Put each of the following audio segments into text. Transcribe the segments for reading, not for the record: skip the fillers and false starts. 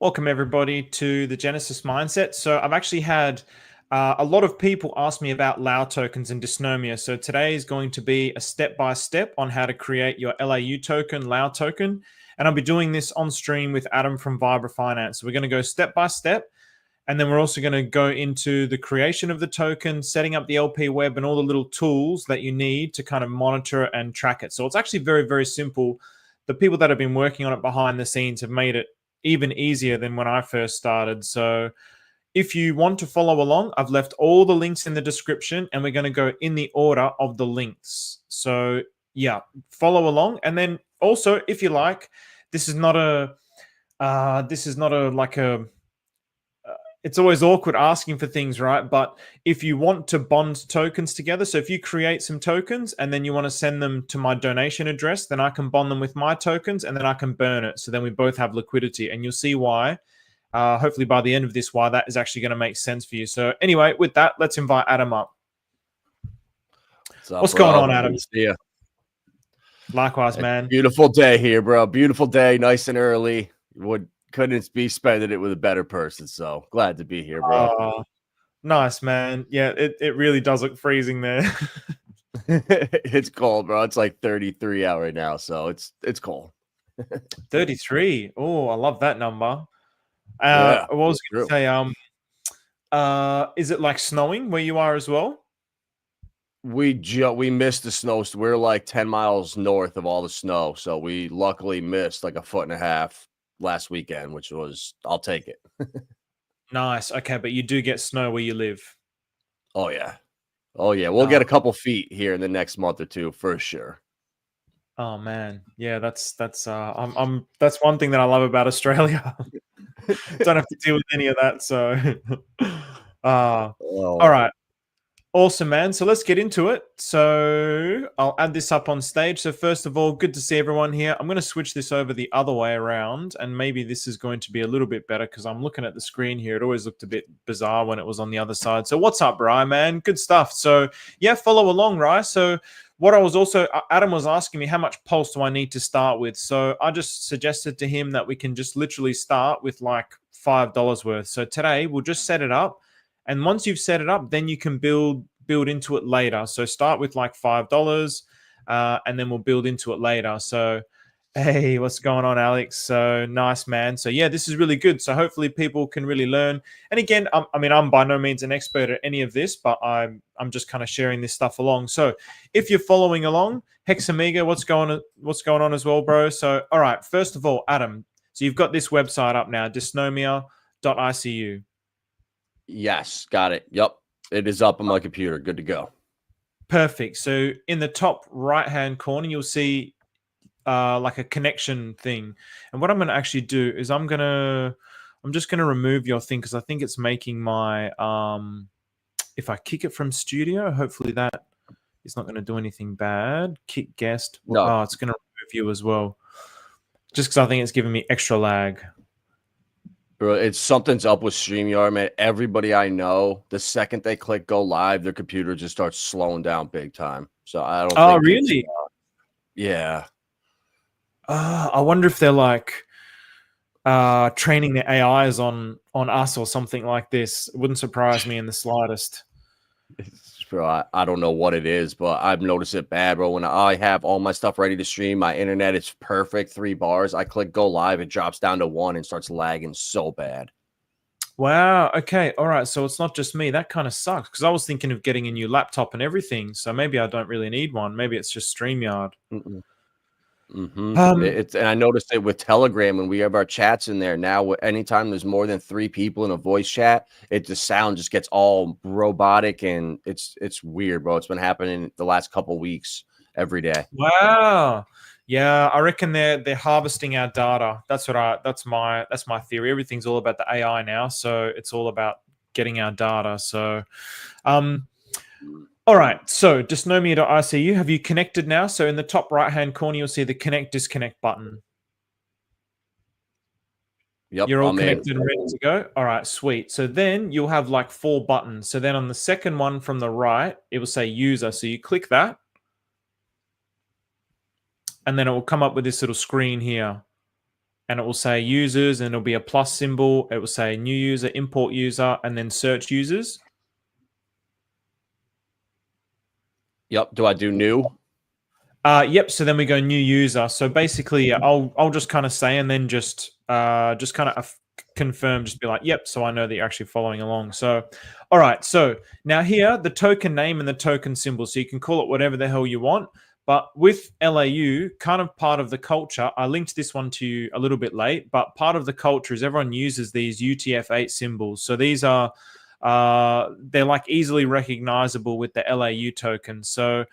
Welcome everybody to the Genesis Mindset. So I've actually had a lot of people ask me about LAU tokens and Dysnomia. So today is going to be a step-by-step on how to create your LAU token, LAU token. And I'll be doing this on stream with Adam from Vibra Finance. So we're going to go step-by-step. And then we're also going to go into the creation of the token, setting up the LP web and all the little tools that you need to kind of monitor and track it. So it's actually very, very simple. The people that have been working on it behind the scenes have made it even easier than when I first started. So if you want to follow along, I've left all the links in the description and we're going to go in the order of the links. So yeah, follow along. And then also, if you like, this is not a it's always awkward asking for things, right? But if you want to bond tokens together, so if you create some tokens and then you want to send them to my donation address, then I can bond them with my tokens and then I can burn it. So then we both have liquidity, and you'll see why, hopefully by the end of this, why that is actually going to make sense for you. So anyway, with that, let's invite Adam up. What's going on, Adam? Yeah. Likewise, man. Beautiful day here, bro. Beautiful day, nice and early. Couldn't be spending it with a better person. So glad to be here, bro. Nice, man. Yeah, it really does look freezing there. It's cold, bro. It's like 33 out right now, so it's cold. 33. Oh, I love that number. Yeah, I was going to say, is it like snowing where you are as well? We missed the snow. So we're like 10 miles north of all the snow, so we luckily missed like 1.5 feet last weekend, which was, I'll take it. Nice. Okay, but you do get snow where you live. Oh yeah. We'll get a couple feet here in the next month or two for sure. Oh man, yeah, that's one thing that I love about Australia. Don't have to deal with any of that. So, all right. Awesome, man. So let's get into it. So I'll add this up on stage. So first of all, good to see everyone here. I'm going to switch this over the other way around, and maybe this is going to be a little bit better because I'm looking at the screen here. It always looked a bit bizarre when it was on the other side. So what's up, Rye, man? Good stuff. So yeah, follow along, Rye. So what I was also, Adam was asking me how much pulse do I need to start with? So I just suggested to him that we can just literally start with like $5 worth. So today we'll just set it up. And once you've set it up, then you can build into it later. So start with like $5, and then we'll build into it later. So, hey, what's going on, Alex? So nice, man. So yeah, this is really good. So hopefully people can really learn. And again, I mean, I'm by no means an expert at any of this, but I'm just kind of sharing this stuff along. So if you're following along, Hexamiga, what's going on as well, bro? So all right, first of all, Adam, so you've got this website up now, dysnomia.icu. Yes, got it. Yep. It is up on my computer. Good to go. Perfect. So in the top right-hand corner, you'll see like a connection thing. And what I'm going to actually do is I'm just going to remove your thing because I think it's making my, if I kick it from studio, hopefully that is not going to do anything bad. Kick guest. No. Oh, it's going to remove you as well. Just because I think it's giving me extra lag. Bro, something's up with StreamYard, man. Everybody I know, the second they click go live, their computer just starts slowing down big time. So I don't. Oh, really? Yeah. I wonder if they're like training the AIs on us or something like this. It wouldn't surprise me in the slightest. Bro, I don't know what it is, but I've noticed it bad, bro. When I have all my stuff ready to stream, my internet is perfect, 3 bars. I click go live, it drops down to 1 and starts lagging so bad. Wow. Okay. All right. So it's not just me. That kind of sucks because I was thinking of getting a new laptop and everything. So maybe I don't really need one. Maybe it's just StreamYard. And I noticed it with Telegram when we have our chats in there now. Anytime there's more than 3 people in a voice chat, the sound just gets all robotic and it's weird, bro. It's been happening the last couple weeks every day. Wow. Yeah, I reckon they're harvesting our data. That's my theory. Everything's all about the AI now, so it's all about getting our data. So, all right, so dysnomia.icu, have you connected now? So in the top right-hand corner, you'll see the connect disconnect button. Yep. You're all connected and ready to go? All right, sweet. So then you'll have like 4 buttons. So then on the second one from the right, it will say user. So you click that. And then it will come up with this little screen here. and it will say users, and it'll be a plus symbol. It will say new user, import user, and then search users. Yep. Do I do new? Yep. So then we go new user. So basically, I'll just kind of say, and then just kind of confirm, just be like, yep. So I know that you're actually following along. So, all right. So now here, the token name and the token symbol. So you can call it whatever the hell you want. But with LAU, kind of part of the culture, I linked this one to you a little bit late, but part of the culture is everyone uses these UTF-8 symbols. So these are they're like easily recognizable with the LAU token. So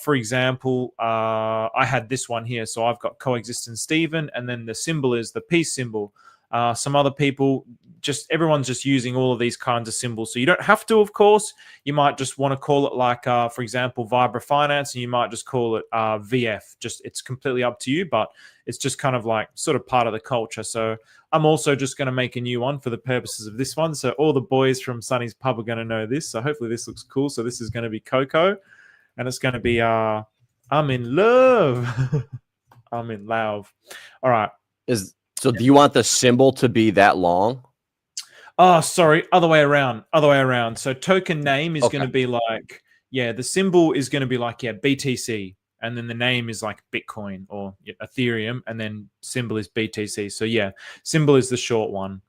for example, I had this one here. So I've got coexistence Stephen, and then the symbol is the peace symbol. Some other people, everyone's just using all of these kinds of symbols. So you don't have to, of course. You might just want to call it like, for example, Vibra Finance, and you might just call it VF. It's completely up to you, but it's just kind of like sort of part of the culture. So I'm also just going to make a new one for the purposes of this one. So all the boys from Sunny's Pub are going to know this. So hopefully this looks cool. So this is going to be Coco, and it's going to be I'm in love. I'm in LAUve. All right. So do you want the symbol to be that long? Oh, sorry. Other way around. Other way around. So token name is going to be like, the symbol is going to be like, BTC. And then the name is like Bitcoin or Ethereum. And then symbol is BTC. So symbol is the short one.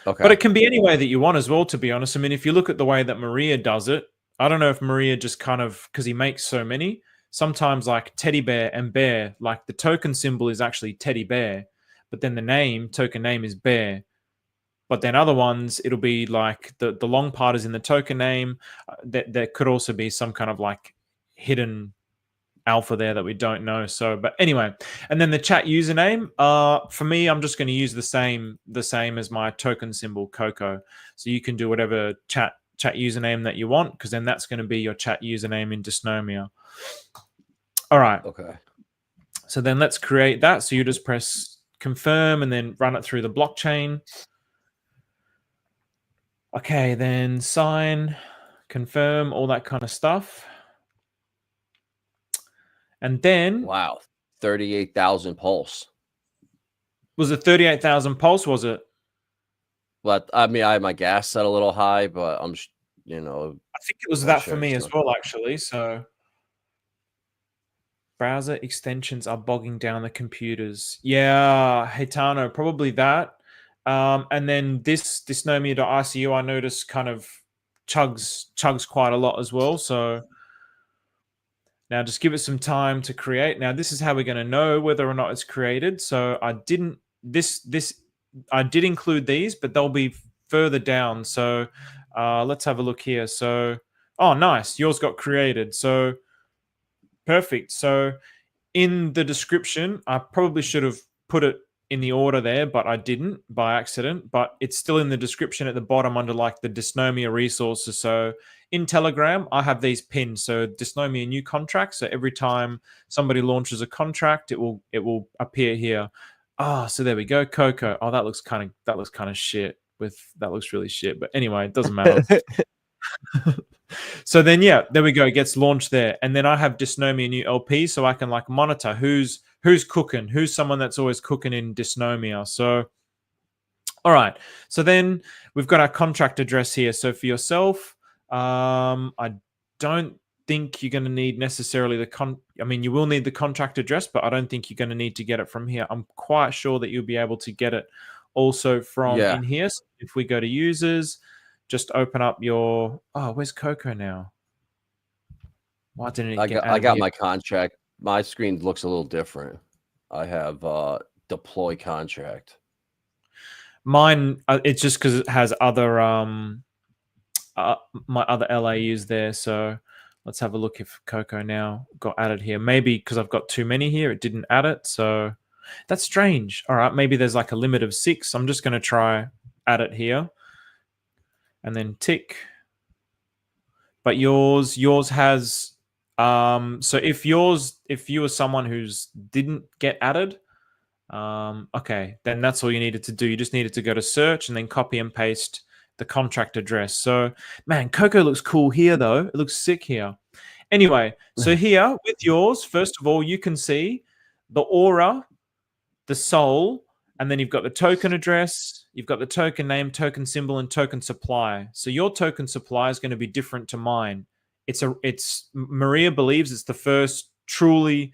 Okay. But it can be any way that you want as well, to be honest. I mean, if you look at the way that Maria does it, I don't know if Maria just kind of, because he makes so many, sometimes like teddy bear and bear, like the token symbol is actually teddy bear, but then the token name is bear. But then other ones, it'll be like the long part is in the token name. There could also be some kind of like hidden alpha there that we don't know. So, but anyway, and then the chat username, for me, I'm just going to use the same as my token symbol, Coco. So you can do whatever chat username that you want, because then that's going to be your chat username in Dysnomia. All right. Okay. So then let's create that. So you just press confirm and then run it through the blockchain. Okay, then sign, confirm, all that kind of stuff. And then... Wow, 38,000 pulse. Was it 38,000 pulse, was it? But I mean, I had my gas set a little high, but I think it was that for me as well, actually. So browser extensions are bogging down the computers. Yeah, Hitano, probably that. And then this Dysnomia.icu, I noticed kind of chugs quite a lot as well. So now just give it some time to create. Now this is how we're going to know whether or not it's created. So I did include these, but they'll be further down. So let's have a look here. So, oh, nice. Yours got created. So perfect. So in the description, I probably should have put it in the order there, but I didn't by accident. But it's still in the description at the bottom under like the Dysnomia resources. So in Telegram, I have these pinned. So Dysnomia new contract. So every time somebody launches a contract, it will appear here. Ah, so there we go, Coco. Oh, that looks kind of shit. That looks really shit. But anyway, it doesn't matter. So then, there we go. It gets launched there, and then I have Dysnomia new LP, so I can like monitor who's cooking, who's someone that's always cooking in Dysnomia. So, all right. So then we've got our contract address here. So for yourself, I don't think you're going to need necessarily I mean, you will need the contract address, but I don't think you're going to need to get it from here. I'm quite sure that you'll be able to get it also from in here. So if we go to users, just open up your... Oh, where's Coco now? Why didn't it get I got my contract. My screen looks a little different. I have deploy contract. Mine, it's just because it has other my other LAUs there. So let's have a look if Coco now got added here. Maybe because I've got too many here, it didn't add it. So that's strange. All right, maybe there's like a limit of 6. I'm just going to try add it here. And then tick. But yours has so if you were someone who's didn't get added, okay, then that's all you needed to do. You just needed to go to search and then copy and paste the contract address. So man, Coco looks cool here though. It looks sick here. Anyway, so here with yours, first of all, you can see the aura the sol, and then you've got the token address, you've got the token name, token symbol, and token supply. So your token supply is going to be different to mine. It's Maria believes it's the first true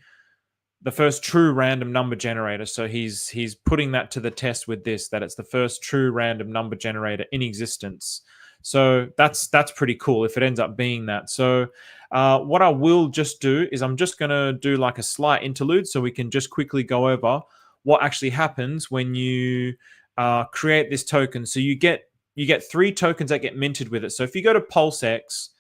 random number generator. So he's putting that to the test with this, that it's the first true random number generator in existence. So that's pretty cool if it ends up being that. So what I will just do is I'm just going to do like a slight interlude so we can just quickly go over what actually happens when you create this token. So you get 3 tokens that get minted with it. So if you go to PulseX,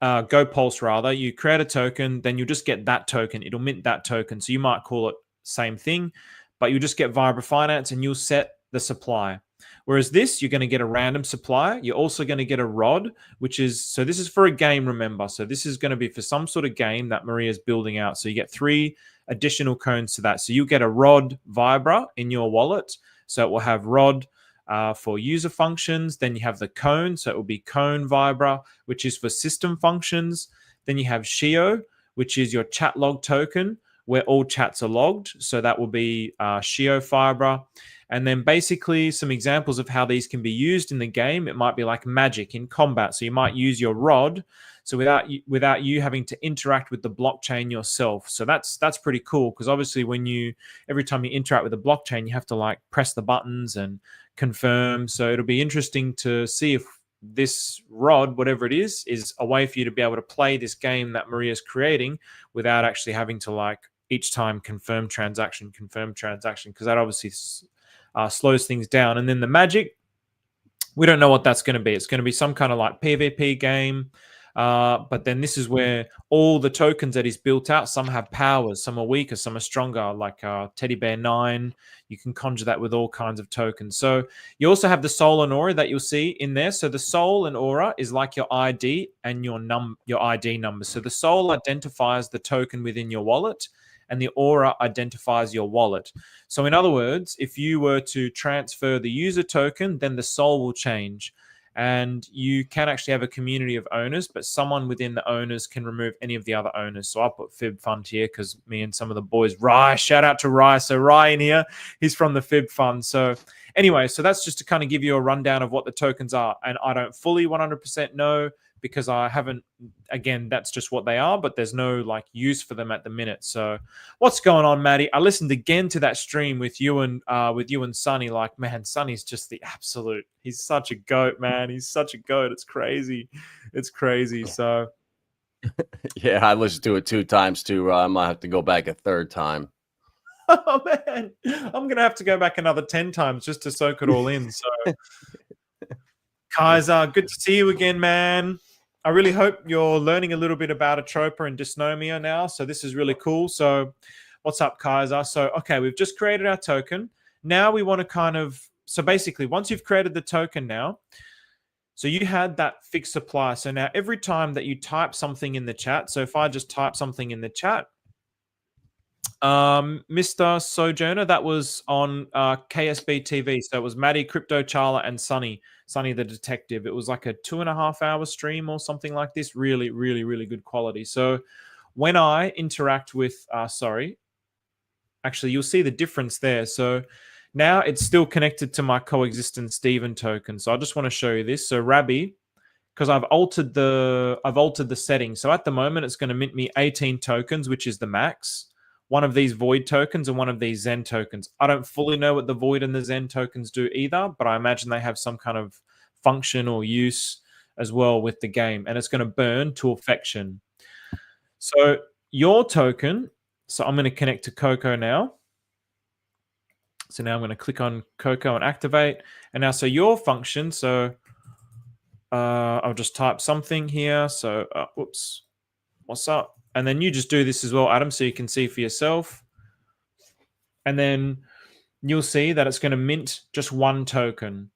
GoPulse rather, you create a token, then you'll just get that token. It'll mint that token. So you might call it same thing, but you'll just get Vibra Finance and you'll set the supply. Whereas this, you're going to get a random supply. You're also going to get a rod, which is, so this is for a game, remember. So this is going to be for some sort of game that Maria's building out. So you get 3 additional cones to that. So you'll get a rod Vibra in your wallet. So it will have rod for user functions. Then you have the cone. So it will be cone Vibra, which is for system functions. Then you have Shio, which is your chat log token, where all chats are logged. So that will be Shio Vibra. And then basically some examples of how these can be used in the game. It might be like magic in combat. So you might use your rod. So without you having to interact with the blockchain yourself. So that's pretty cool, because obviously every time you interact with the blockchain, you have to like press the buttons and confirm. So it'll be interesting to see if this rod, whatever it is a way for you to be able to play this game that Maria's creating without actually having to like each time confirm transaction, because that obviously slows things down. And then the magic, we don't know what that's going to be. It's going to be some kind of like PvP game. But then this is where all the tokens that he's built out, some have powers, some are weaker, some are stronger, like Teddy Bear 9. You can conjure that with all kinds of tokens. So you also have the soul and aura that you'll see in there. So the soul and aura is like your ID and your ID number. So the soul identifies the token within your wallet, and the aura identifies your wallet. So in other words, if you were to transfer the user token, then the soul will change. And you can actually have a community of owners, but someone within the owners can remove any of the other owners. So I put Fib Fund here because me and some of the boys, Rye, shout out to Rye. So Rye in here, he's from the Fib Fund. So anyway, so that's just to kind of give you a rundown of what the tokens are. And I don't fully 100% know, because I haven't, again, that's just what they are, but there's no like use for them at the minute. So what's going on, Maddie? I listened again to that stream with you and Sonny. Like, man, Sonny's just the absolute, he's such a goat, man. He's such a goat. It's crazy. It's crazy. So yeah, I listened to it 2 times too. I might have to go back a 3rd time. Oh man, I'm gonna have to go back another 10 times just to soak it all in. So Kaiser, good to see you again, man. I really hope you're learning a little bit about Atropa and Dysnomia now. So this is really cool. So what's up, Kaiser? So, okay, we've just created our token. Now we want to kind of, so basically once you've created the token now, so you had that fixed supply. So now every time that you type something in the chat, so if I just type something in the chat, Mr. Sojourner, that was on KSB TV. So it was Maddie, Crypto, Charla, and Sonny the detective. It was like a 2.5-hour stream or something like this. Really, really, really good quality. So when I interact with, actually, you'll see the difference there. So now it's still connected to my coexistent Steven token. So I just want to show you this. So Rabbi, because I've altered the settings. So at the moment, it's going to mint me 18 tokens, which is the max. One of these Void tokens and one of these Zen tokens. I don't fully know what the Void and the Zen tokens do either, but I imagine they have some kind of function or use as well with the game, and it's going to burn to affection. So your token, so I'm going to connect to Coco now. So now I'm going to click on Coco and activate. And now, so your function, so I'll just type something here. So, whoops, what's up? And then you just do this as well, Adam, so you can see for yourself. And then you'll see that it's going to mint just 1 token.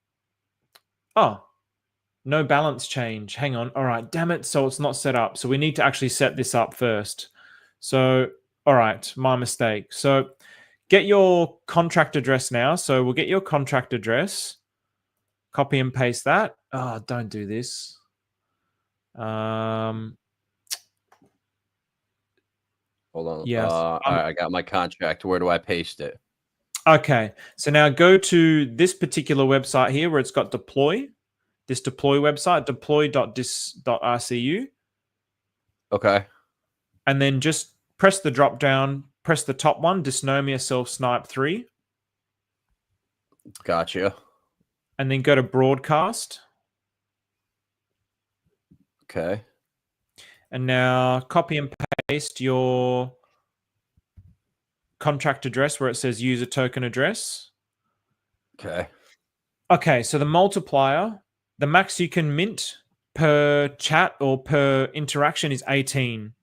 Oh, no balance change. Hang on. All right, damn it. So it's not set up. So we need to actually set this up first. So, all right, my mistake. So get your contract address now. So we'll get your contract address. Copy and paste that. Oh, don't do this. Hold on. Yes. I got my contract. Where do I paste it? Okay, so now go to this particular website here where it's got deploy, this deploy website, deploy.dys.rcu, Okay. and then just press the drop down, press the top one, Dysnomia Self Snipe 3, Gotcha. and then go to broadcast. Okay. And now copy and paste your contract address where it says user token address. Okay. Okay, so the multiplier, the max you can mint per chat or per interaction is 18.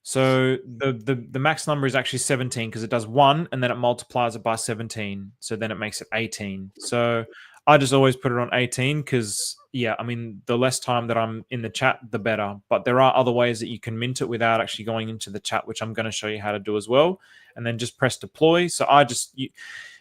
So the max number is actually 17 because it does 1 and then it multiplies it by 17. So then it makes it 18. So I just always put it on 18 because, yeah, I mean, the less time that I'm in the chat, the better. But there are other ways that you can mint it without actually going into the chat, which I'm going to show you how to do as well. And then just press deploy. So I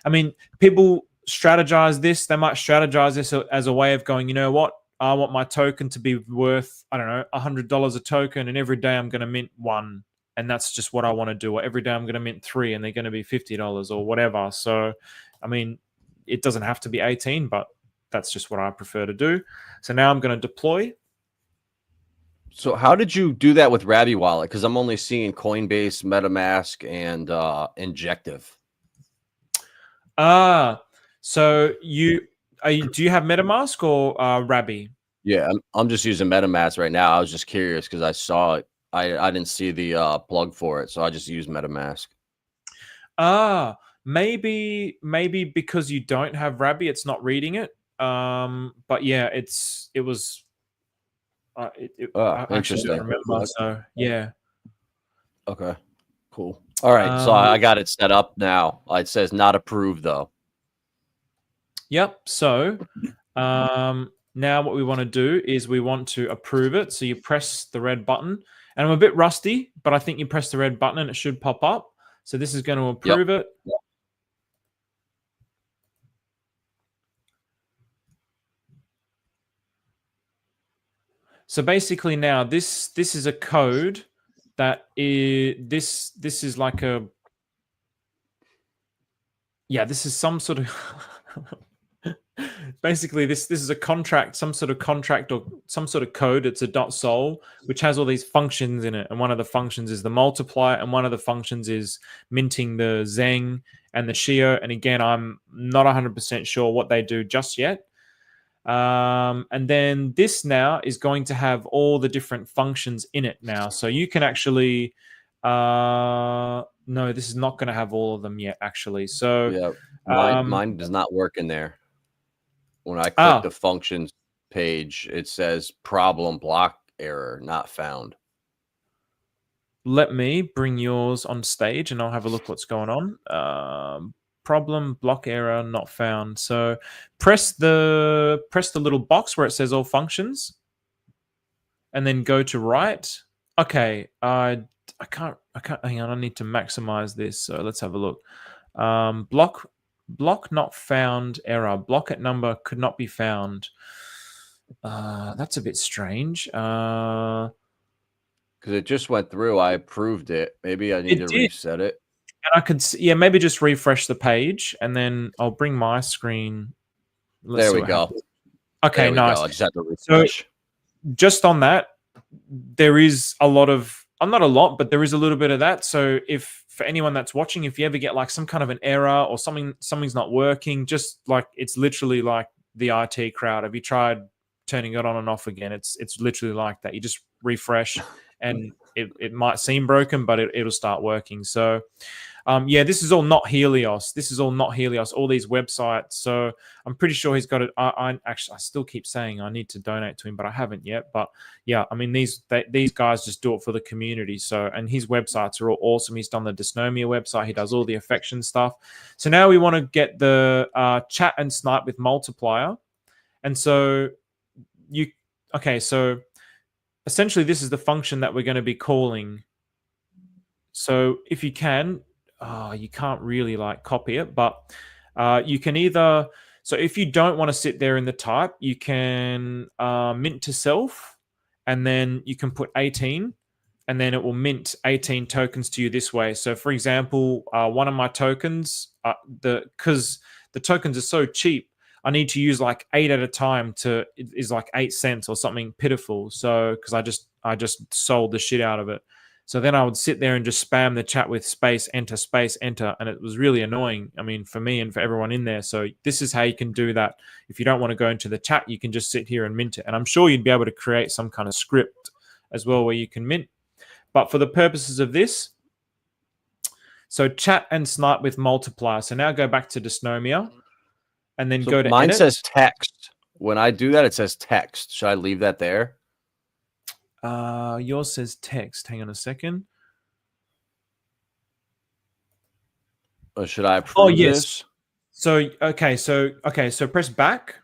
mean, people strategize this. They might strategize this as a way of going, you know what? I want my token to be worth, I don't know, $100 a token, and every day I'm going to mint 1, and that's just what I want to do. Or every day I'm going to mint 3, and they're going to be $50 or whatever. So, I mean, it doesn't have to be 18, but that's just what I prefer to do. So now I'm going to deploy. So how did you do that with Rabby Wallet? Because I'm only seeing Coinbase, MetaMask, and Injective. So do you have MetaMask or Rabby? Yeah, I'm just using MetaMask right now. I was just curious because I saw it. I didn't see the plug for it, so I just used MetaMask. Maybe because you don't have Rabby, it's not reading it. But yeah, it was. I actually don't remember. So yeah. Okay. Cool. All right. So I got it set up now. It says not approved though. Yep. So now what we want to do is we want to approve it. So you press the red button, and I'm a bit rusty, but I think you press the red button and it should pop up. So this is going to approve it. Yep. So basically now this is a code that is this is like a, yeah, this is some sort of basically this is a contract, some sort of contract or some sort of code. It's a .sol which has all these functions in it, and one of the functions is the multiply, and one of the functions is minting the Zeng and the Shio. And again, I'm not 100% sure what they do just yet. And then this now is going to have all the different functions in it now. So you can actually, no, this is not going to have all of them yet, actually. So yeah, mine does not work in there. When I click the functions page, it says problem block error not found. Let me bring yours on stage and I'll have a look what's going on. Problem block error not found. So press the little box where it says all functions, and then go to write. Okay, I can't. Hang on, I need to maximize this. So let's have a look. Block not found error. Block at number could not be found. That's a bit strange. Because it just went through. I approved it. Maybe I need to reset it. And I could, yeah, maybe just refresh the page, and then I'll bring my screen. There we go. Okay, nice. I just have to refresh. So just on that, there is a lot of, not a lot, but there is a little bit of that. So if for anyone that's watching, if you ever get like some kind of an error or something's not working, just like, it's literally like the IT crowd. Have you tried turning it on and off again? It's literally like that. You just refresh and it might seem broken, but it'll start working. So yeah, this is all not Helios. This is all not Helios, all these websites. So I'm pretty sure he's got it. I still keep saying I need to donate to him, but I haven't yet. But yeah, I mean, these guys just do it for the community. So, and his websites are all awesome. He's done the Dysnomia website. He does all the affection stuff. So now we want to get the chat and snipe with multiplier. And so so essentially this is the function that we're going to be calling. So if you can, you can't really like copy it, but you can either, so if you don't want to sit there in the type, you can mint to self, and then you can put 18, and then it will mint 18 tokens to you this way. So for example, one of my tokens, because the tokens are so cheap, I need to use like 8 at a time it is like 8 cents or something pitiful. So because I just sold the shit out of it. So then I would sit there and just spam the chat with space, enter, and it was really annoying. I mean, for me and for everyone in there. So this is how you can do that. If you don't want to go into the chat, you can just sit here and mint it. And I'm sure you'd be able to create some kind of script as well where you can mint. But for the purposes of this, so chat and snipe with multiplier. So now go back to Dysnomia and then go to mine edit. says text. When I do that, it says text. Should I leave that there? Yours says text. Hang on a second. Or should I approve this? So okay, so press back.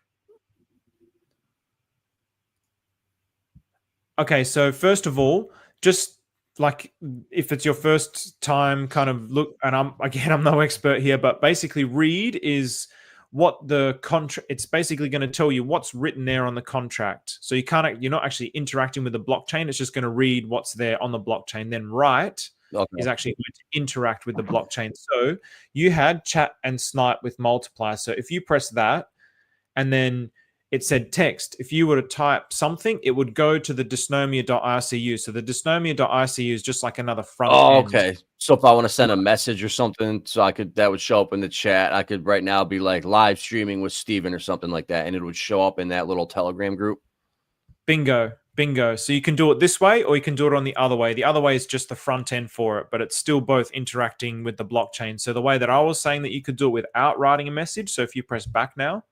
Okay, so first of all, just like if it's your first time kind of look, and I'm no expert here, but basically read is what the contract, it's basically going to tell you what's written there on the contract. So you're not actually interacting with the blockchain. It's just going to read what's there on the blockchain. Then write is actually going to interact with the blockchain. So you had chat and snipe with multiplier. So if you press that and then it said text, if you were to type something, it would go to the dysnomia.rcu. So the dysnomia.rcu is just like another front end. Okay. So if I want to send a message or something, so that would show up in the chat. I could right now be like live streaming with Steven or something like that, and it would show up in that little Telegram group. Bingo. So you can do it this way or you can do it on the other way. The other way is just the front end for it, but it's still both interacting with the blockchain. So the way that I was saying that you could do it without writing a message. So if you press back now,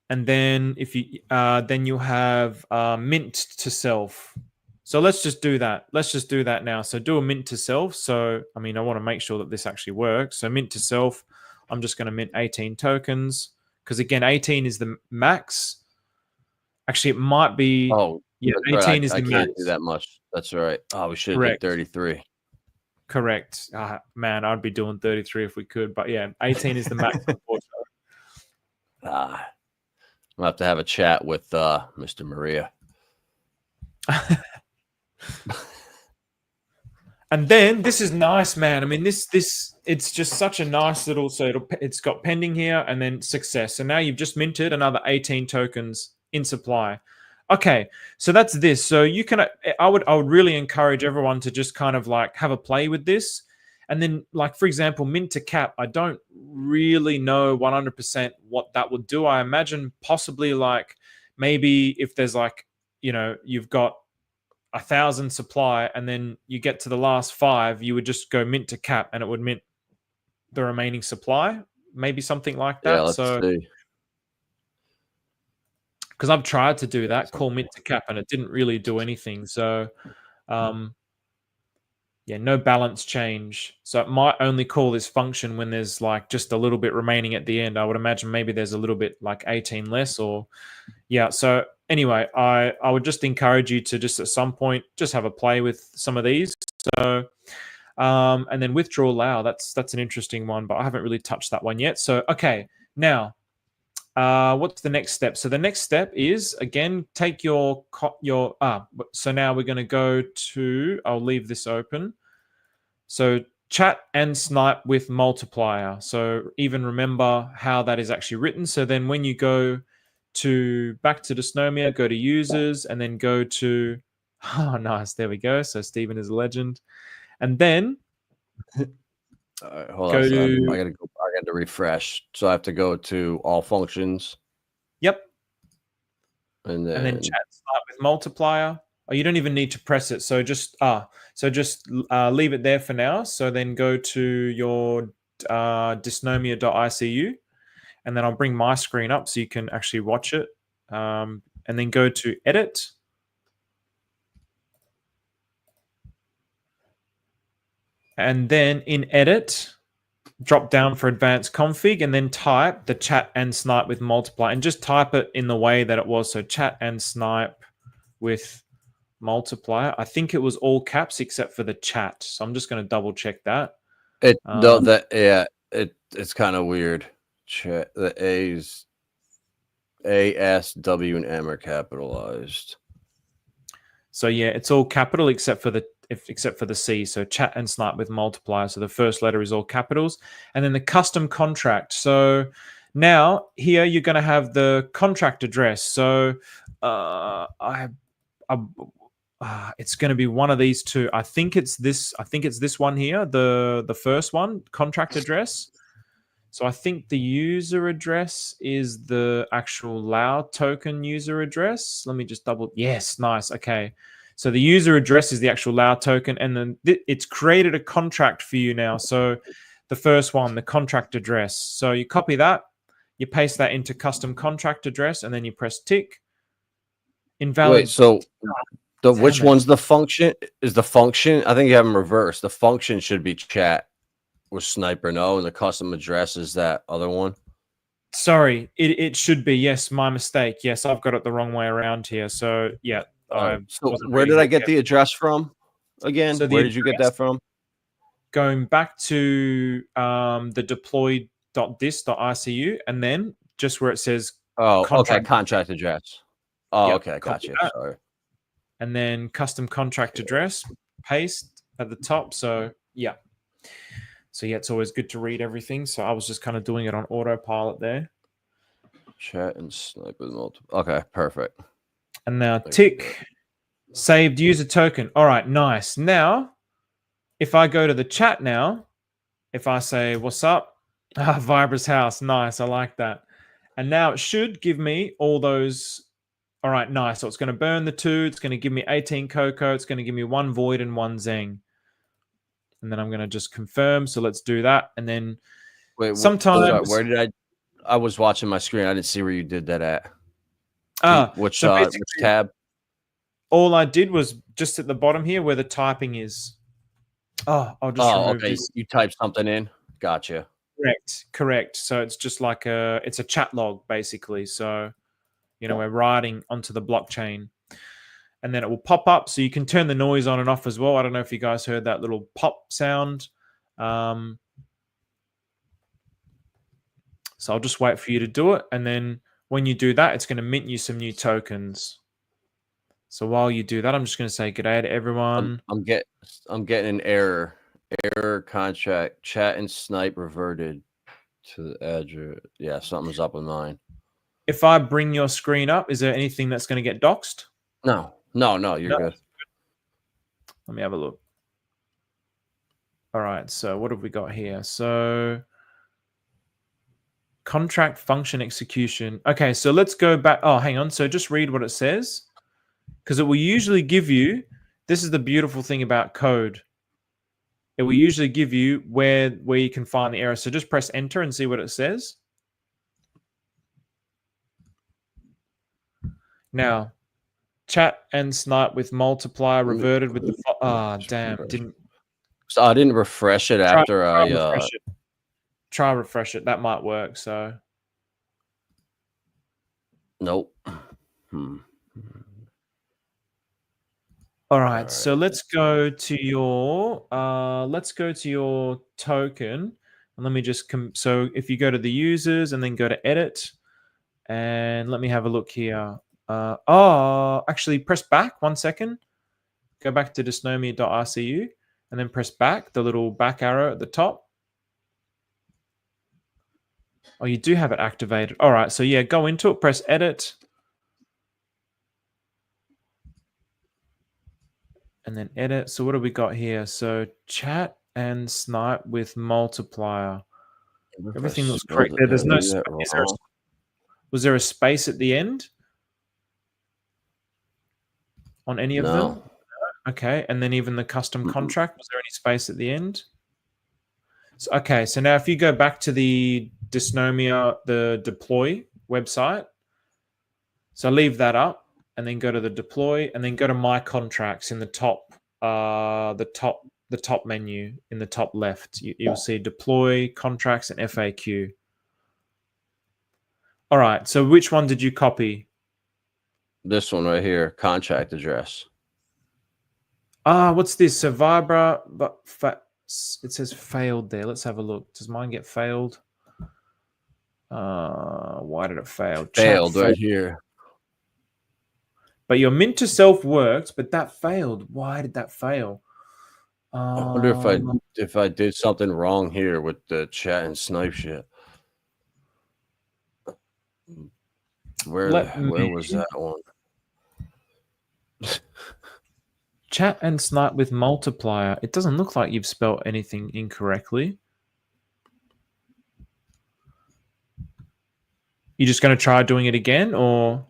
and then if you then you have mint to self. So let's just do that. Let's just do that now. So do a mint to self. So I mean, I want to make sure that this actually works. So mint to self, I'm just going to mint 18 tokens because again, 18 is the max. Actually, it might be. Oh, yeah, 18 is the I max. can't do that much. That's right. Oh, we should have did 33. Correct. Man, I'd be doing 33 if we could. But yeah, 18 is the max. I'll have to have a chat with Mr. Maria. And then this is nice, man. I mean, this it's just such a nice little. So it's got pending here and then success. So now you've just minted another 18 tokens in supply. Okay, so that's this. So you can. I would really encourage everyone to just kind of like have a play with this. And then, like, for example, mint to cap, I don't really know 100% what that would do. I imagine possibly like maybe if there's like, you've got 1,000 supply and then you get to the last 5, you would just go mint to cap and it would mint the remaining supply. Maybe something like that. Yeah, let's see. Because I've tried to do that, call mint to cap, and it didn't really do anything. So, yeah, no balance change. So it might only call this function when there's like just a little bit remaining at the end. I would imagine maybe there's a little bit like 18 less or yeah. So anyway, I would just encourage you to just at some point just have a play with some of these. So and then withdraw LAU. That's an interesting one, but I haven't really touched that one yet. So okay, now what's the next step? So the next step is again take your so now we're going to go to, I'll leave this open. So chat and snipe with multiplier. So even remember how that is actually written. So then when you go back to Dysnomia, go to users and then go to, oh nice, there we go. So Stephen is a legend. And then hold on. I got to refresh. So I have to go to all functions. Yep. And then chat snipe with multiplier. Oh, you don't even need to press it. So just leave it there for now. So then go to your dysnomia.icu, and then I'll bring my screen up so you can actually watch it. And then go to edit. And then in edit, drop down for advanced config, and then type the chat and snipe with multiply, and just type it in the way that it was. So chat and snipe with multiplier. I think it was all caps except for the chat. So I'm just going to double check that. It's kind of weird. Chat, the A's, A, S, W, and M are capitalized. So yeah, it's all capital except for the C. So chat and snipe with multiplier. So the first letter is all capitals, and then the custom contract. So now here you're going to have the contract address. So it's going to be one of these two. I think it's this. I think it's this one here. The first one, contract address. So I think the user address is the actual LAU token user address. Let me just double. Yes, nice. Okay. So the user address is the actual LAU token, and then it's created a contract for you now. So the first one, the contract address. So you copy that, you paste that into custom contract address, and then you press tick. Invalid. Wait, so which one's the function? Is the function? I think you have them reversed. The function should be chat with sniper, no, and the custom address is that other one. Sorry, it should be. Yes, my mistake. Yes, I've got it the wrong way around here. So yeah. So where did I get the address from again? So where did you get that from? Going back to the deploy.dys.icu, and then just where it says contract address. Oh, yep, okay, gotcha. Sorry. And then custom contract address, paste at the top. So yeah. So yeah, it's always good to read everything. So I was just kind of doing it on autopilot there. Chat and snipe with multiple. Okay, perfect. And now tick, saved user token. All right, nice. Now, if I go to the chat now, if I say, what's up? Vibra's house. Nice, I like that. And now it should give me all those. All right, nice. So it's going to burn the 2. It's going to give me 18 cocoa. It's going to give me 1 void and 1 zeng. And then I'm going to just confirm. So let's do that. And then sometimes... where did I was watching my screen. I didn't see where you did that at. Which tab? All I did was just at the bottom here where the typing is. Oh, I'll just remove this. You typed something in. Gotcha. Correct. So it's just like it's a chat log basically. So, you know, we're writing onto the blockchain. And then it will pop up. So you can turn the noise on and off as well. I don't know if you guys heard that little pop sound. So I'll just wait for you to do it. And then when you do that, it's going to mint you some new tokens. So while you do that, I'm just going to say good day to everyone. I'm getting an error. Error contract. Chat and snipe reverted to the address. Yeah, something's up with mine. If I bring your screen up, is there anything that's going to get doxed? No, you're good. Let me have a look. All right, so what have we got here? So contract function execution. Okay, so let's go back. Oh, hang on. So just read what it says, because it will usually give you, this is the beautiful thing about code. It will usually give you where you can find the error. So just press enter and see what it says. Now, chat and snipe with multiplier reverted with the... damn. So I didn't refresh it after Try refresh it. That might work. So nope. All right. So let's go to your token, and let me just so if you go to the users and then go to edit, and let me have a look here. Actually press back 1 second. Go back to dysnomia.icu and then press back, the little back arrow at the top. Oh, you do have it activated. All right. So yeah, go into it, press edit. And then edit. So what have we got here? So chat and snipe with multiplier. Everything looks correct there. There's no space. Was there a space at the end on any of them? Okay. And then even the custom contract, was there any space at the end? So, okay. So now if you go back to the Dysnomia, the deploy website, so leave that up and then go to the deploy and then go to my contracts in the top, the top menu in the top left. You'll see deploy, contracts, and FAQ. All right. So which one did you copy? This one right here, contract address. What's this? So Vibra, but it says failed there. Let's have a look. Does mine get failed? Why did it fail? Failed right here. But your mint to self worked, but that failed. Why did that fail? I wonder if I did something wrong here with the chat and snipe shit. Where was that one? Chat and snipe with multiplier. It doesn't look like you've spelled anything incorrectly. You just going to try doing it again, or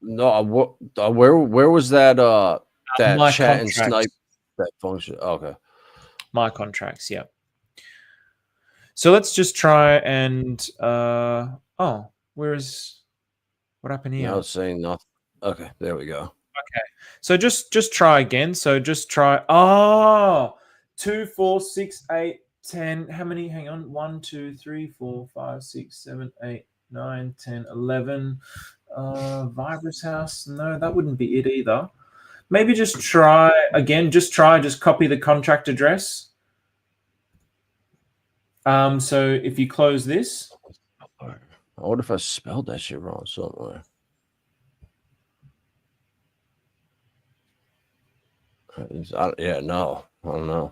no? Where was that? That my chat contracts. and snipe that function. Okay, my contracts. Yeah. So let's just try and oh, what happened here? I was saying nothing. Okay, there we go. Okay, so just try again. So just try. Oh, 2, 4, 6, 8, 10. How many? Hang on. 1, 2, 3, 4, 5, 6, 7, 8, 9, 10, 11. Virus house. No, that wouldn't be it either. Maybe just try again. Just copy the contract address. So if you close this. I wonder if I spelled that shit wrong somewhere. Yeah, no, I don't know.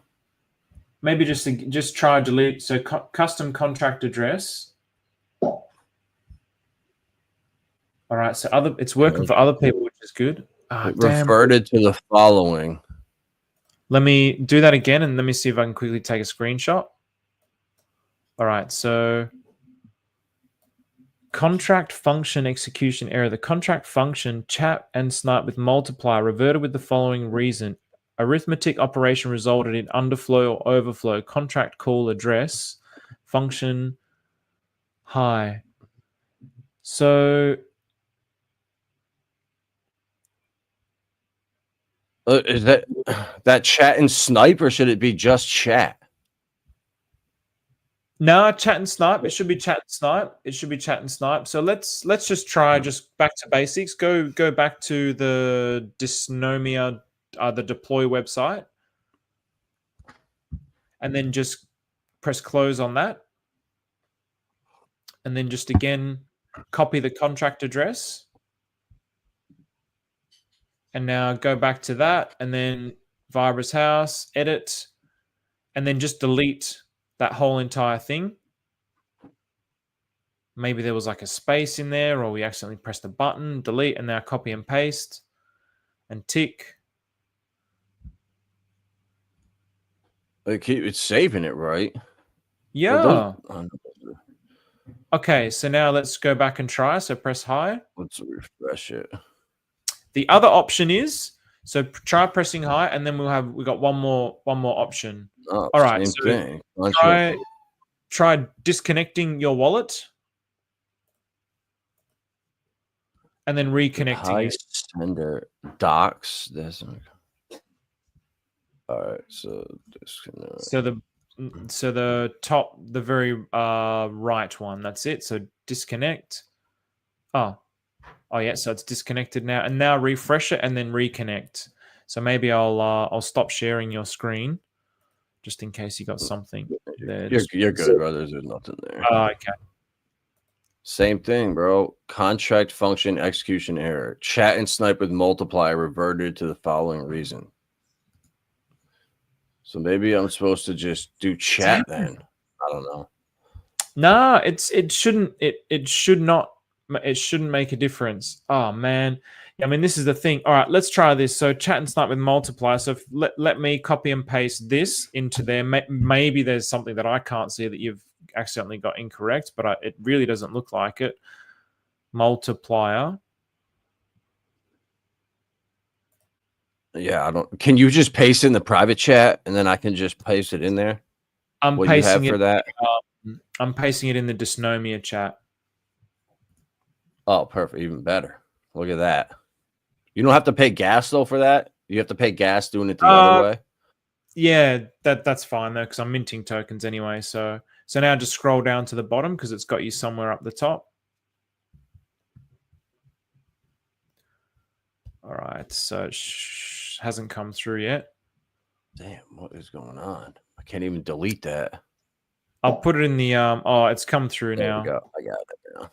Maybe just try delete. So custom contract address. All right, so it's working for other people, which is good. It reverted to the following. Let me do that again, and let me see if I can quickly take a screenshot. All right, so contract function execution error. The contract function chat and snipe with multiplier reverted with the following reason. Arithmetic operation resulted in underflow or overflow. Contract call address function high. So is that chat and snipe, or should it be just chat? No, chat and snipe. It should be chat and snipe. It should be chat and snipe. So let's just try just back to basics. Go back to the Dysnomia, the deploy website, and then just press close on that, and then just again copy the contract address, and now go back to that, and then virus house, edit, and then just delete that whole entire thing. Maybe there was like a space in there, or we accidentally pressed a button, delete, and now copy and paste and tick. It's saving it, right? Yeah. Okay, so now let's go back and try. So press high. Let's refresh it. The other option is, so try pressing high, and then we got one more option. Oh, all right, same thing. Try disconnecting your wallet. And then reconnecting it. Sender docs. All right, so disconnect. So the top, the very right one. That's it. So disconnect. Oh yeah. So it's disconnected now, and now refresh it and then reconnect. So maybe I'll stop sharing your screen, just in case you got something there. You're good, brother. There's nothing there. Okay. Same thing, bro. Contract function execution error. Chat and snipe with multiplier reverted to the following reason. So maybe I'm supposed to just do chat then. I don't know. No, it shouldn't make a difference. Oh man. I mean, this is the thing. All right, let's try this. So chat and snipe with multiplier. So let me copy and paste this into there. Maybe there's something that I can't see that you've accidentally got incorrect, but it really doesn't look like it. Multiplier. Yeah, I don't. Can you just paste in the private chat and then I can just paste it in there? I'm what pasting you have for that. I'm pasting it in the Dysnomia chat. Oh, perfect. Even better. Look at that. You don't have to pay gas though for that. You have to pay gas doing it the other way. Yeah, that's fine though, because I'm minting tokens anyway. So now just scroll down to the bottom because it's got you somewhere up the top. All right, so it hasn't come through yet. Damn, what is going on? I can't even delete that. I'll put it in the oh, it's come through there now. We go. I got it now.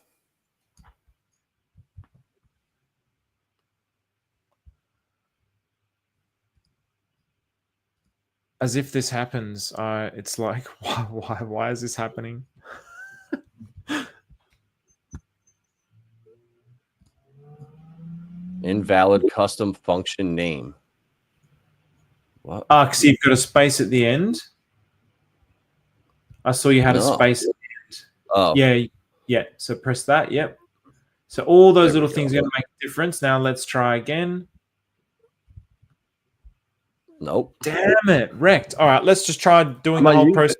as if this happens, it's like, why is this happening? Invalid custom function name. What? Ah, because you've got a space at the end. I saw you had a space at the end. Oh. Yeah. So press that. Yep. So all those There we little things are go. going to make a difference. Now let's try again. Nope. Damn it, wrecked. All right, let's just try doing the whole process.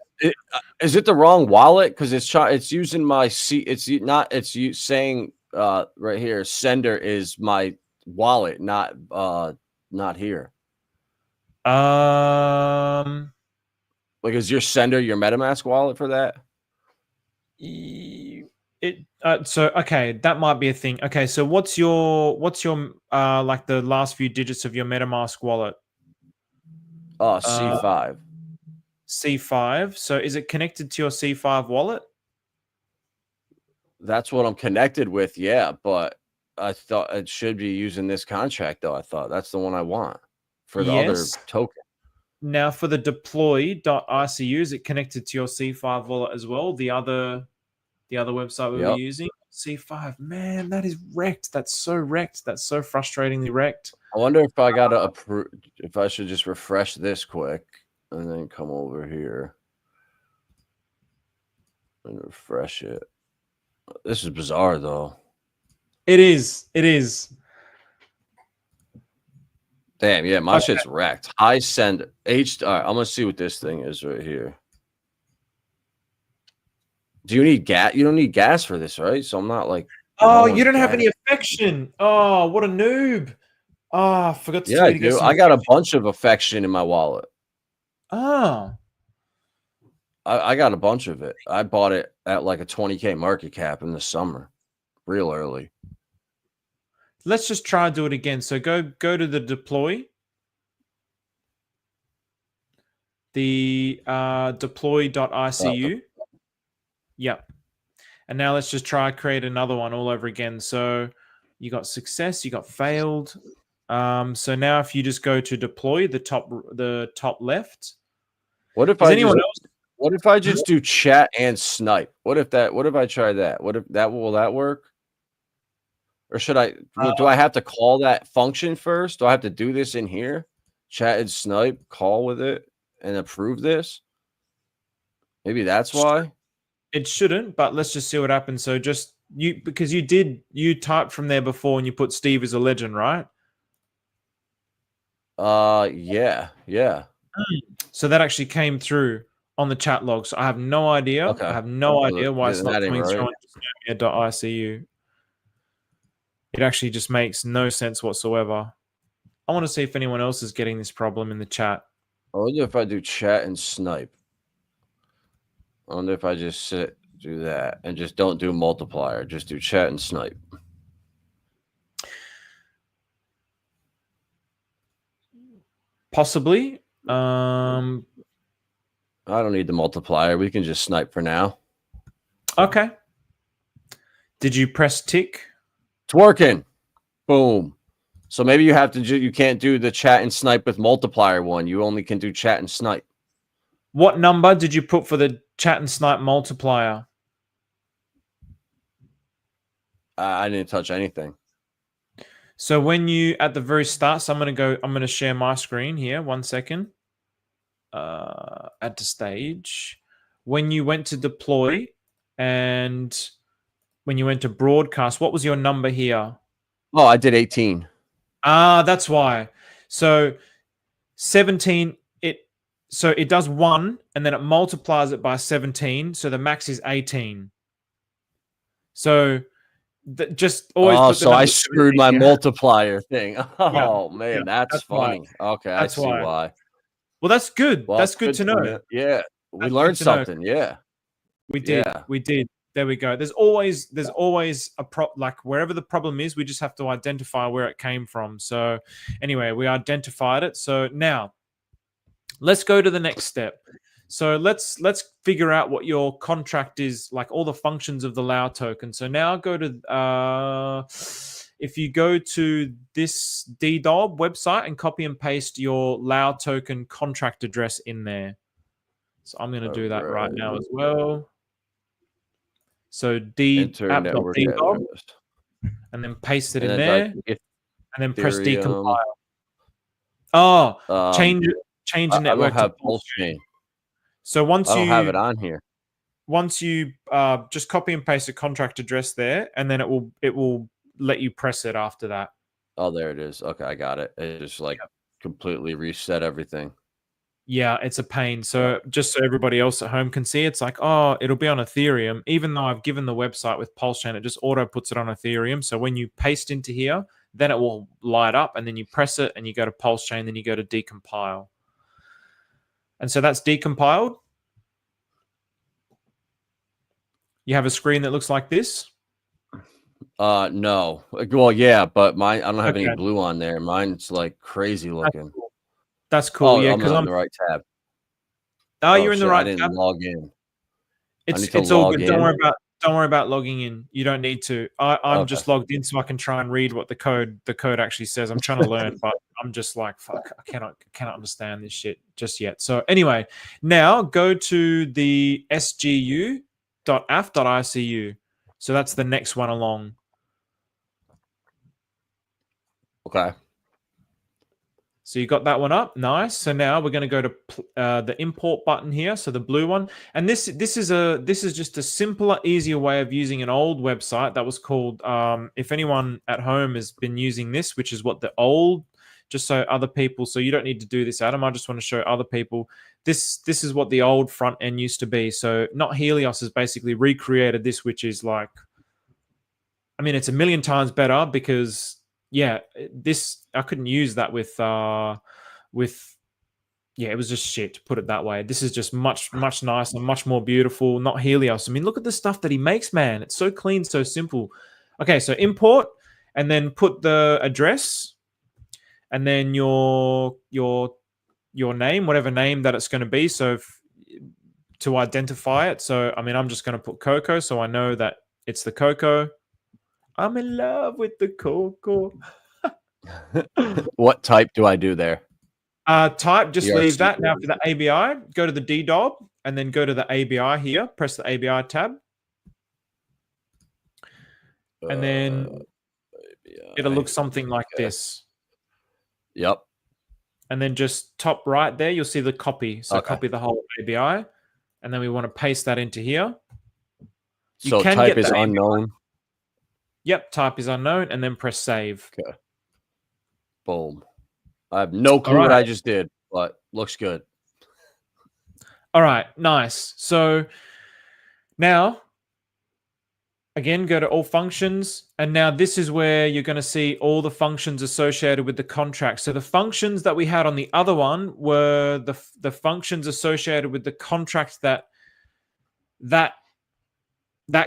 Is it the wrong wallet? Because it's using my it's saying right here, sender is my wallet, not here. Like, is your sender your MetaMask wallet for that? So okay, that might be a thing. Okay, so what's your like the last few digits of your MetaMask wallet? C5. C5. So is it connected to your C5 wallet? That's what I'm connected with, yeah, but I thought it should be using this contract, though. I thought that's the one I want for the other token. Now, for the deploy.icu, is it connected to your C5 wallet as well? The other website we were using? C5. Man, that is wrecked. That's so wrecked. That's so frustratingly wrecked. I wonder if I got to approve, if I should just refresh this quick and then come over here and refresh it. This is bizarre, though. It is. It is. Damn, yeah, my shit's wrecked. High send H. All right, I'm gonna see what this thing is right here. Do you need gas? You don't need gas for this, right? So I'm not like. Oh, you don't have any affection. Oh, what a noob. Oh, I forgot to tell you to get some. I got a bunch of affection in my wallet. Oh. I got a bunch of it. I bought it at like a 20K market cap in the summer, real early. Let's just try and do it again. So go to the deploy. The deploy.icu. Yep. And now let's just try create another one all over again. So you got success, you got failed. So now if you just go to deploy the top left. What if What if I just do chat and snipe? What if I try that? Will that work? Or should I do I have to call that function first? Do I have to do this in here? Chat and snipe, call with it, and approve this? Maybe that's why. It shouldn't, but let's just see what happens. So just because you typed from there before and you put Steve as a legend, right? Yeah. So that actually came through on the chat log. So I have no idea. Okay. I have no idea why it's not coming through on Dysnomia.icu. It actually just makes no sense whatsoever. I want to see if anyone else is getting this problem in the chat. I wonder if I do chat and snipe. I wonder if I just do that and just don't do multiplier. Just do chat and snipe. Possibly. I don't need the multiplier. We can just snipe for now. Okay. Did you press tick? It's working. Boom. So maybe you have to you can't do the chat and snipe with multiplier one. You only can do chat and snipe. What number did you put for the chat and snipe multiplier? I didn't touch anything. So when you at the very start, so I'm going to share my screen here. 1 second. Add to stage. When you went to deploy and when you went to broadcast, what was your number here? Oh, I did 18. Ah, that's why. So 17, so it does 1 and then it multiplies it by 17. So the max is 18. So just always. Oh, so I screwed my multiplier thing. Oh, man, that's funny. Why. Okay, I see why. Well, that's good. Well, that's good to know. Yeah, we learned something. Yeah, we did. Yeah. We did. There we go. There's always a like wherever the problem is, we just have to identify where it came from. So anyway, we identified it. So now let's go to the next step. So let's figure out what your contract is, like all the functions of the LAU token. So now go to if you go to this DDoB website and copy and paste your LAU token contract address in there. So I'm going to do that right now as well. So enter network app.ddob, address, and then paste it and in then there, and then press Ethereum. decompile. Oh, change I network don't have to pulse chain. So once I don't you have it on here. Once you just copy and paste a contract address there, and then it will let you press it after that. Oh, there it is. Okay, I got it. It just like completely reset everything. Yeah, it's a pain. So just so everybody else at home can see, it's like, oh, it'll be on Ethereum. Even though I've given the website with Pulse Chain, it just auto puts it on Ethereum. So when you paste into here, then it will light up, and then you press it, and you go to Pulse Chain, then you go to decompile. And so that's decompiled. You have a screen that looks like this. No. Well, yeah, but mine, I don't have any blue on there. Mine's like crazy looking. That's cool. Yeah, because I'm in the right tab. Oh, you're in the right tab. I didn't log in. It's all good. Don't worry about logging in. You don't need to. I'm just logged in so I can try and read what the code actually says. I'm trying to learn, but I'm just like, fuck, I cannot understand this shit just yet. So anyway, now go to the sgu.af.icu. So that's the next one along. Okay. So you got that one up, nice. So now we're going to go to the import button here, so the blue one. And this is just a simpler, easier way of using an old website that was called. If anyone at home has been using this, which is what the old, just so other people. So you don't need to do this, Adam. I just want to show other people. This is what the old front end used to be. So Not Helios has basically recreated this, which is like, I mean, it's a million times better because. Yeah, this I couldn't use that with it was just shit, to put it that way. This is just much nicer, much more beautiful. Not Helios. I mean, look at the stuff that he makes, man. It's so clean, so simple. Okay, so import and then put the address and then your name, whatever name that it's going to be. So to identify it. So I mean, I'm just going to put Coco, so I know that it's the Coco. I'm in love with the Coco. What type do I do there? Type, just leave that. Now for the ABI, go to the DDoB and then go to the ABI here. Press the ABI tab. And then it'll look something like this. Yep. And then just top right there, you'll see the copy. So copy the whole ABI. And then we want to paste that into here. So type is unknown. Yep, type is unknown, and then press save. Okay. Boom. I have no clue what I just did, but looks good. All right, nice. So now, again, go to all functions, and now this is where you're going to see all the functions associated with the contract. So the functions that we had on the other one were the functions associated with the contract that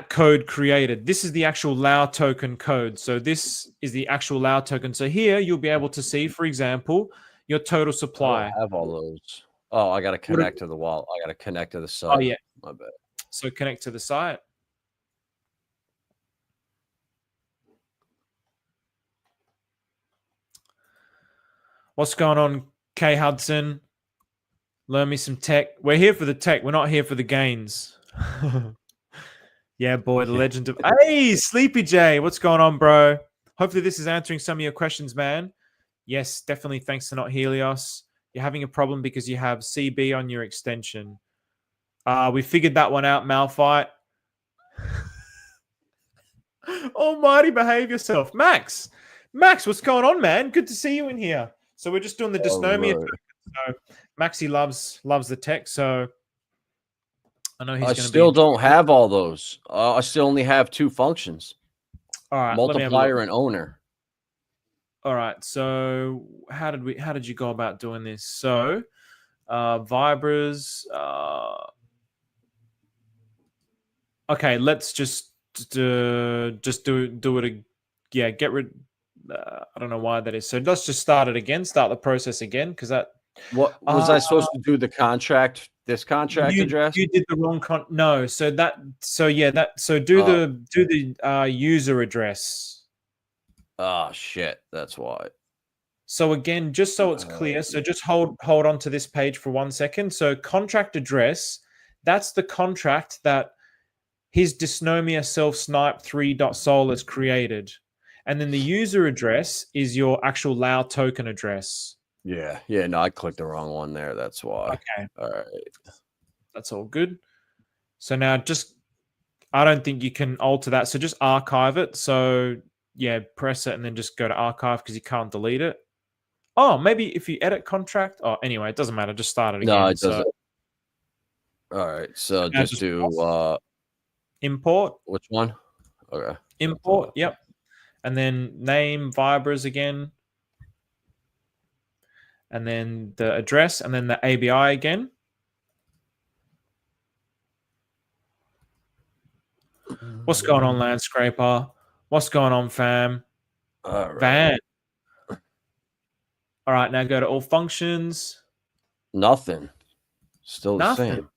code created. This is the actual LAU token code. So this is the actual LAU token. So here you'll be able to see, for example, your total supply. I have all those. Oh, I got to connect to the wall. I got to connect to the site. Oh, yeah. My bad. So connect to the site. What's going on, K Hudson? Learn me some tech. We're here for the tech. We're not here for the gains. Yeah, boy, the legend of... Hey, Sleepy J, what's going on, bro? Hopefully this is answering some of your questions, man. Yes, definitely thanks to Not Helios. You're having a problem because you have CB on your extension. We figured that one out, Malphite. Almighty, behave yourself. Max, what's going on, man? Good to see you in here. So we're just doing the Dysnomia. So Maxi loves the tech, so... I still don't have all those. I still only have 2 functions. All right, multiplier and owner. All right. So how did you go about doing this? So Vibras. Okay, let's just do it. Yeah, get rid. I don't know why that is. So let's just start the process again, because that. What was I supposed to do? The contract, this contract address? You did the wrong no. So do the user address. Oh shit, that's why. So again, just so it's clear, so just hold on to this page for 1 second. So contract address, that's the contract that his Dysnomia self-snipe 3.sol has created. And then the user address is your actual LAU token address. Yeah. No, I clicked the wrong one there. That's why. Okay. All right. That's all good. So now I don't think you can alter that. So just archive it. So yeah, press it and then just go to archive because you can't delete it. Oh, maybe if you edit contract. Oh, anyway, it doesn't matter. Just start it again. No, it doesn't. All right. So just do import. Which one? Okay. Import. Yep. And then name Vibras again. And then the address and then the ABI again. What's going on, Landscraper? What's going on, fam? All right. Van. All right, now go to all functions. Nothing. Still the Nothing. same.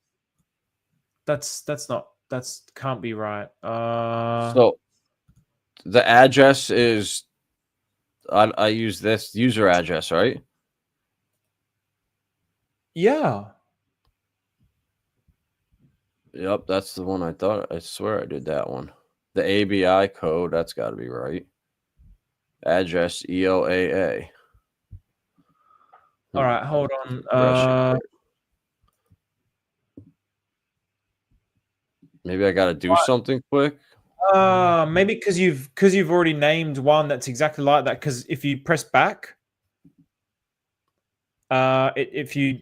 That's can't be right. So the address is I use this user address, right? Yeah. Yep, that's the one I thought. I swear I did that one. The ABI code, that's got to be right. Address EOAA. All right, hold on. Maybe I got to do something quick. Maybe because you've already named one that's exactly like that. Because if you press back, if you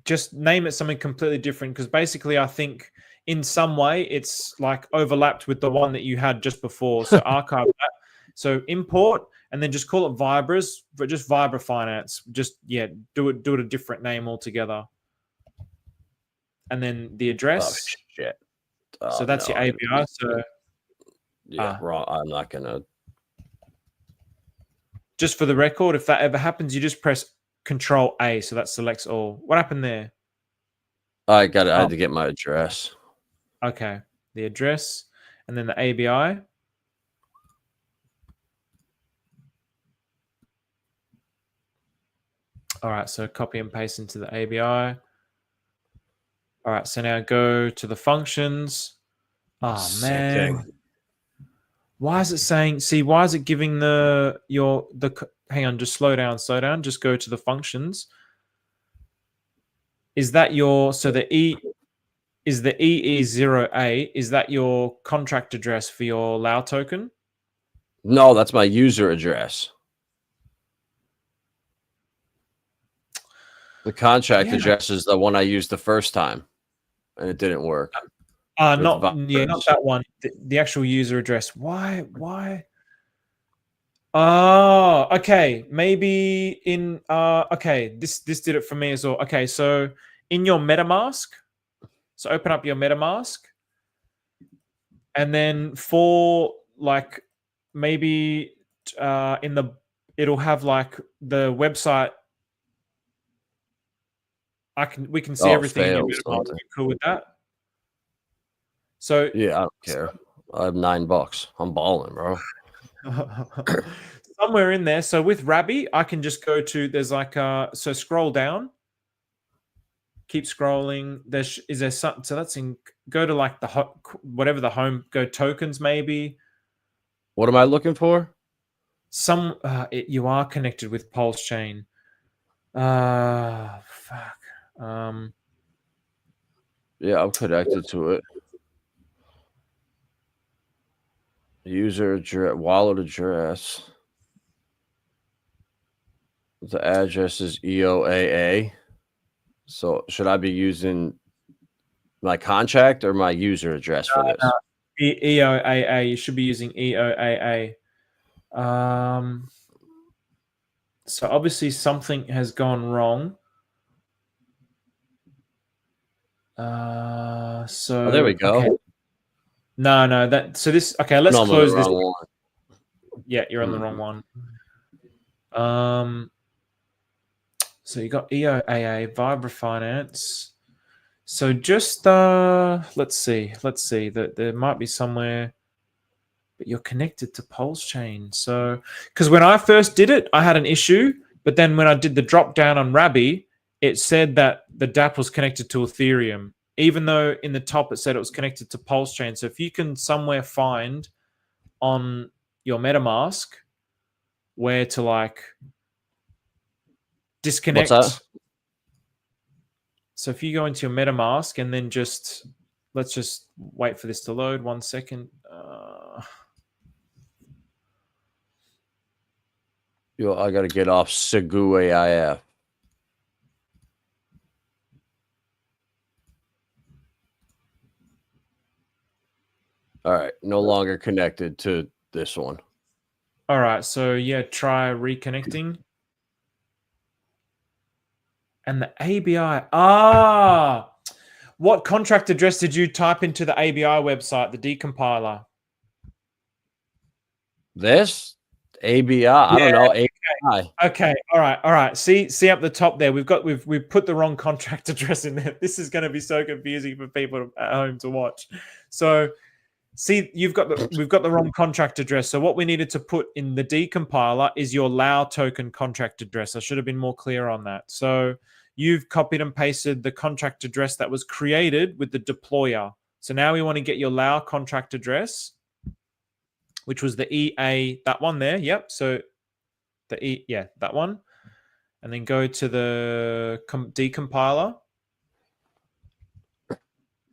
just name it something completely different, because basically I think in some way it's like overlapped with the one that you had just before. So archive that. So import and then just call it Vibras, but just Vibra Finance. Just do it a different name altogether. And then the address. Oh shit. So that's your API. So yeah, wrong. I'm not gonna. Just for the record, if that ever happens, you just press Control A, so that selects all. What happened there? I got it. I had to get my address. Okay, the address and then the ABI. All right, so copy and paste into the ABI. All right, so now go to the functions. Oh man, why is it saying? See, why is it giving the? Hang on, just slow down. Just go to the functions. Is that your? So the E is the EE0A. Is that your contract address for your LAU token? No, that's my user address. The contract address is the one I used the first time, and it didn't work. Not that one. The actual user address. Why? Oh, okay. Maybe in okay, this did it for me as well. Okay, so in your MetaMask, so open up your MetaMask, and then for like maybe it'll have like the website. We can see everything in your MetaMask. You cool with that? So yeah, I don't care. I have $9. I'm balling, bro. Somewhere in there. So with Rabby, I can just go to there's like so scroll down. Keep scrolling. Is there something? So that's in. Go to like whatever the home. Go tokens maybe. What am I looking for? You are connected with Pulse Chain. Fuck. Yeah, I'm connected to it. User address, wallet address. The address is EOAA. So should I be using my contract or my user address for this? EOAA. You should be using EOAA. So obviously something has gone wrong. So there we go. Okay. No, let's close this. One. Yeah, you're on the wrong one. So you got EOAA, Vibra Finance. So just let's see that there might be somewhere but you're connected to Pulse Chain. So, because when I first did it, I had an issue, but then when I did the drop down on Rabby, it said that the dApp was connected to Ethereum, even though in the top it said it was connected to Pulse Chain. So if you can somewhere find on your MetaMask where to like disconnect. What's that? So if you go into your MetaMask and then let's just wait for this to load 1 second. Yo, I got to get off Segui IF. All right, no longer connected to this one. All right, so yeah, try reconnecting. And the ABI. What contract address did you type into the ABI website, the decompiler? This ABI, I don't know. ABI. Okay, all right. See up the top there. We've put the wrong contract address in there. This is going to be so confusing for people at home to watch. So, see, we've got the wrong contract address. So what we needed to put in the decompiler is your LAU token contract address. I should have been more clear on that. So you've copied and pasted the contract address that was created with the deployer. So now we want to get your LAU contract address, which was the EA, that one there. Yep. So that one. And then go to the decompiler.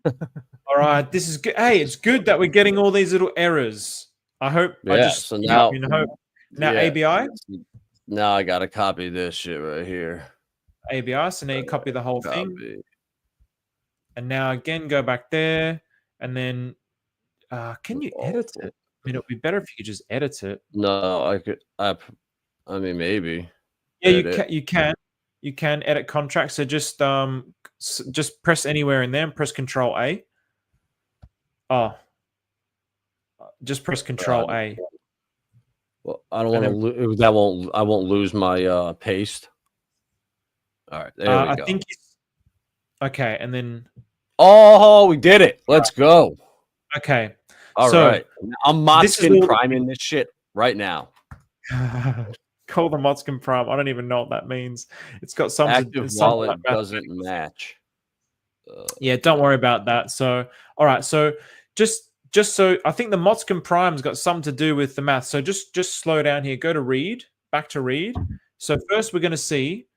All right, this is good. Hey, it's good that we're getting all these little errors. I hope. Yeah. So now, now ABI. Now I gotta copy this shit right here. ABI. So now you copy the whole thing. And now again, go back there, and then can you edit it? I mean, it would be better if you could just edit it. No, I could. I mean, maybe. Yeah, you can edit contracts. So just press anywhere in there and press Control A. Oh, just press Control A. Well, I don't want to lose. I won't lose my paste. All right, there we go. I think okay, and then. Oh, we did it! Let's go. Okay. All right. I'm Motskin priming this shit right now. Call the Motskin prime. I don't even know what that means. It's got some active wallet doesn't match. Yeah, don't worry about that. So, all right. So just so I think the Motskin prime's got something to do with the math. So just slow down here. Go to read, back to read. So first we're going to see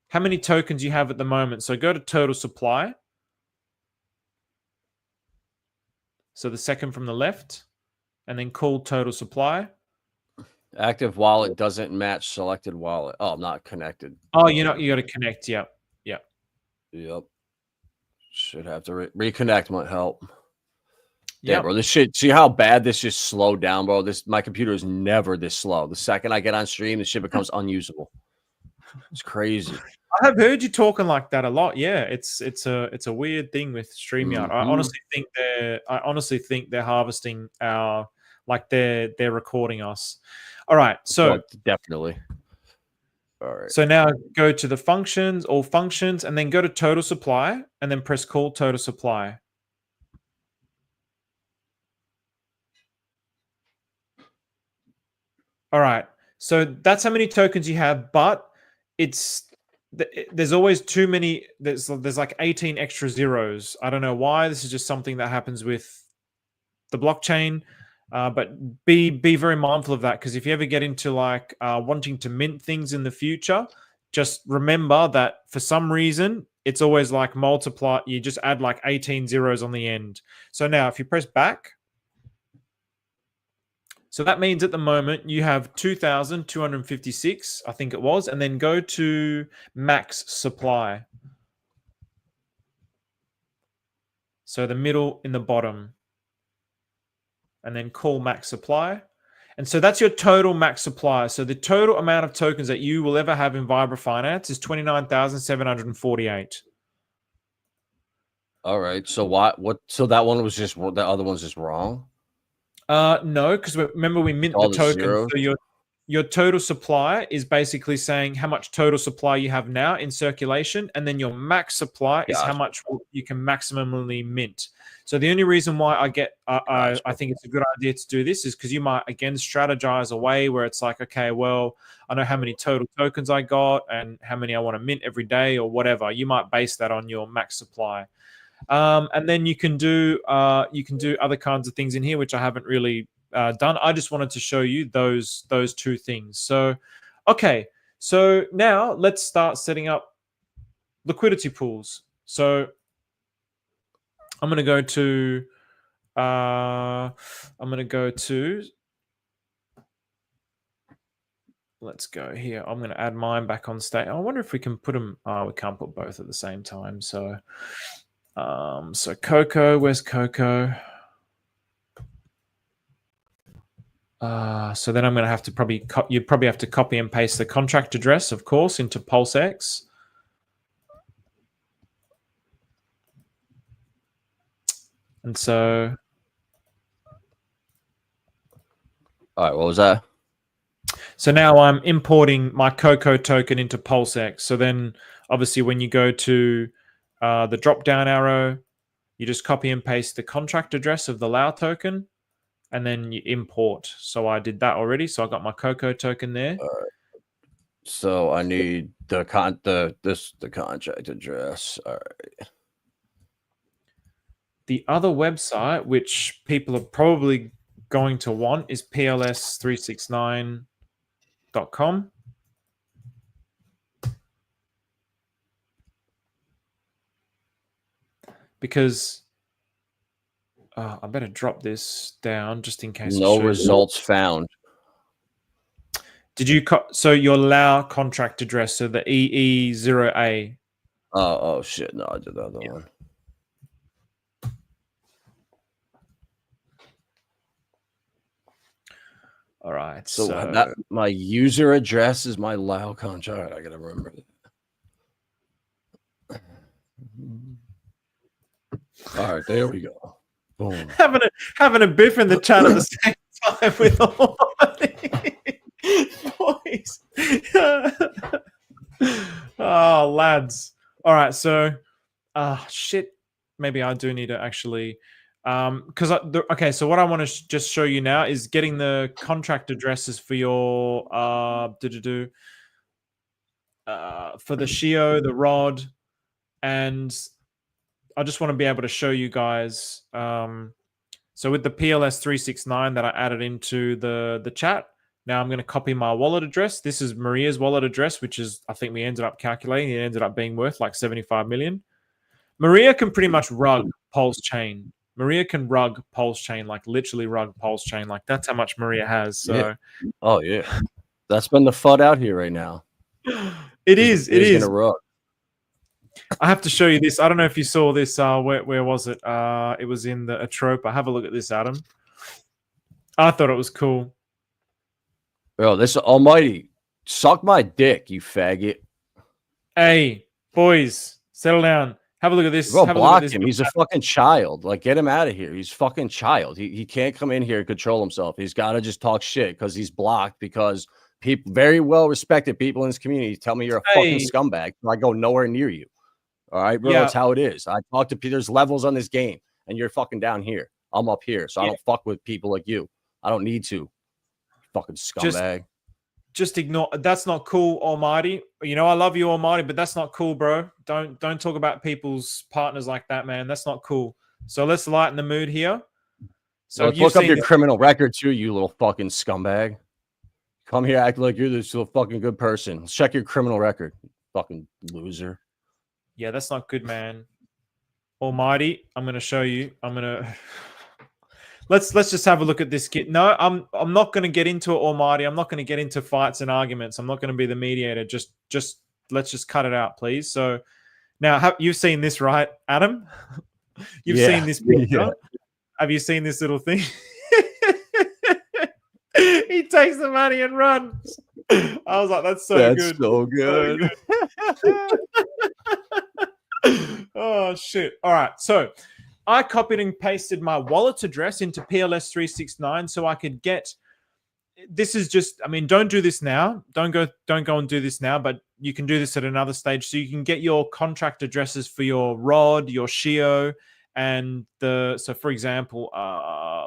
how many tokens you have at the moment. So go to total supply. So the second from the left, and then call total supply. Active wallet doesn't match selected wallet. Oh, I'm not connected. Oh, you got to connect. Yep. Should have to reconnect. Might help. Yeah, bro. This shit. See how bad this just slowed down, bro. My computer is never this slow. The second I get on stream, the shit becomes unusable. It's crazy. I have heard you talking like that a lot. Yeah, it's a weird thing with StreamYard. I honestly think they're harvesting our, like they're recording us. All right, so definitely. All right. So now go to the functions, all functions, and then go to total supply, and then press call total supply. All right, so that's how many tokens you have, but there's always too many. There's like 18 extra zeros. I don't know why. This is just something that happens with the blockchain. But be very mindful of that, because if you ever get into like wanting to mint things in the future, just remember that for some reason it's always like multiply. You just add like 18 zeros on the end. So now if you press back, so that means at the moment you have 2,256, I think it was, and then go to max supply. So the middle in the bottom. And then call max supply. And so that's your total max supply. So the total amount of tokens that you will ever have in Vibra Finance is 29,748. All right. So what? So that one was just, the other one's just wrong? No, because remember we mint the token. So your total supply is basically saying how much total supply you have now in circulation, and then your max supply is how much you can maximally mint. So the only reason why I Gotcha. think it's a good idea to do this is because you might again strategize a way where it's like, okay, well, I know how many total tokens I got and how many I want to mint every day or whatever. You might base that on your max supply. And then you can do other kinds of things in here, which I haven't really done. I just wanted to show you those two things. So, okay, so now let's start setting up liquidity pools. So I'm going to go to let's go here. I'm going to add mine back on stage. I wonder if we can put them. Oh, we can't put both at the same time. So so Coco, where's Coco? So then I'm going to have to you'd probably have to copy and paste the contract address, of course, into PulseX. And so, all right, what was that? So now I'm importing my Coco token into PulseX. So then, obviously, when you go to the drop-down arrow, you just copy and paste the contract address of the LAU token, and then you import. So I did that already. So I got my Coco token there. All right. So I need the contract address. All right. The other website, which people are probably going to want, is pls369.com. Because I better drop this down just in case. No results found. Did you so your LAU contract address, so the EE0A? Oh shit! No, I did the other one. All right. So that my user address is my LAU contract. I gotta remember that. All right, there we go. Boom. having a biff in the chat at the same time with all boys. Oh, lads. All right, so shit. Maybe I do need to actually because okay, so what I want to just show you now is getting the contract addresses for your for the Shio, the rod, and I just want to be able to show you guys. So with the PLS369 that I added into the chat, now I'm going to copy my wallet address. This is Maria's wallet address, which is, I think we ended up calculating, it ended up being worth like 75 million. Maria can pretty much rug Pulse Chain. Maria can rug Pulse Chain, like literally rug Pulse Chain. Like that's how much Maria has. So, yeah. Oh yeah, that's been the FUD out here right now. It is. Gonna rug. I have to show you this. I don't know if you saw this. Where was it? It was in the Atropa. Have a look at this, Adam. I thought it was cool. Bro, this almighty suck my dick, you faggot. Hey, boys, settle down. Have a look at this. Bro, block him. He's a fucking child. Like, get him out of here. He's fucking child. He can't come in here and control himself. He's got to just talk shit because he's blocked because people, very well respected people in his community, tell me you're a fucking scumbag. So I go nowhere near you. All right, bro, that's how it is. I talk to people. There's levels on this game, and you're fucking down here. I'm up here, so I don't fuck with people like you. I don't need to. Fucking scumbag. Just ignore. That's not cool, Almighty. You know I love you, Almighty, but that's not cool, bro. Don't talk about people's partners like that, man. That's not cool. So let's lighten the mood here. So let's look up your criminal record too, you little fucking scumbag. Come here, act like you're this little fucking good person. Let's check your criminal record, fucking loser. Yeah, that's not good, man. Almighty, I'm gonna show you. I'm gonna let's just have a look at this kit. No, I'm not gonna get into it, Almighty. I'm not gonna get into fights and arguments. I'm not gonna be the mediator. Just let's just cut it out, please. So now you've seen this, right, Adam? You've seen this picture. Yeah. Have you seen this little thing? He takes the money and runs. I was like, that's so good. So good. Oh shit. All right. So I copied and pasted my wallet address into PLS369 so I could get this is just, I mean, don't do this now. Don't go and do this now, but you can do this at another stage. So you can get your contract addresses for your rod, your Shio, And so for example,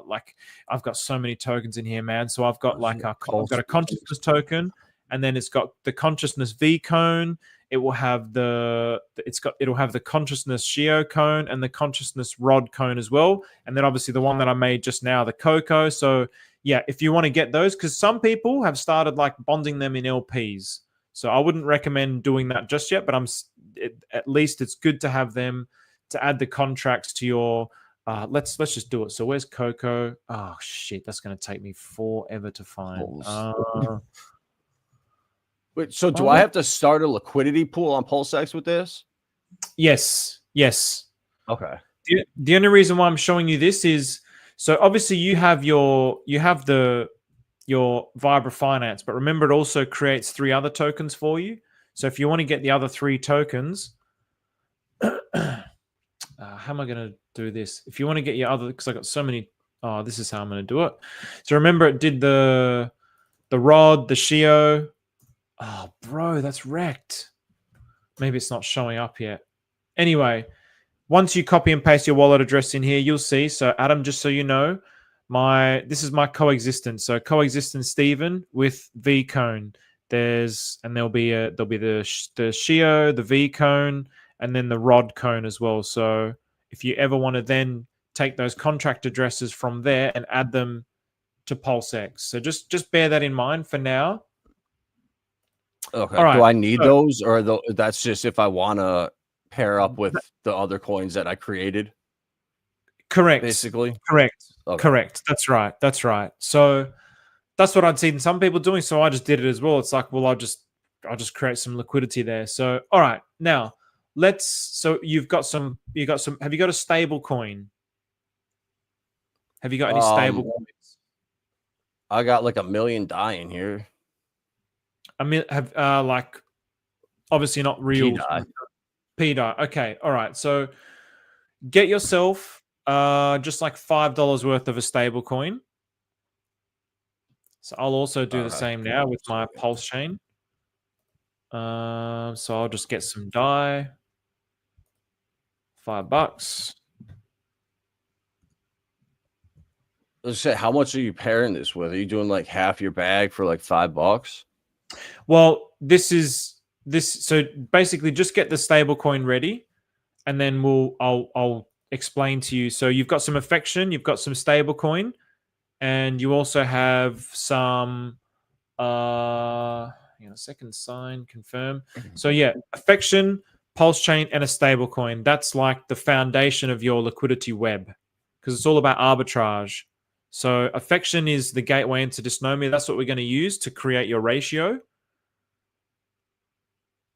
like I've got so many tokens in here, man. So I've got like I've got a consciousness token, and then it's got the consciousness V cone. It will have it'll have the consciousness Shio cone and the consciousness Rod cone as well. And then obviously the one that I made just now, the Coco. So yeah, if you want to get those, because some people have started like bonding them in LPs. So I wouldn't recommend doing that just yet, but at least it's good to have them to add the contracts to your. Let's just do it. So where's Coco? Oh shit, that's going to take me forever to find. Wait, so do I have to start a liquidity pool on PulseX with this? Yes. Okay. The only reason why I'm showing you this is so obviously you have your Vibra Finance, but remember it also creates 3 other tokens for you. So if you want to get the other 3 tokens, how am I going to do this? If you want to get your other, because I got so many. Oh, this is how I'm going to do it. So remember it did the Rod, the Shio. Oh, bro, that's wrecked. Maybe it's not showing up yet. Anyway, once you copy and paste your wallet address in here, you'll see. So Adam, just so you know, this is my coexistence. So coexistence Steven with V cone. There'll be the Shio, the V cone, and then the Rod cone as well. So if you ever want to then take those contract addresses from there and add them to PulseX. So just bear that in mind for now. Okay. Right. Do I need those, or that's just if I want to pair up with the other coins that I created? Correct. Basically. Correct. Okay. Correct. That's right. So that's what I'd seen some people doing. So I just did it as well. It's like, well, I'll just create some liquidity there. So all right, now so you've got some. Have you got a stable coin? Have you got any stable coins? I got like 1 million DAI in here. I mean, like obviously not real P DAI. Okay, all right. So get yourself just like $5 worth of a stable coin. So I'll also do the same now with my Pulse chain. So I'll just get some DAI. $5. Let's say, how much are you pairing this with? Are you doing like half your bag for like $5? Well, so basically just get the stable coin ready, and then I'll explain to you. So you've got some affection, you've got some stable coin, and you also have some second sign confirm. So yeah, affection, pulse chain, and a stable coin. That's like the foundation of your liquidity web, because it's all about arbitrage. So affection is the gateway into Dysnomia. That's what we're going to use to create your ratio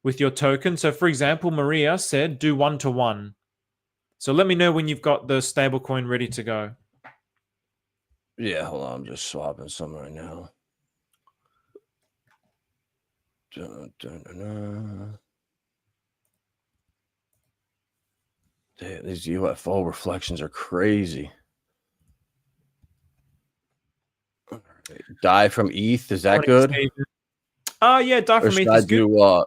with your token. So for example, Maria said do 1-to-1. So let me know when you've got the stable coin ready to go. Yeah, hold on. I'm just swapping some right now. Damn, these UFO reflections are crazy. DAI from ETH, is that good? Yeah, DAI from ETH is good.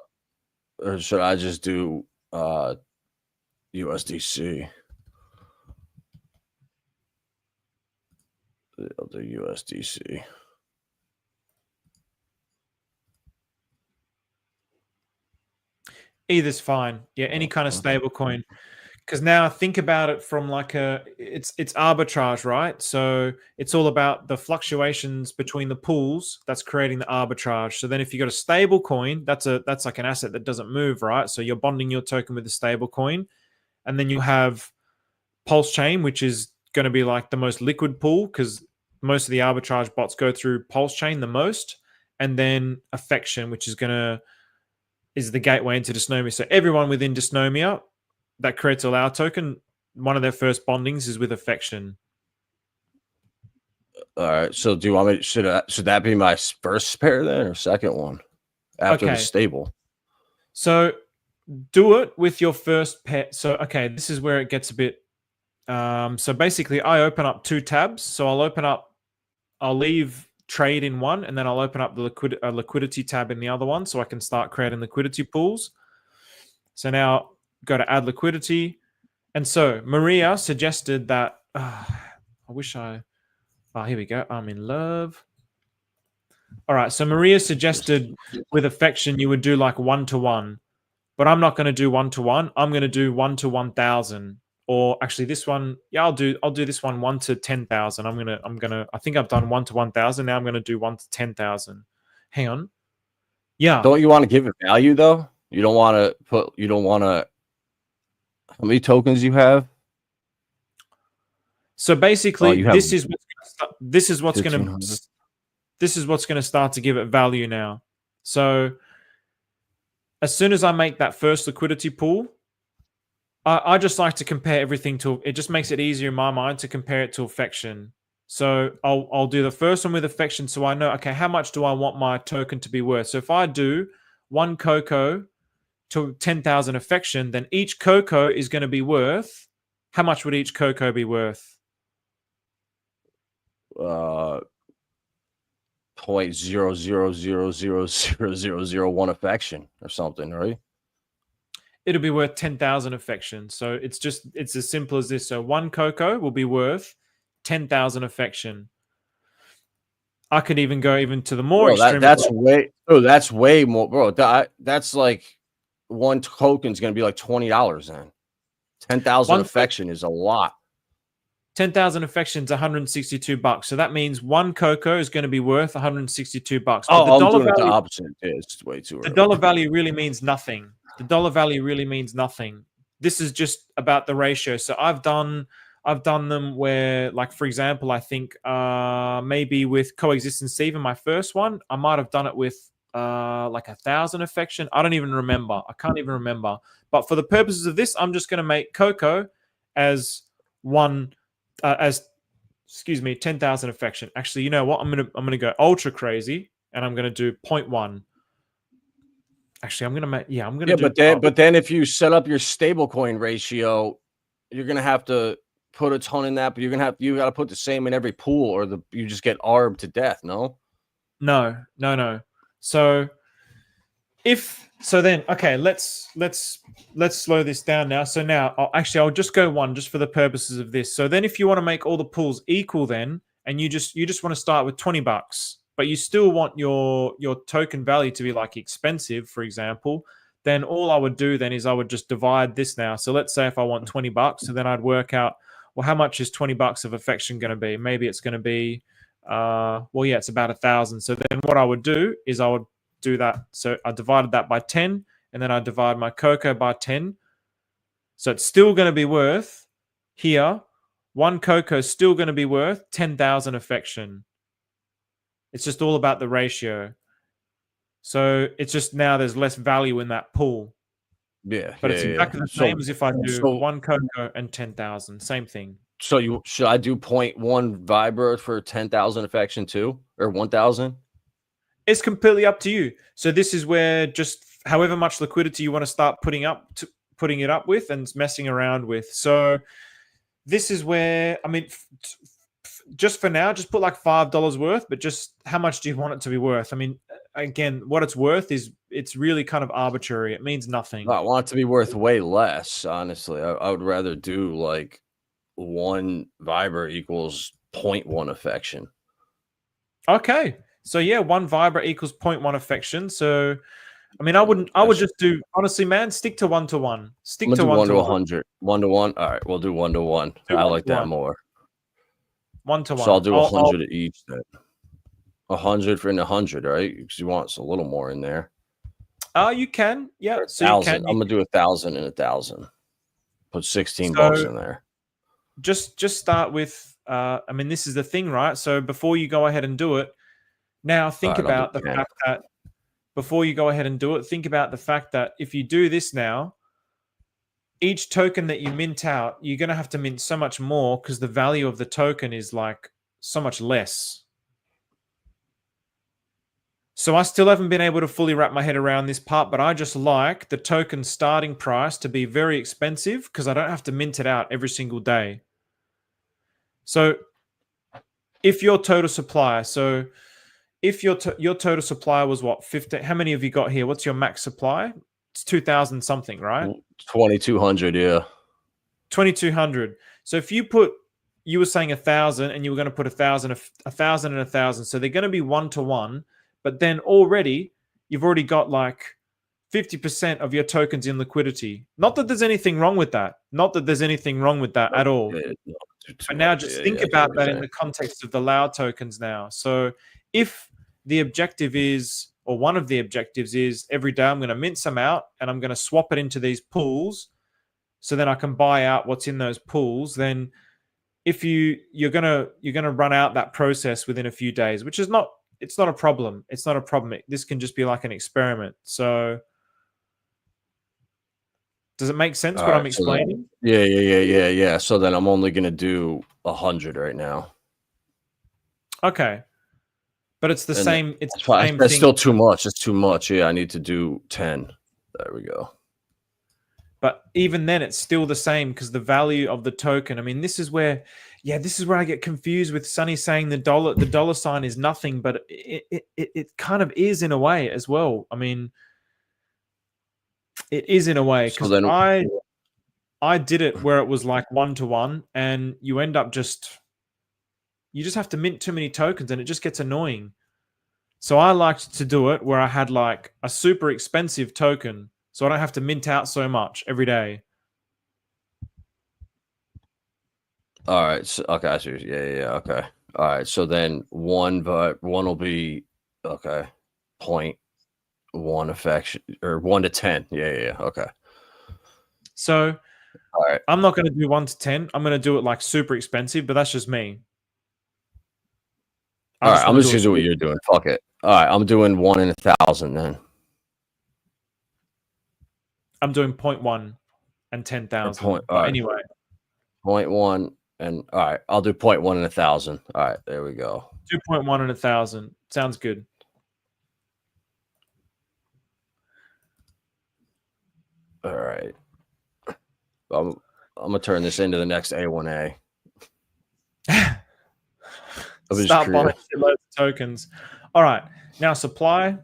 Or should I just do USDC? I'll do USDC. Either's fine. Yeah, any kind of stable coin. Because now think about it from like it's arbitrage, right? So it's all about the fluctuations between the pools that's creating the arbitrage. So then if you got a stable coin, that's like an asset that doesn't move, right? So you're bonding your token with a stable coin. And then you have Pulse Chain, which is going to be like the most liquid pool, because most of the arbitrage bots go through Pulse Chain the most. And then Affection, which is the gateway into Dysnomia. So everyone within Dysnomia that creates a LAU token, one of their first bondings is with Affection. All right. So do you want me? Should that be my first pair then, or second one after the stable? So do it with your first pair. So okay, this is where it gets a bit. So basically, I open up 2 tabs. So I'll leave trade in one, and then I'll open up the liquidity tab in the other one, so I can start creating liquidity pools. So now go to add liquidity, And so Maria suggested that, I wish I, here we go. I'm in love. All right. So Maria suggested with affection, you would do like 1-to-1, but I'm not going to do 1-to-1. I'm going to do 1-to-1,000. Or actually this one, yeah, I'll do this one 1-to-10,000. I think I've done 1-to-1,000. Now I'm going to do 1-to-10,000. Hang on. Yeah. Don't you want to give it value though? You don't want to, how many tokens you have? So basically, this is what's going to start to give it value now. So as soon as I make that first liquidity pool, I just like to compare everything to. It just makes it easier in my mind to compare it to affection. So I'll do the first one with affection, so I know, okay, how much do I want my token to be worth? So if I do 1 cocoa to 10,000 affection, then each cocoa is going to be worth. How much would each cocoa be worth? 0.00000001 affection or something, right? It'll be worth 10,000 affection. So it's as simple as this. So 1 cocoa will be worth 10,000 affection. I could even go to the more extreme. That's way more, bro. That's like 1 token is going to be like $20 then. 10,000 affection is a lot. 10,000 affection is $162. So that means 1 cocoa is going to be worth $162. But I'm doing it the opposite. It's way too early. The dollar value really means nothing. The dollar value really means nothing. This is just about the ratio. So I've done them where, like, for example, I think maybe with Coexistence Even, my first one, I might have done it with like 1,000 affection. I don't even remember. I can't even remember. But for the purposes of this, I'm just going to make Coco as 10,000 affection. Actually, you know what? I'm gonna go ultra crazy, and I'm gonna do 0.1. Actually, I'm gonna but then if you set up your stablecoin ratio, you're gonna have to put a ton in that, but you got to put the same in every pool, or you just get arbed to death. No. So okay, let's slow this down now. So now I'll just go 1 just for the purposes of this. So then if you want to make all the pools equal then, and you just want to start with $20, but you still want your token value to be like expensive, for example, then all I would do then is I would just divide this now. So let's say if I want $20, so then I'd work out, well, how much is $20 of affection going to be? Maybe it's going to be, it's about 1,000. So then what I would do is I would do that. So I divided that by 10, and then I divide my cocoa by 10. So it's still going to be worth here. 1 cocoa is still going to be worth 10,000 affection. It's just all about the ratio. So it's just now there's less value in that pool. Yeah. But it's exactly the same as if I do 1 cocoa and 10,000. Same thing. So should I do 0.1 Vibra for 10,000 affection too? Or 1,000? It's completely up to you. So this is where just however much liquidity you want to start putting it up with and messing around with. So this is where, I mean, just for now, just put like $5 worth, but just how much do you want it to be worth? I mean, again, what it's worth is it's really kind of arbitrary. It means nothing. I want it to be worth way less, honestly. I would rather do like 1 Vibra equals 0.1 affection. Okay. So yeah, 1 Vibra equals 0.1 affection. So I mean, I would just do, honestly, man, stick to 1-to-1. Stick to 1 to 100. 1-to-1. All right, we'll do 1-to-1. I like that more. 1-to-1. So I'll do 100 each then. 100 for 100, right? Because you want a little more in there. You can, yeah. So 1,000. I'm gonna do 1,000 and 1,000. Put $16 in there. Just start with. I mean, this is the thing, right? So before you go ahead and do it, now think about the fact that before you go ahead and do it, think about the fact that if you do this now, each token that you mint out, you're going to have to mint so much more because the value of the token is like so much less. So I still haven't been able to fully wrap my head around this part, but I just like the token starting price to be very expensive because I don't have to mint it out every single day. So if your total supply, if your total supply was what, 15, how many have you got here? What's your max supply? It's 2,000 something, right? 2,200, yeah. 2,200. So if you put, you were saying 1,000 and you were going to put 1,000, 1,000 and 1,000. So they're going to be 1-to-1, but then you've already got like 50% of your tokens in liquidity. Not that there's anything wrong with that. Not that there's anything wrong with that at all. But now just think about that in the context of the LAU tokens now. So if the objective is, or one of the objectives is, every day I'm going to mint some out and I'm going to swap it into these pools, so then I can buy out what's in those pools, then if you're gonna run out that process within a few days, which is it's not a problem. It's not a problem. This can just be like an experiment. So does it make sense what I'm explaining? Yeah. So then I'm only gonna do 100 right now. Okay. But it's the same. It's the same That's thing. still too much. It's too much. Yeah, I need to do 10. There we go. But even then, it's still the same because the value of the token. I mean, this is where I get confused with Sonny saying the dollar sign is nothing, but it kind of is in a way as well. I mean, it is in a way because I did it where it was like 1-to-1, and you end up you just have to mint too many tokens, and it just gets annoying. So I liked to do it where I had like a super expensive token, so I don't have to mint out so much every day. All right. So, okay. I see. Yeah. Okay. All right. So then one will be okay. 0.1 affection, or 1 to 10. Yeah. Okay. So all right. I'm not going to do 1 to 10. I'm going to do it like super expensive, but that's just me. All right. I'm just going to do what you're doing. Fuck it. All right. I'm doing 1 in 1,000 then. I'm doing 0.1 and 10,000. But anyway. 0.1 and all right. I'll do 0.1 in 1,000. All right. There we go. 2.1 in 1,000. Sounds good. All right. I'm going to turn this into the next A1A. Start buying loads of tokens. All right. Now supply.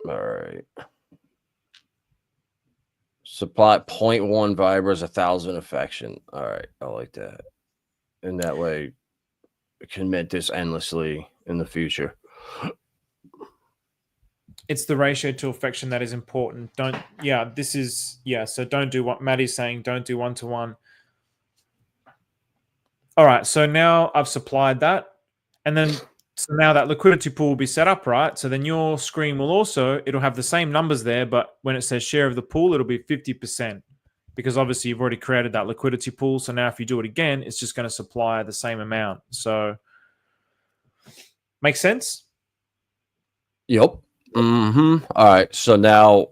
All right. Supply 0.1 vibras, 1,000 affection. All right. I like that. And that way I can mint this endlessly in the future. It's the ratio to affection that is important. So don't do what Maddie's saying. Don't do 1-to-1. All right. So now I've supplied that. And then, so now that liquidity pool will be set up, right? So then your screen it'll have the same numbers there, but when it says share of the pool, it'll be 50%, because obviously you've already created that liquidity pool. So now if you do it again, it's just going to supply the same amount. So make sense? Yep. All right. So now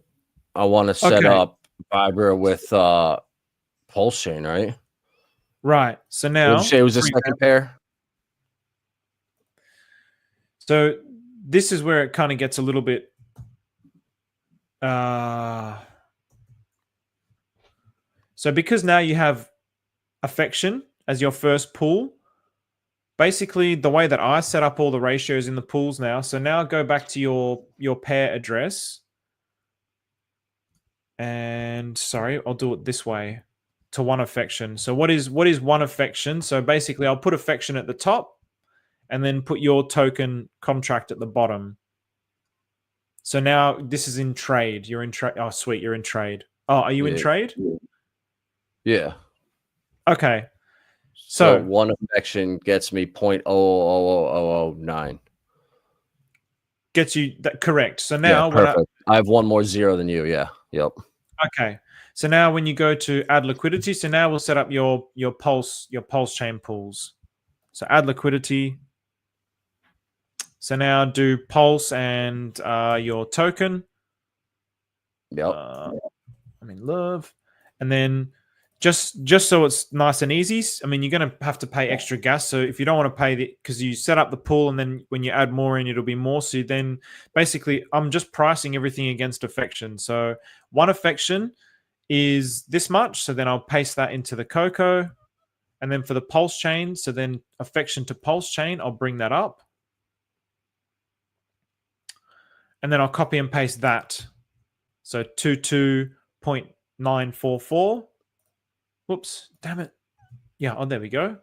I want to set up Vibra with Pulse Chain, right? Right. So now, what did you say was the second pair? So this is where it kind of gets a little bit so because now you have affection as your first pool, basically the way that I set up all the ratios in the pools now. So now go back to your pair address. And sorry, I'll do it this way, to 1 affection. So what is 1 affection? So basically I'll put affection at the top and then put your token contract at the bottom. So now this is in trade. You're in trade. Oh, sweet. You're in trade. Oh, are you in trade? Yeah. Okay. So 1 affection gets me 0.000009. Gets you that correct. So now perfect. I have 1 more 0 than you. Yeah. Yep. Okay. So now when you go to add liquidity, so now we'll set up your pulse chain pools. So add liquidity. So now do pulse and your token. Yep. I'm in LAUve. And then just so it's nice and easy, I mean, you're going to have to pay extra gas. So if you don't want to pay because you set up the pool and then when you add more in, it'll be more. So then basically I'm just pricing everything against affection. So 1 affection is this much. So then I'll paste that into the Coco. And then for the pulse chain, so then affection to pulse chain, I'll bring that up. And then I'll copy and paste that. So 22.944. Whoops, damn it. Yeah, oh, there we go.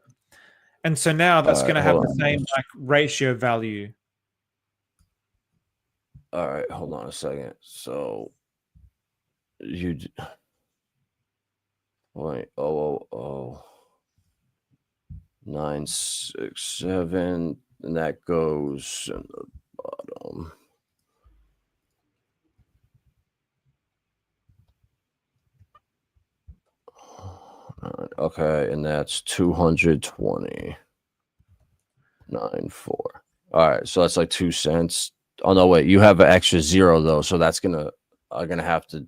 And so now that's going to have the same like ratio value. All right, hold on a second. So you wait, 967, and that goes in the bottom. Okay, and that's 220.94. All right, so that's like 2 cents. Oh no, wait, you have an extra 0 though, so that's gonna have to.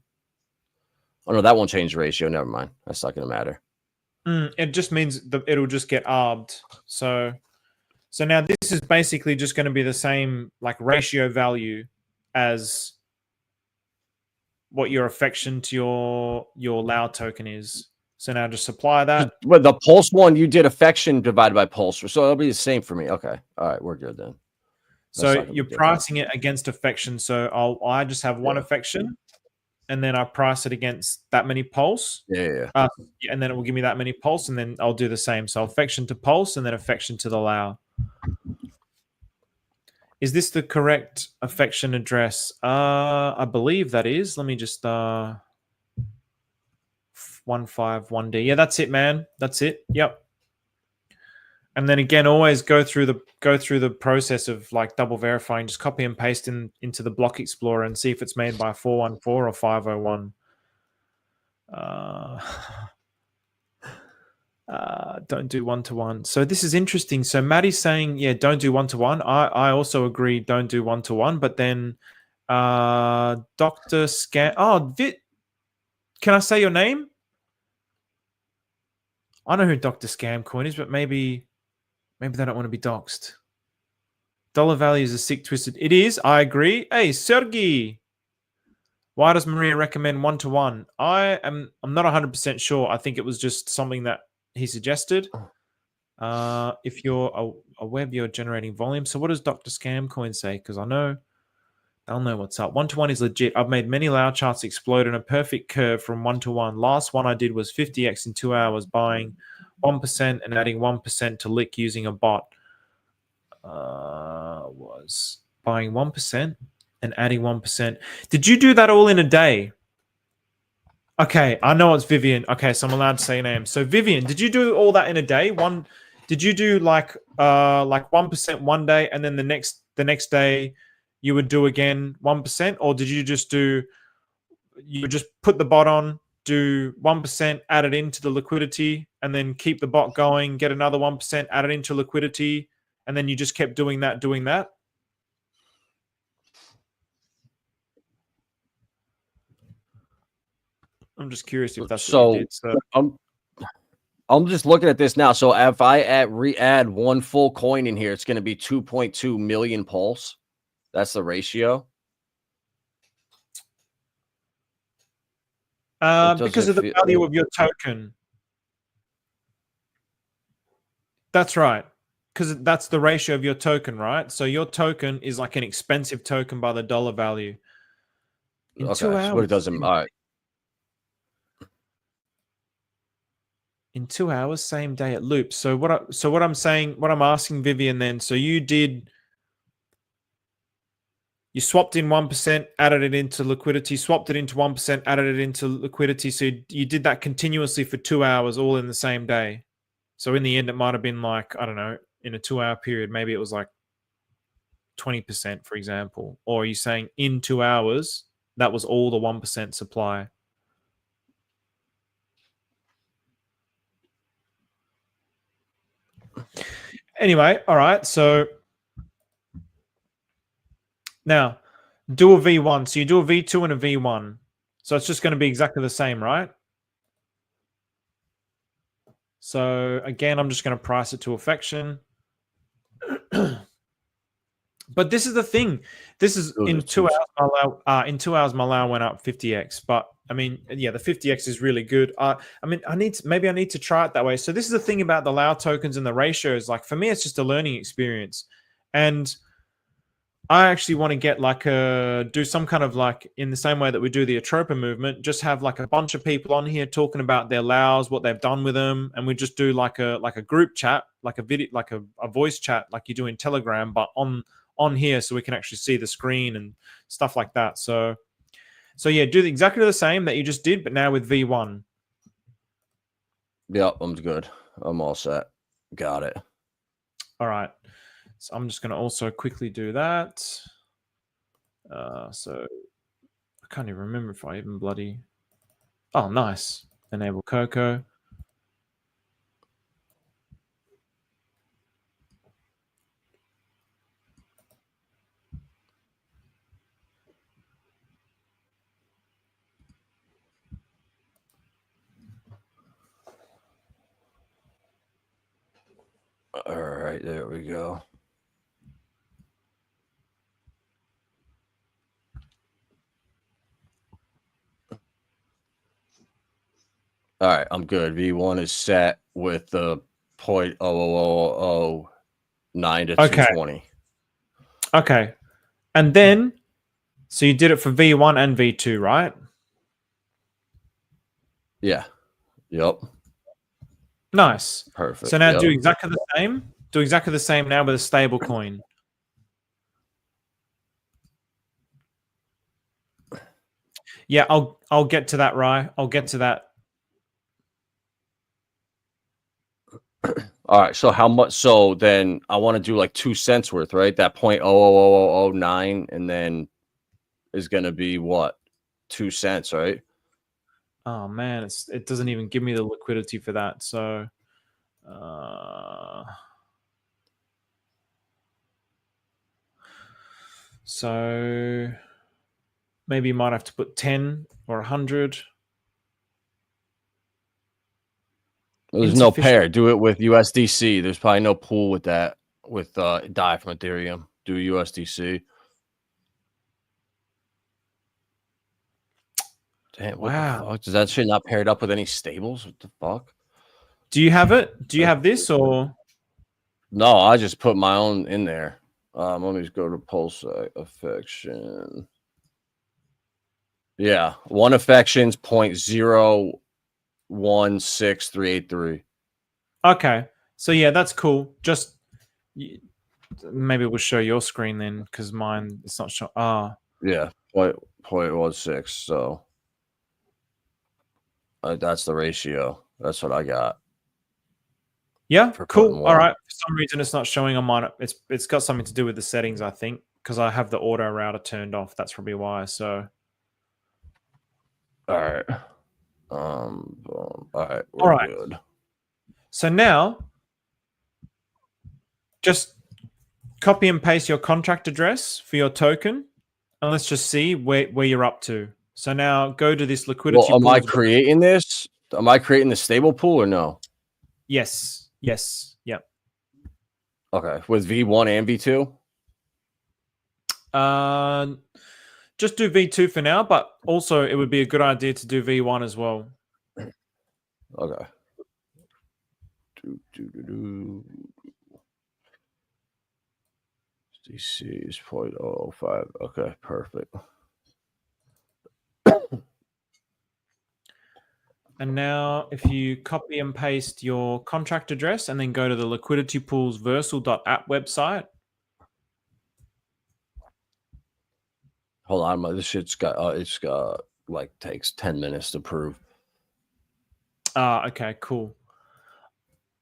Oh no, that won't change the ratio. Never mind, that's not gonna matter. It just means it'll just get arbed. So now this is basically just going to be the same like ratio value as what your affection to your LAU token is. So now just supply that. But the pulse one, you did affection divided by pulse, so it'll be the same for me. Okay, all right, we're good then. So you're pricing it against affection. So I just have one affection, and then I price it against that many pulse. Yeah. And then it will give me that many pulse, and then I'll do the same. So affection to pulse, and then affection to the LAU. Is this the correct affection address? I believe that is. Let me just 151D. Yeah, that's it, man. That's it. Yep. And then again, always go through the process of like double verifying. Just copy and paste into the block explorer and see if it's made by 414 or 501. Don't do one-to-one. So this is interesting. So Maddie's saying, yeah, don't do one-to-one. I also agree, don't do one-to-one. But then Dr. Scan. Oh, can I say your name? I know who Dr. Scamcoin is, but maybe they don't want to be doxxed. Dollar value is a sick twisted. It is. I agree. Hey, Sergey. Why does Maria recommend one-to-one? I'm not 100% sure. I think it was just something that he suggested. If you're a web, you're generating volume. So what does Dr. Scamcoin say? Because I know they'll know what's up. One-to-one is legit. I've made many LAU charts explode in a perfect curve from one-to-one. Last one I did was 50x in 2 hours, buying 1% and adding 1% to lick using a bot. Was buying 1% and adding 1%. Did you do that all in a day? Okay, I know it's Vivian. Okay, so I'm allowed to say your name. So Vivian, did you do all that in a day? Did you do like 1% one day, and then the next day you would do again 1%, or did you just put the bot on, do 1%, add it into the liquidity, and then keep the bot going, get another 1%, add it into liquidity, and then you just kept doing that? I'm just curious if that's what you did. So I'm just looking at this now. So if I re-add one full coin in here, it's going to be 2.2 million pulse. That's the ratio. Because of the value of your token. That's right. Because that's the ratio of your token, right? So your token is like an expensive token by the dollar value. In 2 hours. But it doesn't. All right. In 2 hours, same day at Loop. So what I'm asking Vivian then, so you swapped in 1%, added it into liquidity, swapped it into 1%, added it into liquidity. So you did that continuously for 2 hours, all in the same day. So in the end, it might have been like, I don't know, in a 2 hour period, maybe it was like 20%, for example. Or are you saying in 2 hours, that was all the 1% supply? Anyway, all right. So now do a V1. So you do a V2 and a V1. So it's just going to be exactly the same, right? So again, I'm just going to price it to affection. But this is the thing. This is in 2 hours. In 2 hours, my LAU went up 50x. But I mean, yeah, the 50x is really good. I mean, maybe I need to try it that way. So this is the thing about the LAU tokens and the ratios. Like for me, it's just a learning experience. And I actually want to get like do some kind of like in the same way that we do the Atropa movement, just have like a bunch of people on here talking about their LAUs, what they've done with them, and we just do like a group chat, like a video, like a voice chat, like you do in Telegram, but on here, so we can actually see the screen and stuff like that. So yeah, do exactly the same that you just did, but now with V1. Yep, I'm good. I'm all set. Got it. All right. So I'm just going to also quickly do that. So I can't even remember if I even bloody... Oh, nice. Enable Coco. All right, there we go. All right, I'm good. V1 is set with the 0.0009 to 220. Okay. And then, so you did it for V1 and V2, right? Yeah. Yep. Nice. Perfect. So now do exactly the same. Do exactly the same now with a stable coin. Yeah, I'll get to that, Rye. I'll get to that. All right. So how much? So then I want to do like 2 cents worth, right? That 0.000009, and then is going to be what? 2 cents, right? Oh man, it doesn't even give me the liquidity for that. So, so maybe you might have to put 10 or 100. There's no pair. Do it with USDC. There's probably no pool with that with DAI from Ethereum. Do USDC. Damn, what the fuck? Does that shit not paired up with any stables? What the fuck? Do you have it? Do you have this or? No, I just put my own in there. Let me just go to Pulse Affection. Yeah, one affection's 0.016383. Okay, so yeah, that's cool. Just maybe we'll show your screen then, because mine it's not showing. Yeah, 0.16. So that's the ratio. That's what I got. Yeah, cool. All right. For some reason, it's not showing on mine. It's got something to do with the settings, I think, because I have the auto router turned off. That's probably why. So, all right. All right. All right. Good. So now, just copy and paste your contract address for your token, and let's just see where you're up to. So now go to this liquidity. Well, am I creating this? Am I creating the stable pool or no? Yes. Yes. Yep. Okay. With V1 and V2? Just do V2 for now, but also it would be a good idea to do V1 as well. Okay. DC is 0.005. Okay, perfect. And now if you copy and paste your contract address and then go to the liquidity pools versal.app website. Hold on, this shit's got it's got like takes 10 minutes to prove. Okay, cool.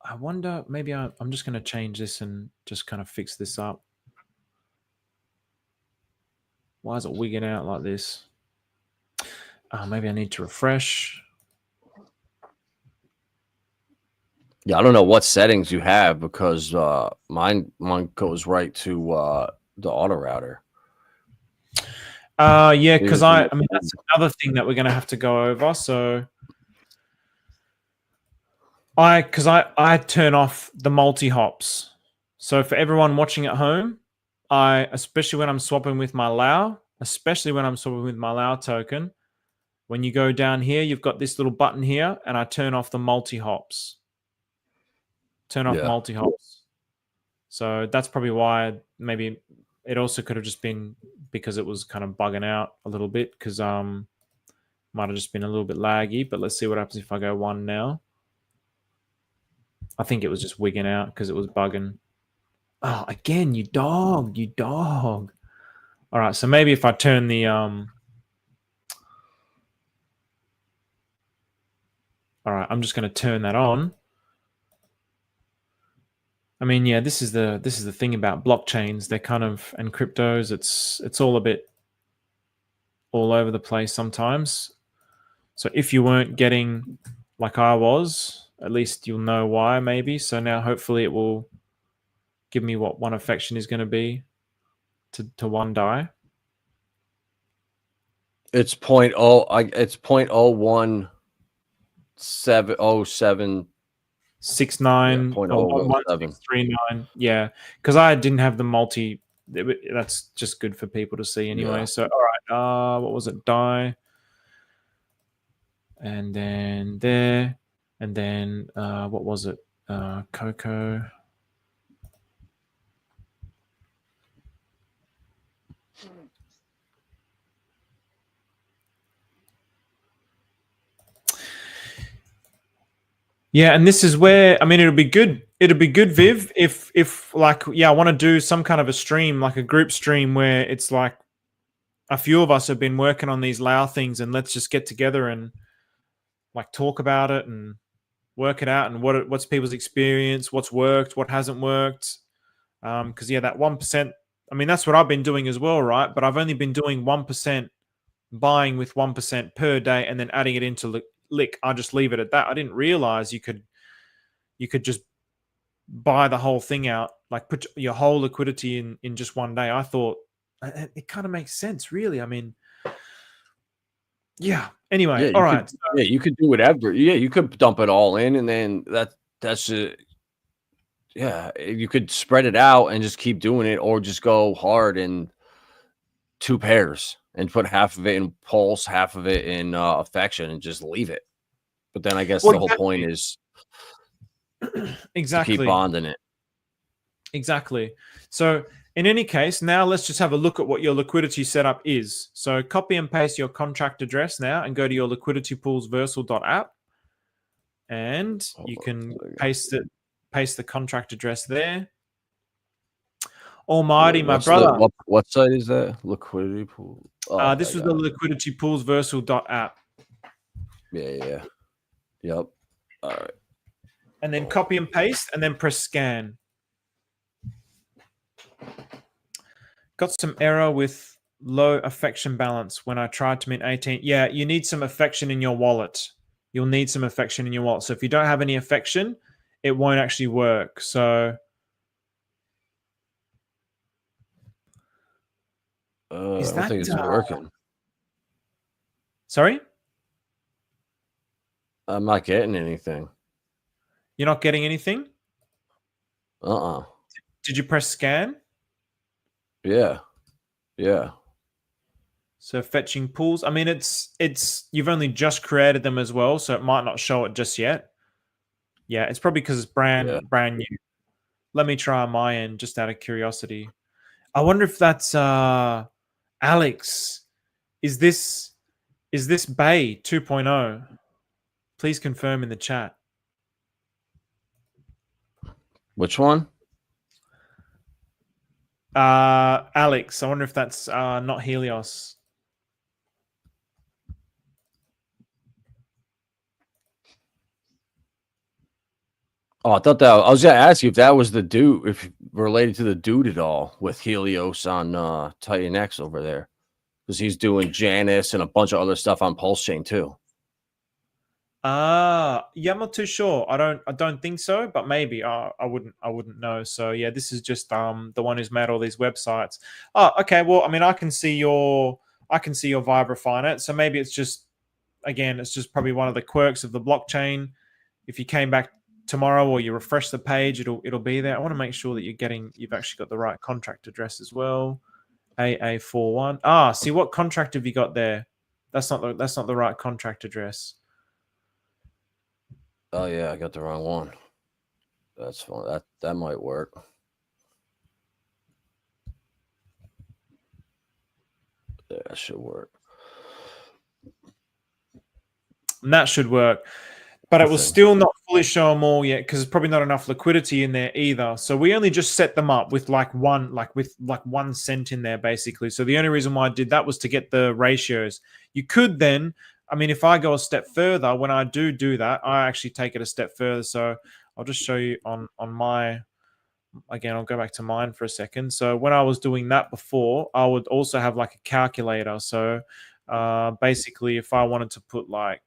I wonder, maybe I'm just going to change this and just kind of fix this up. Why is it wigging out like this? Maybe I need to refresh. Yeah, I don't know what settings you have because mine goes right to the auto router. Yeah, because I mean that's another thing that we're going to have to go over. So I turn off the multi hops. So for everyone watching at home, especially when I'm swapping with my LAU, token, when you go down here, you've got this little button here, and I turn off the multi hops. Turn off multi hops. So that's probably why maybe it also could have just been because it was kind of bugging out a little bit because might have just been a little bit laggy. But let's see what happens if I go 1 now. I think it was just wigging out because it was bugging. Oh, again, you dog, you dog. All right, so maybe if I turn the all right, I'm just going to turn that on. I mean, yeah, this is the thing about blockchains. They're kind of, and cryptos. It's all a bit all over the place sometimes. So if you weren't getting like I was, at least you'll know why. Maybe. So now hopefully it will give me what one affection is going to be to one die. It's 0.0. It's 0.01707. 69 0.017. yeah, because I didn't have the multi. That's just good for people to see anyway. Yeah. So all right, what was it? Die, and then there, and then what was it? Coco. Yeah, and this is where, I mean, it'll be good. It'll be good, Viv, if like, yeah, I want to do some kind of a stream, like a group stream where it's like a few of us have been working on these LAU things, and let's just get together and like talk about it and work it out and what's people's experience, what's worked, what hasn't worked. Because yeah, that 1%. I mean, that's what I've been doing as well, right? But I've only been doing 1%, buying with 1% per day, and then adding it into Lick. I just leave it at that. I didn't realize you could just buy the whole thing out, like put your whole liquidity in just one day. I thought it kind of makes sense, really. I mean, yeah. Anyway, all right. Yeah, you could do whatever. Yeah, you could dump it all in, and then that's yeah, you could spread it out and just keep doing it, or just go hard in 2 pairs and put half of it in pulse, half of it in affection, and just leave it. But then I guess the whole point is exactly to keep bonding it. Exactly. So in any case, now let's just have a look at what your liquidity setup is. So copy and paste your contract address now and go to your liquidity pools versal.app, and you can paste the contract address there. Almighty, my brother. What site is that? Liquidity pool. Oh, this was the liquidity pools versal.app. Yeah. Yep. All right. And then copy and paste, and then press scan. Got some error with low affection balance when I tried to mint 18. Yeah, you need some affection in your wallet. You'll need some affection in your wallet. So if you don't have any affection, it won't actually work. So I don't think it's working. Sorry? I'm not getting anything. You're not getting anything? Did you press scan? Yeah. So fetching pools. I mean, it's you've only just created them as well, so it might not show it just yet. Yeah, it's probably because it's brand new. Let me try on my end, just out of curiosity. I wonder if that's Alex. Is this Bay 2.0? Please confirm in the chat. Which one? Alex. I wonder if that's not Helios. Oh, I thought that I was gonna ask you if that was the dude, if related to the dude at all with Helios on Titan X over there, because he's doing Janus and a bunch of other stuff on Pulse Chain too. Yeah, I'm not too sure. I don't think so, but maybe. I wouldn't know. So yeah, this is just the one who's made all these websites. Oh, okay. Well, I mean, I can see your Vibra Finance. So maybe it's just, again, it's just probably one of the quirks of the blockchain. If you came back tomorrow or you refresh the page, it'll be there. I want to make sure that you've actually got the right contract address as well. AA41. See, what contract have you got there? That's not the right contract address. Oh yeah, I got the wrong one. That's fine. That might work. That should work. And that should work. But it will still not fully show them all yet because there's probably not enough liquidity in there either. So we only just set them up with like 1 cent in there basically. So the only reason why I did that was to get the ratios. You could then, I mean, if I go a step further, when I do that, I actually take it a step further. So I'll just show you on my, again, I'll go back to mine for a second. So when I was doing that before, I would also have like a calculator. So basically if I wanted to put like,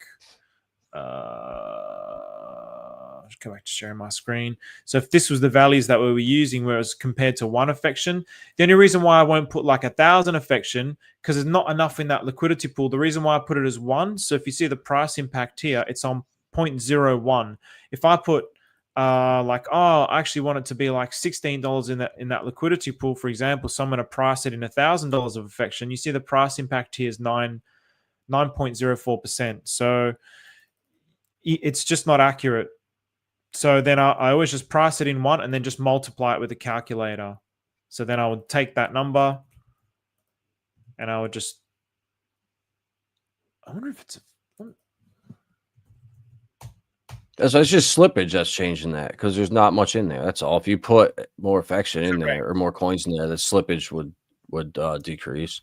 just go back to sharing my screen. So if this was the values that we were using, whereas compared to one affection, the only reason why I won't put like 1,000 affection, because there's not enough in that liquidity pool. The reason why I put it as 1, so if you see the price impact here, it's on 0.01. If I put like, oh, I actually want it to be like $16 in that liquidity pool, for example, so I'm going to price it in $1,000 of affection. You see the price impact here is 9.04%. So it's just not accurate. So then I always just price it in 1 and then just multiply it with a calculator. So then I would take that number and I would just, I wonder if it's so it's just slippage that's changing that, because there's not much in there. That's all. If you put more affection in there or more coins in there, the slippage would decrease.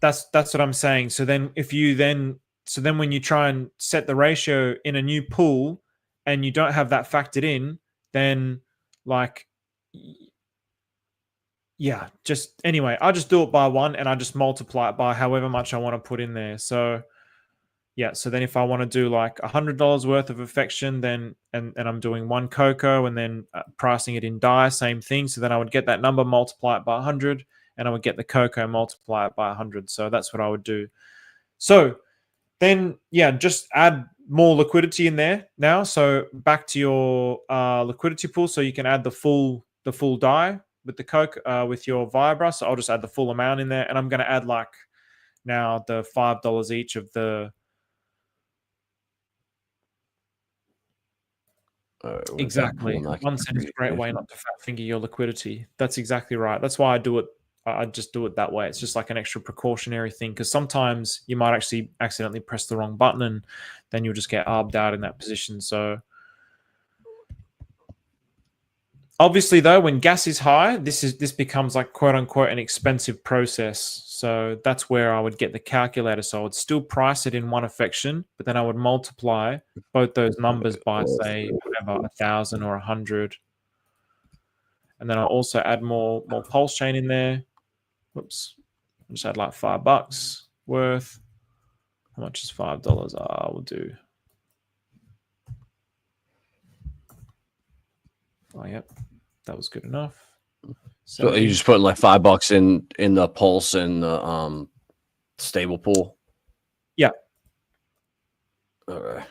That's what I'm saying. So then if you then, so then when you try and set the ratio in a new pool and you don't have that factored in, then like, yeah, just anyway, I just do it by 1 and I just multiply it by however much I want to put in there. So yeah, so then if I want to do like $100 worth of affection, then and I'm doing 1 cocoa and then pricing it in DAI, same thing. So then I would get that number, multiply it by 100, and I would get the cocoa, multiply it by 100. So that's what I would do. So then, yeah, just add more liquidity in there now. So back to your liquidity pool, so you can add the full DAI with the cocoa with your Vibra. So I'll just add the full amount in there, and I'm going to add like now the $5 each of the. Exactly. 1 cent is a great way not to fat finger your liquidity. That's exactly right. That's why I do it. I just do it that way. It's just like an extra precautionary thing, because sometimes you might actually accidentally press the wrong button and then you'll just get arbed out in that position. So obviously though, when gas is high, this becomes like quote unquote an expensive process. So that's where I would get the calculator. So I would still price it in 1 affection, but then I would multiply both those numbers by say whatever, 1,000 or 100. And then I'll also add more pulse chain in there. Whoops. I'll just add like $5 worth. How much is $5? I will do. Oh, yep. That was good enough. So you just put like $5 in the pulse and the stable pool? Yeah. All right.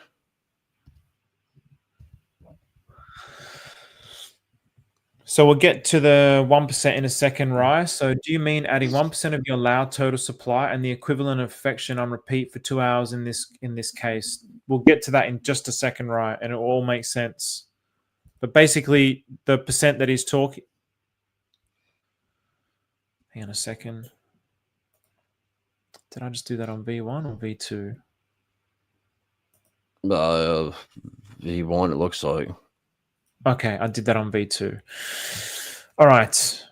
So we'll get to the 1% in a second, Rye. So do you mean adding 1% of your LAU total supply and the equivalent of affection on repeat for 2 hours in this case? We'll get to that in just a second, Rye, and it will all make sense. But basically, the percent that he's talking. Hang on a second. Did I just do that on V1 or V2? V1, it looks like. Okay, I did that on V2. All right.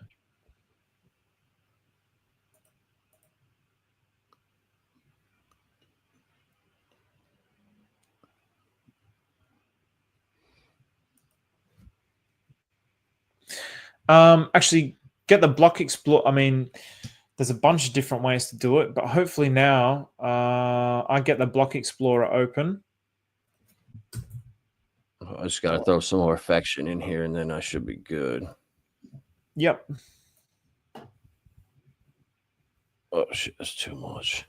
Actually, get the block explore. I mean, there's a bunch of different ways to do it, but hopefully now I get the block explorer open. I just got to throw some more affection in here, and then I should be good. Yep. Oh, shit, that's too much.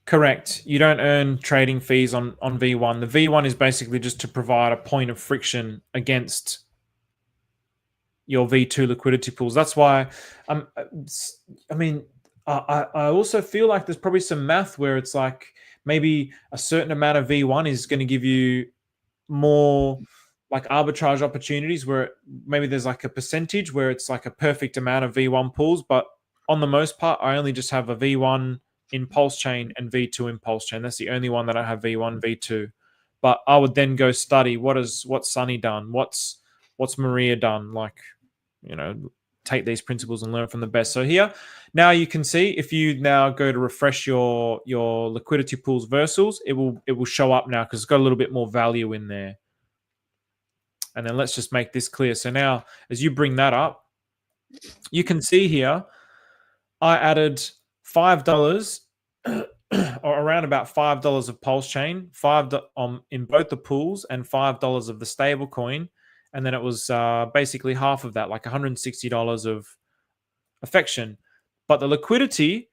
Correct. You don't earn trading fees on V1. The V1 is basically just to provide a point of friction against your V2 liquidity pools. That's why, I mean, I also feel like there's probably some math where it's like maybe a certain amount of V1 is going to give you more like arbitrage opportunities where maybe there's like a percentage where it's like a perfect amount of V1 pools, but on the most part, I only just have a V1 in pulse chain and V2 in pulse chain. That's the only one that I have V1, V2. But I would then go study what's Sunny done, what's Maria done, like, take these principles and learn from the best. So here, now you can see if you now go to refresh your liquidity pools versals, it will show up now because it's got a little bit more value in there. And then let's just make this clear. So now, as you bring that up, you can see here, I added $5 or around about $5 of pulse chain, in both the pools, and $5 of the stable coin. And then it was basically half of that, like $160 of affection. But the liquidity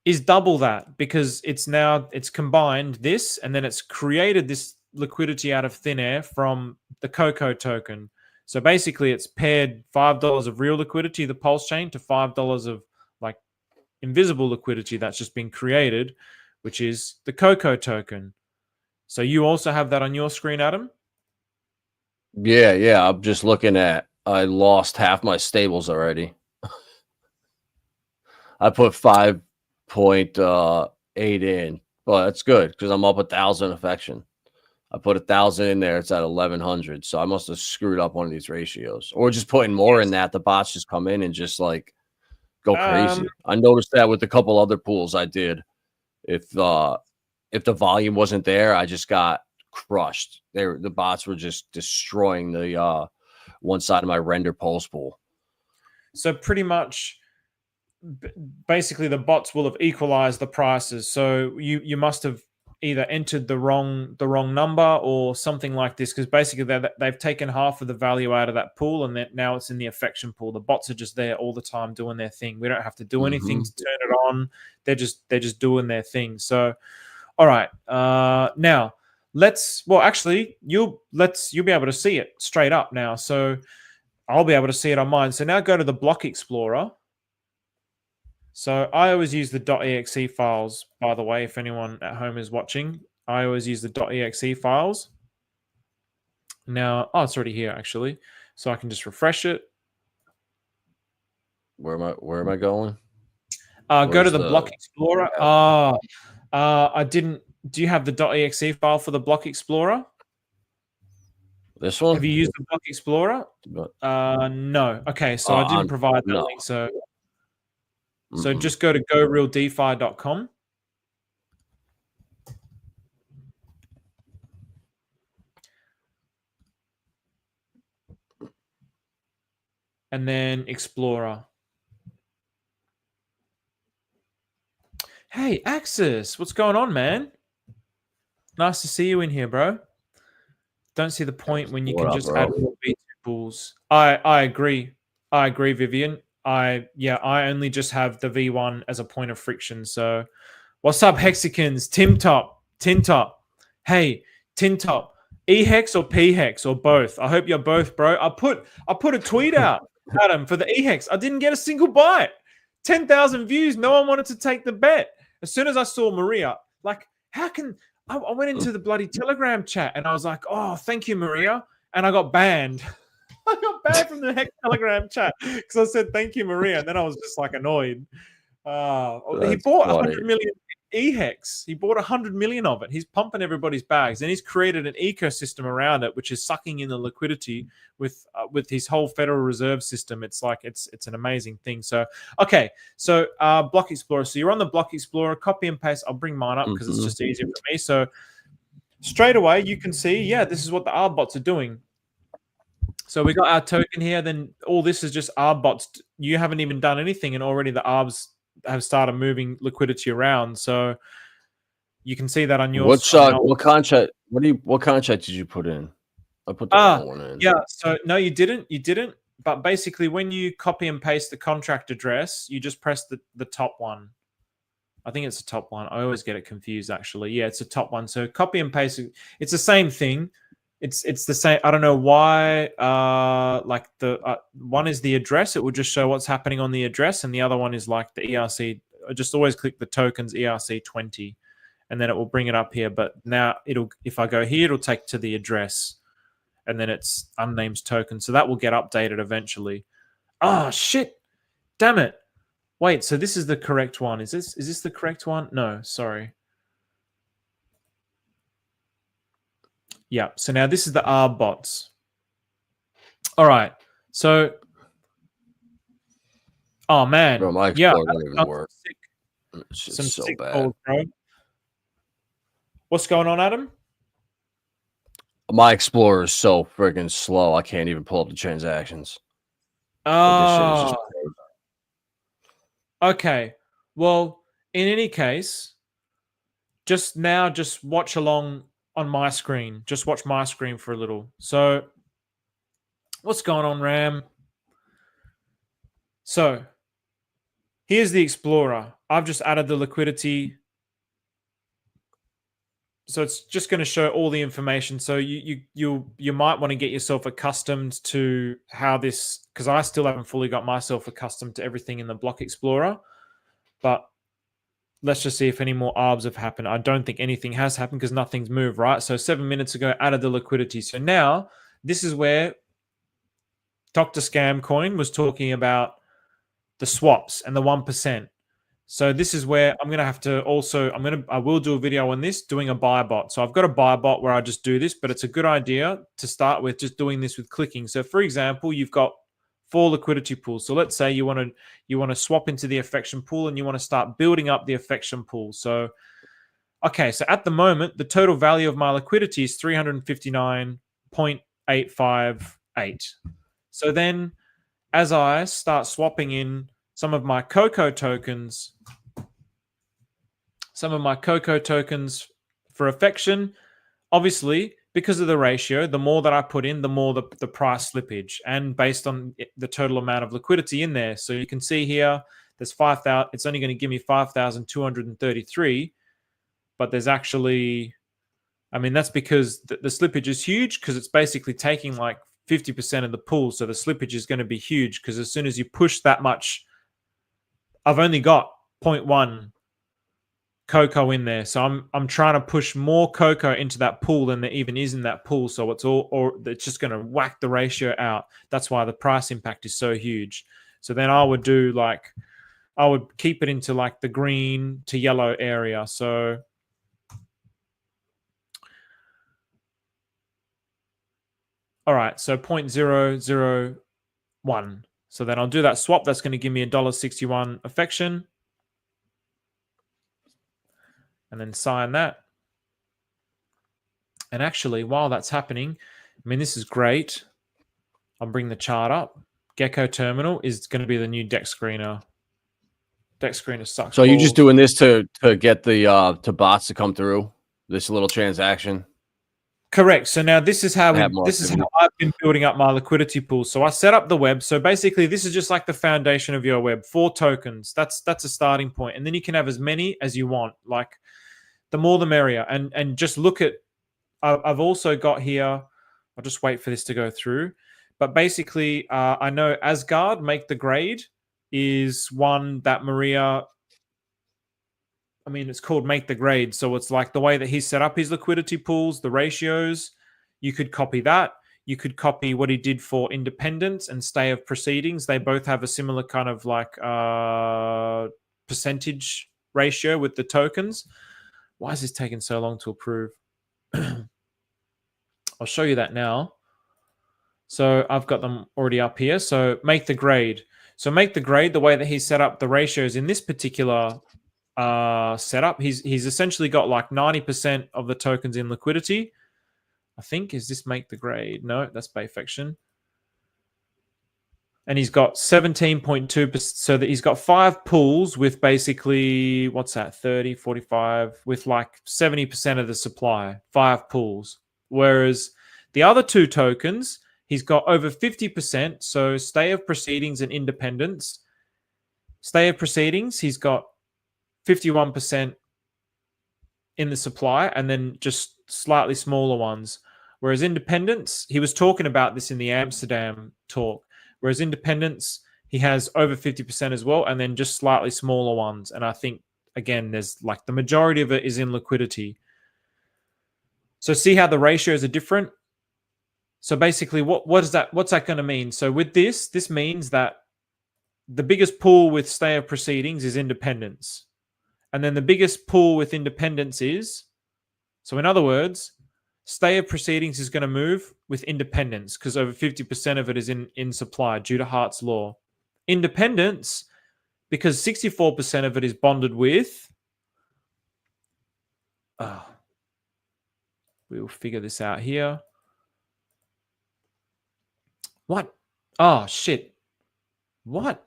is double that because it's combined this, and then it's created this liquidity out of thin air from the Coco token. So basically it's paired $5 of real liquidity, the pulse chain, to $5 of like invisible liquidity that's just been created, which is the Coco token. So you also have that on your screen, Adam? Yeah. I'm just looking at, I lost half my stables already. I put 5.8 in, but that's good because I'm up 1,000 affection. I put 1,000 in there. It's at 1,100. So I must have screwed up one of these ratios, or just putting more in that. The bots just come in and just like go crazy. I noticed that with a couple other pools I did. If the volume wasn't there, I just got crushed. The bots were just destroying the one side of my render pulse pool. So pretty much, basically, the bots will have equalized the prices. So you must have either entered the wrong number or something like this, because basically they've taken half of the value out of that pool, and now it's in the affection pool. The bots are just there all the time doing their thing. We don't have to do anything to turn it on. They're just doing their thing. So, all right, now actually you'll be able to see it straight up now. So I'll be able to see it on mine. So now go to the Block Explorer. So I always use the .exe files, by the way, if anyone at home is watching. I always use the .exe files. Now, it's already here, actually. So I can just refresh it. Where am I going? Go to the Block Explorer. I didn't... Do you have the .exe file for the Block Explorer? This one? Have you used the Block Explorer? No. Okay, so I didn't provide that link, so... So just go to gorealdefi.com. And then Explorer. Hey, Axis, what's going on, man? Nice to see you in here, bro. Don't see the point when you can just add more V2 pools. I agree. I agree, Vivian. I only just have the V1 as a point of friction. So what's up, Hexicans? Tintop. Hey, Tintop. E-Hex or P-Hex or both? I hope you're both, bro. I put a tweet out, Adam, for the E-Hex. I didn't get a single bite. 10,000 views. No one wanted to take the bet. As soon as I saw Maria, like, how can... I went into the bloody Telegram chat and I was like, oh, thank you, Maria. And I got banned. I got banned from the Hex Telegram chat because I said thank you, Maria, and then I was just like annoyed. He bought 100 million E-Hex. He bought 100 million of it. He's pumping everybody's bags, and he's created an ecosystem around it, which is sucking in the liquidity with his whole Federal Reserve system. It's like it's an amazing thing. So okay, so Block Explorer. So you're on the Block Explorer. Copy and paste. I'll bring mine up because it's just easier for me. So straight away you can see, yeah, this is what the arbots are doing. So we got our token here. Then all this is just arbots. You haven't even done anything, and already the arbs have started moving liquidity around. So you can see that on your... What contract did you put in? I put the wrong one in. Yeah. So no, you didn't. But basically, when you copy and paste the contract address, you just press the top one. I think it's the top one. I always get it confused, actually. Yeah, it's the top one. So copy and paste. It's the same thing. It's the same. I don't know why. Like the one is the address. It will just show what's happening on the address, and the other one is like the ERC. I just always click the tokens ERC20, and then it will bring it up here. But now if I go here, it'll take to the address, and then it's unnamed token. So that will get updated eventually. Oh, shit. Damn it. Wait, so this is the correct one. Is this the correct one? No, sorry. Yeah, so now this is the arbots. All right, so... Oh, man. Bro, my Explorer don't even work. Some so sick bad. calls, bro. What's going on, Adam? My Explorer is so freaking slow. I can't even pull up the transactions. Like, this shit is just crazy. Okay. Well, in any case, just watch along on my screen. Just watch my screen for a little. So, what's going on, Ram? So, here's the Explorer. I've just added the liquidity. So it's just going to show all the information. So you might want to get yourself accustomed to how this, because I still haven't fully got myself accustomed to everything in the Block Explorer. But let's just see if any more ARBs have happened. I don't think anything has happened because nothing's moved, right? So 7 minutes ago, added the liquidity. So now this is where Dr. Scam Coin was talking about the swaps and the 1%. So this is where I'm going to have to also, I will do a video on this, doing a buy bot. So I've got a buy bot where I just do this, but it's a good idea to start with just doing this with clicking. So for example, you've got 4 liquidity pools. So let's say you want to swap into the affection pool and you want to start building up the affection pool. So, okay. So at the moment, the total value of my liquidity is 359.858. So then as I start swapping in some of my Coco tokens for affection, obviously, because of the ratio, the more that I put in, the more the price slippage, and based on the total amount of liquidity in there. So you can see here, there's 5,000. It's only going to give me 5,233, but there's actually, I mean, that's because the slippage is huge because it's basically taking like 50% of the pool. So the slippage is going to be huge because as soon as you push that much, I've only got 0.1 Coco in there. So I'm trying to push more Coco into that pool than there even is in that pool. So it's it's just going to whack the ratio out. That's why the price impact is so huge. So then I would keep it into like the green to yellow area. So all right, so 0.001. So then I'll do that swap. That's going to give me $1.61 affection. And then sign that. And actually, while that's happening, I mean, this is great. I'll bring the chart up. Gecko Terminal is going to be the new deck screener. Deck screener sucks. So you're just doing this to get the to bots to come through this little transaction? Correct. So now this is how I've been building up my liquidity pool. So I set up the web. So basically, this is just like the foundation of your web. 4 tokens. That's a starting point, and then you can have as many as you want. Like the more, the merrier. And just look at. I've also got here. I'll just wait for this to go through. But basically, I know Asgard Make the Grade is one that Maria. I mean, it's called Make the Grade. So it's like the way that he set up his liquidity pools, the ratios. You could copy that. You could copy what he did for independence and stay of proceedings. They both have a similar kind of like percentage ratio with the tokens. Why is this taking so long to approve? I'll show you that now. So I've got them already up here. So Make the Grade. So Make the Grade, the way that he set up the ratios in this particular setup, he's essentially got like 90% of the tokens in liquidity. I think, is this Make the Grade? No, that's Bayfection. And he's got 17.2%. So that he's got 5 pools with basically, what's that, 30, 45, with like 70% of the supply, 5 pools. Whereas the other 2 tokens, he's got over 50%. So stay of proceedings and independence. Stay of proceedings, he's got 51% in the supply, and then just slightly smaller ones. Whereas independence, he was talking about this in the Amsterdam talk. Whereas independence, he has over 50% as well, and then just slightly smaller ones. And I think again, there's like the majority of it is in liquidity. So see how the ratios are different? So basically, what's that going to mean? So with this means that the biggest pool with stay of proceedings is independence. And then the biggest pool with independence is, so in other words, stay of proceedings is going to move with independence because over 50% of it is in supply due to Hart's law. Independence, because 64% of it is bonded with, we'll figure this out here. What? Oh, shit. What?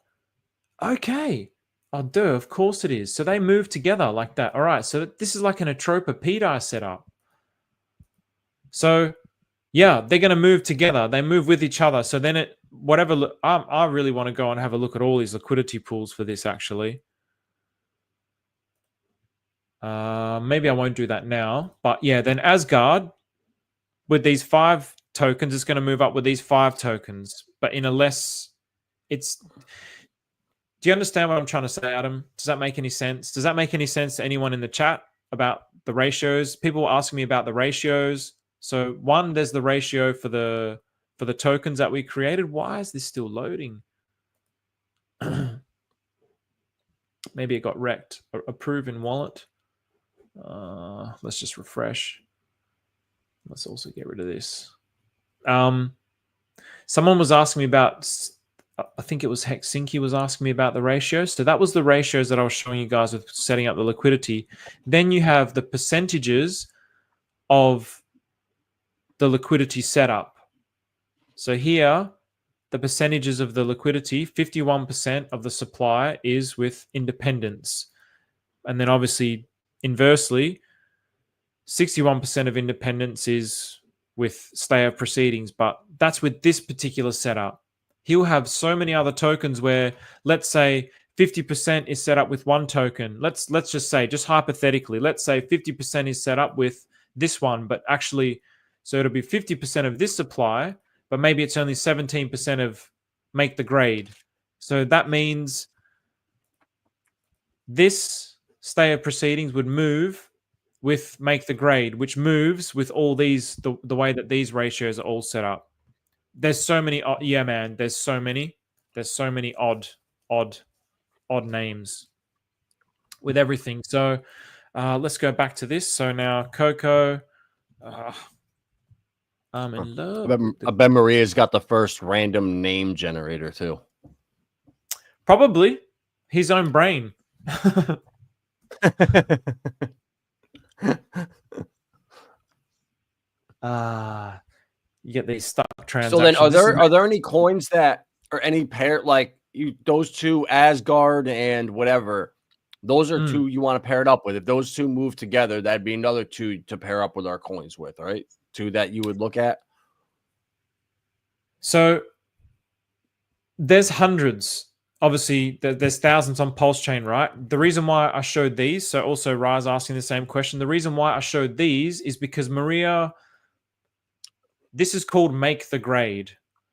Okay. Oh, duh, of course it is. So they move together like that. All right, so this is like an Atropa Pt I setup. So, yeah, they're going to move together. They move with each other. So then I really want to go and have a look at all these liquidity pools for this, actually. Maybe I won't do that now. But yeah, then Asgard, with these 5 tokens, is going to move up with these 5 tokens. But in a less... Do you understand what I'm trying to say, Adam? Does that make any sense? Does that make any sense to anyone in the chat about the ratios? People were asking me about the ratios. So one, there's the ratio for the tokens that we created. Why is this still loading? Maybe it got wrecked. Approve in wallet. Let's just refresh. Let's also get rid of this. Someone was asking me about... I think it was Hexinky was asking me about the ratios. So that was the ratios that I was showing you guys with setting up the liquidity. Then you have the percentages of the liquidity setup. So here, the percentages of the liquidity, 51% of the supply is with independence. And then obviously, inversely, 61% of independence is with stay of proceedings. But that's with this particular setup. He'll have so many other tokens where, let's say 50% is set up with one token. Let's just say, just hypothetically, let's say 50% is set up with this one, but actually, so it'll be 50% of this supply, but maybe it's only 17% of make the grade. So that means this stay of proceedings would move with make the grade, which moves with all these, the way that these ratios are all set up. There's so many, yeah, man. There's so many odd names with everything. So let's go back to this. So now Coco, I'm in love. I bet Maria's got the first random name generator too. Probably his own brain. You get these stuck transactions. So then, are there any coins that or any pair like those two Asgard and whatever? Those are two you want to pair it up with. If those two move together, that'd be another two to pair up with our coins with. All right, two that you would look at. So there's hundreds. Obviously, there's thousands on Pulse Chain, right? The reason why I showed these, so also Raz asking the same question. The reason why I showed these is because Maria. This is called make the grade.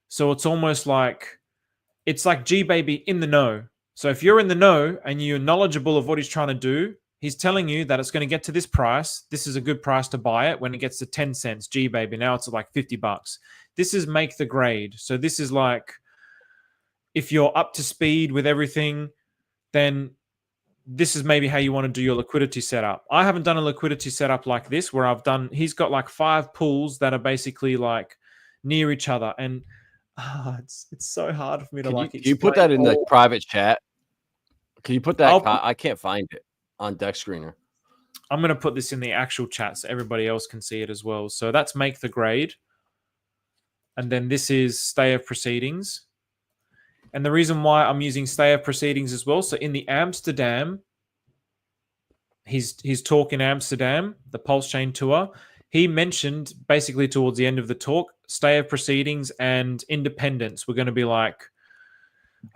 So it's almost like, it's like G-Baby in the know. So if you're in the know and you're knowledgeable of what he's trying to do, he's telling you that it's going to get to this price. This is a good price to buy it when it gets to 10 cents. G-Baby, now it's like $50. This is make the grade. So this is like, if you're up to speed with everything, then this is maybe how you want to do your liquidity setup. I haven't done a liquidity setup like this where he's got like 5 pools that are basically like near each other. And it's so hard for me to Can you put that in the private chat? Can you put that? I can't find it on Deck Screener. I'm going to put this in the actual chat so everybody else can see it as well. So that's make the grade. And then this is stay of proceedings. And the reason why I'm using stay of proceedings as well, so in the Amsterdam, his talk in Amsterdam, the Pulse Chain tour, he mentioned basically towards the end of the talk, stay of proceedings and independence were going to be like,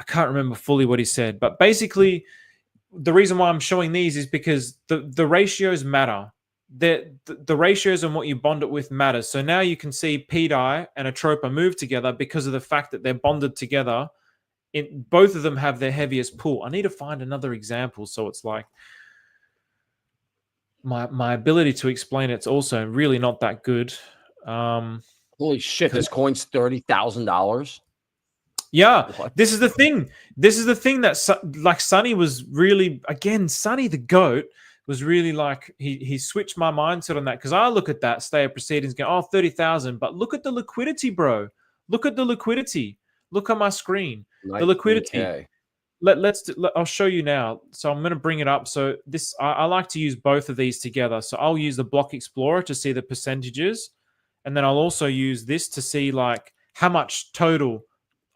I can't remember fully what he said, but basically the reason why I'm showing these is because the ratios matter. The ratios and what you bond it with matters. So now you can see Pt I and Atropa move together because of the fact that they're bonded together. Both of them have their heaviest pull. I need to find another example. So it's like, my ability to explain it's also really not that good. Holy shit! This coin's $30,000. Yeah, What? this is the thing. This is the thing that like Sonny was really, again, Sonny the goat was really like he switched my mindset on that, because I look at that stay of proceedings go, oh, 30,000, but look at the liquidity, bro. Look at the liquidity. Look on my screen. The liquidity. I'll show you now. So I'm going to bring it up. So this I like to use both of these together. So I'll use the block explorer to see the percentages, and then I'll also use this to see like how much total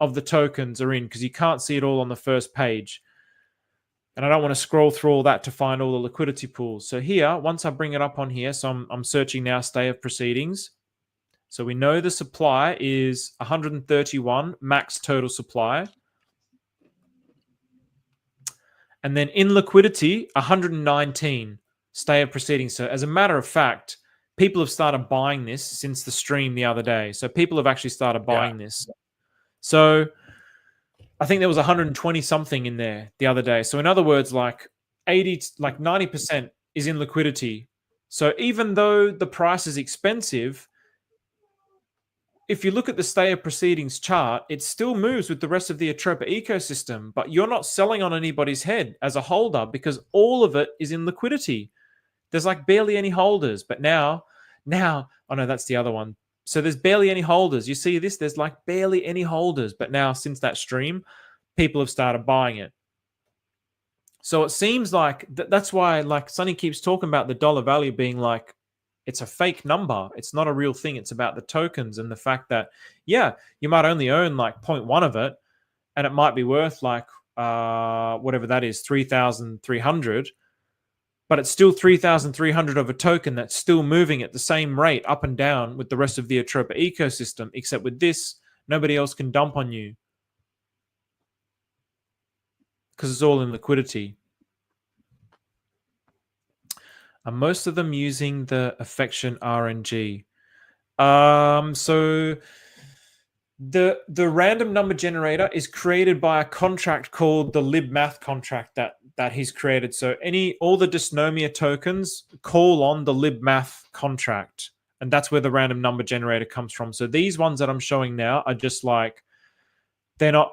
of the tokens are in, because you can't see it all on the first page. And I don't want to scroll through all that to find all the liquidity pools. So here, once I bring it up on here, so I'm searching now stay of proceedings. So we know the supply is 131 max total supply. And then in liquidity, 119 stay of proceedings. So as a matter of fact, people have started buying this since the stream the other day. So people have actually started buying this. So I think there was 120 something in there the other day. So in other words, like 90% is in liquidity. So even though the price is expensive, if you look at the stay of proceedings chart, it still moves with the rest of the Atropa ecosystem, but you're not selling on anybody's head as a holder because all of it is in liquidity. There's like barely any holders, but now, oh no, that's the other one. So there's barely any holders. You see this? There's like barely any holders. But now since that stream, people have started buying it. So it seems like that's why like Sonny keeps talking about the dollar value being like, it's a fake number. It's not a real thing. It's about the tokens and the fact that, yeah, you might only own like 0.1 of it, and it might be worth like whatever that is, 3,300. But it's still 3,300 of a token that's still moving at the same rate up and down with the rest of the Atropa ecosystem, except with this, nobody else can dump on you because it's all in liquidity. Are most of them using the affection RNG? So the random number generator is created by a contract called the libmath contract that he's created. So all the Dysnomia tokens call on the libmath contract, and that's where the random number generator comes from. So these ones that I'm showing now are just like, they'll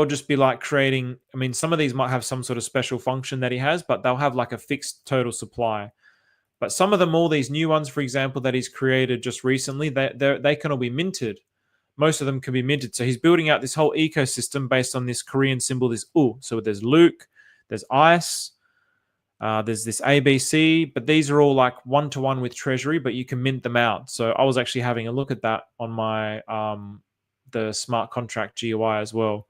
just be like creating, I mean, some of these might have some sort of special function that he has, but they'll have like a fixed total supply. But some of them, all these new ones, for example, that he's created just recently, they can all be minted. Most of them can be minted. So he's building out this whole ecosystem based on this Korean symbol, this U. So there's Luke, there's Ice, there's this ABC, but these are all like one-to-one with Treasury, but you can mint them out. So I was actually having a look at that on my the smart contract GUI as well.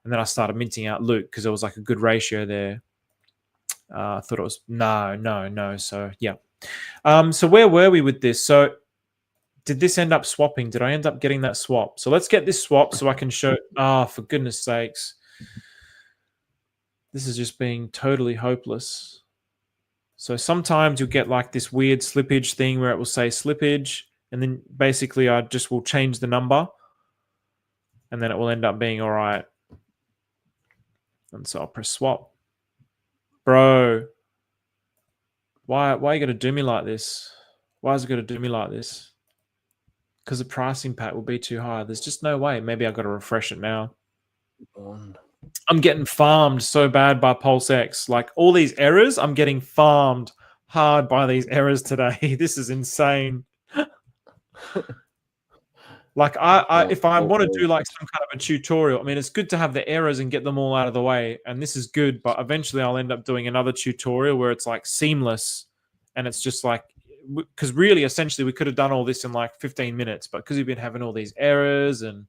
And then I started minting out Luke because there was like a good ratio there. I thought it was no. So yeah. So where were we with this? So did this end up swapping? Did I end up getting that swap? So let's get this swap so I can show. For goodness sakes. This is just being totally hopeless. So sometimes you'll get like this weird slippage thing where it will say slippage, and then basically I just will change the number, and then it will end up being all right. And so I'll press swap. Bro, why are you going to do me like this? Why is it going to do me like this? Because the price impact will be too high. There's just no way. Maybe I've got to refresh it now. I'm getting farmed so bad by PulseX. Like all these errors, I'm getting farmed hard by these errors today. This is insane. Like if I want to do like some kind of a tutorial, I mean, it's good to have the errors and get them all out of the way. And this is good, but eventually I'll end up doing another tutorial where it's like seamless. And it's just like, because really, essentially, we could have done all this in like 15 minutes, but because we've been having all these errors, and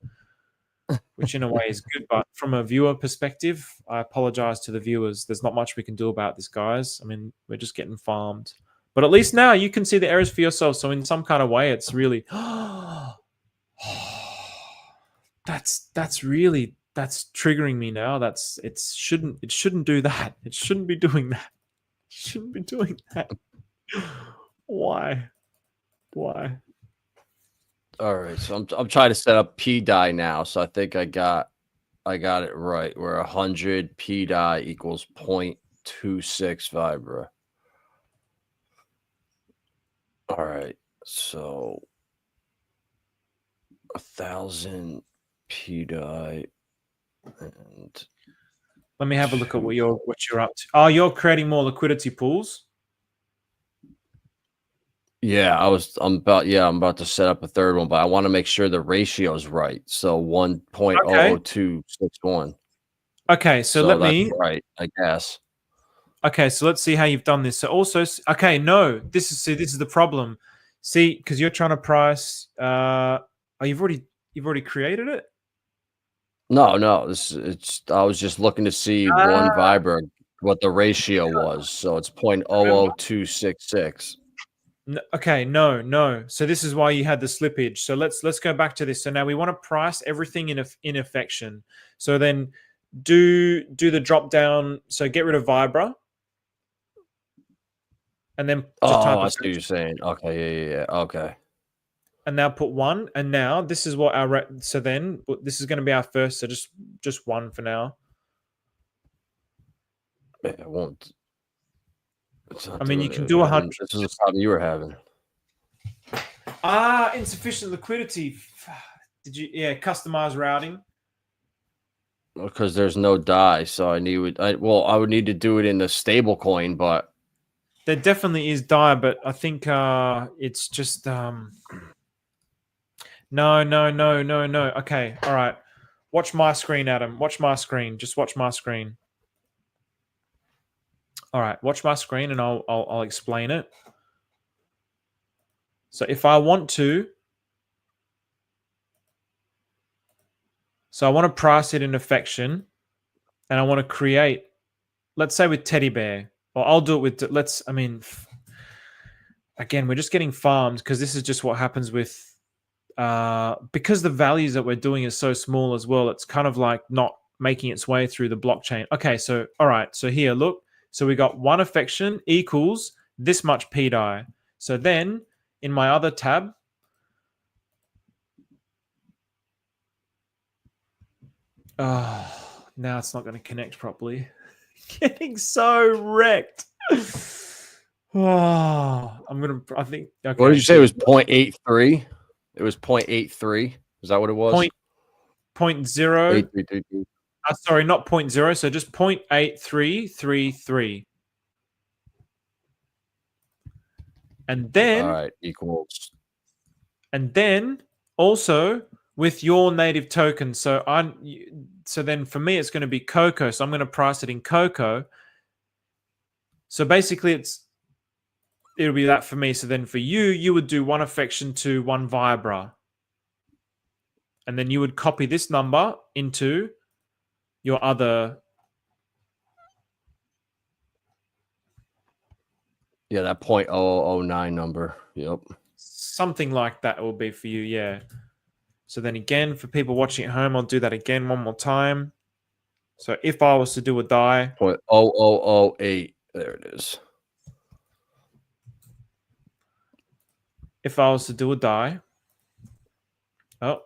which in a way is good, but from a viewer perspective, I apologize to the viewers. There's not much we can do about this, guys. I mean, we're just getting farmed. But at least now you can see the errors for yourself. So in some kind of way, it's really... that's triggering me now. It shouldn't do that. It shouldn't be doing that. It shouldn't be doing that. Why? All right, so I'm trying to set up P-die now, so I think I got it right. Where 100 P-die equals 0.26 vibra. All right. So 1,000 Pt and Let me have a look at what you're up to. Oh, you're creating more liquidity pools. yeah, I'm about to set up a third one, but I want to make sure the ratio is right. So Okay. 1.00261. Okay, so So let that's me. right, I guess. Okay, so let's see how you've done this. So also, okay, no, this is the problem. See, because you're trying to price. Oh, you've already created it. No, it's I was just looking to see one Ah, Vibra what the ratio was. So it's remember? 0.00266. Okay, no. So this is why you had the slippage. So let's go back to this. So now we want to price everything in affection. So then do the drop down. So get rid of Vibra, and then just Oh, type I see what you're affection. saying. Okay, yeah. Okay. And now put one. And now this is what our so then this is going to be our first. So just one for now. It won't. I mean, you can do 100. This is a problem you were having. Insufficient liquidity. Did you? Yeah, customize routing. Because there's no die, so I would need to do it in the stable coin, but There definitely is die, but I think it's just no. Okay, all right. Watch my screen, Adam. Watch my screen. Just watch my screen. All right, watch my screen, and I'll explain it. So if I want to, I want to price it in affection, and I want to create. Let's say with teddy bear, or I'll do it with. I mean, again, we're just getting farmed because this is just what happens with. Because the values that we're doing is so small as well, it's kind of like not making its way through the blockchain. Okay, so all right, so here, look. So we got one affection equals this much PDI. So then in my other tab, now it's not going to connect properly. Getting so wrecked. I think, okay. what did you say? It was 0.83. It was 0.83. Is that what it was? Point 0. 8333. Sorry, not 0.0. So just 0.8333. And then, all right, equals. And then also with your native token. So then for me, it's going to be Coco. So I'm going to price it in Coco. So basically it'll be that for me. So then for you, you would do one affection to one Vibra. And then you would copy this number into your other. Yeah, that 0.0009 number. Yep. Something like that will be for you, yeah. So then again, for people watching at home, I'll do that again one more time. So if I was to do a die. 0.0008. There it is. If I was to do a die. Oh.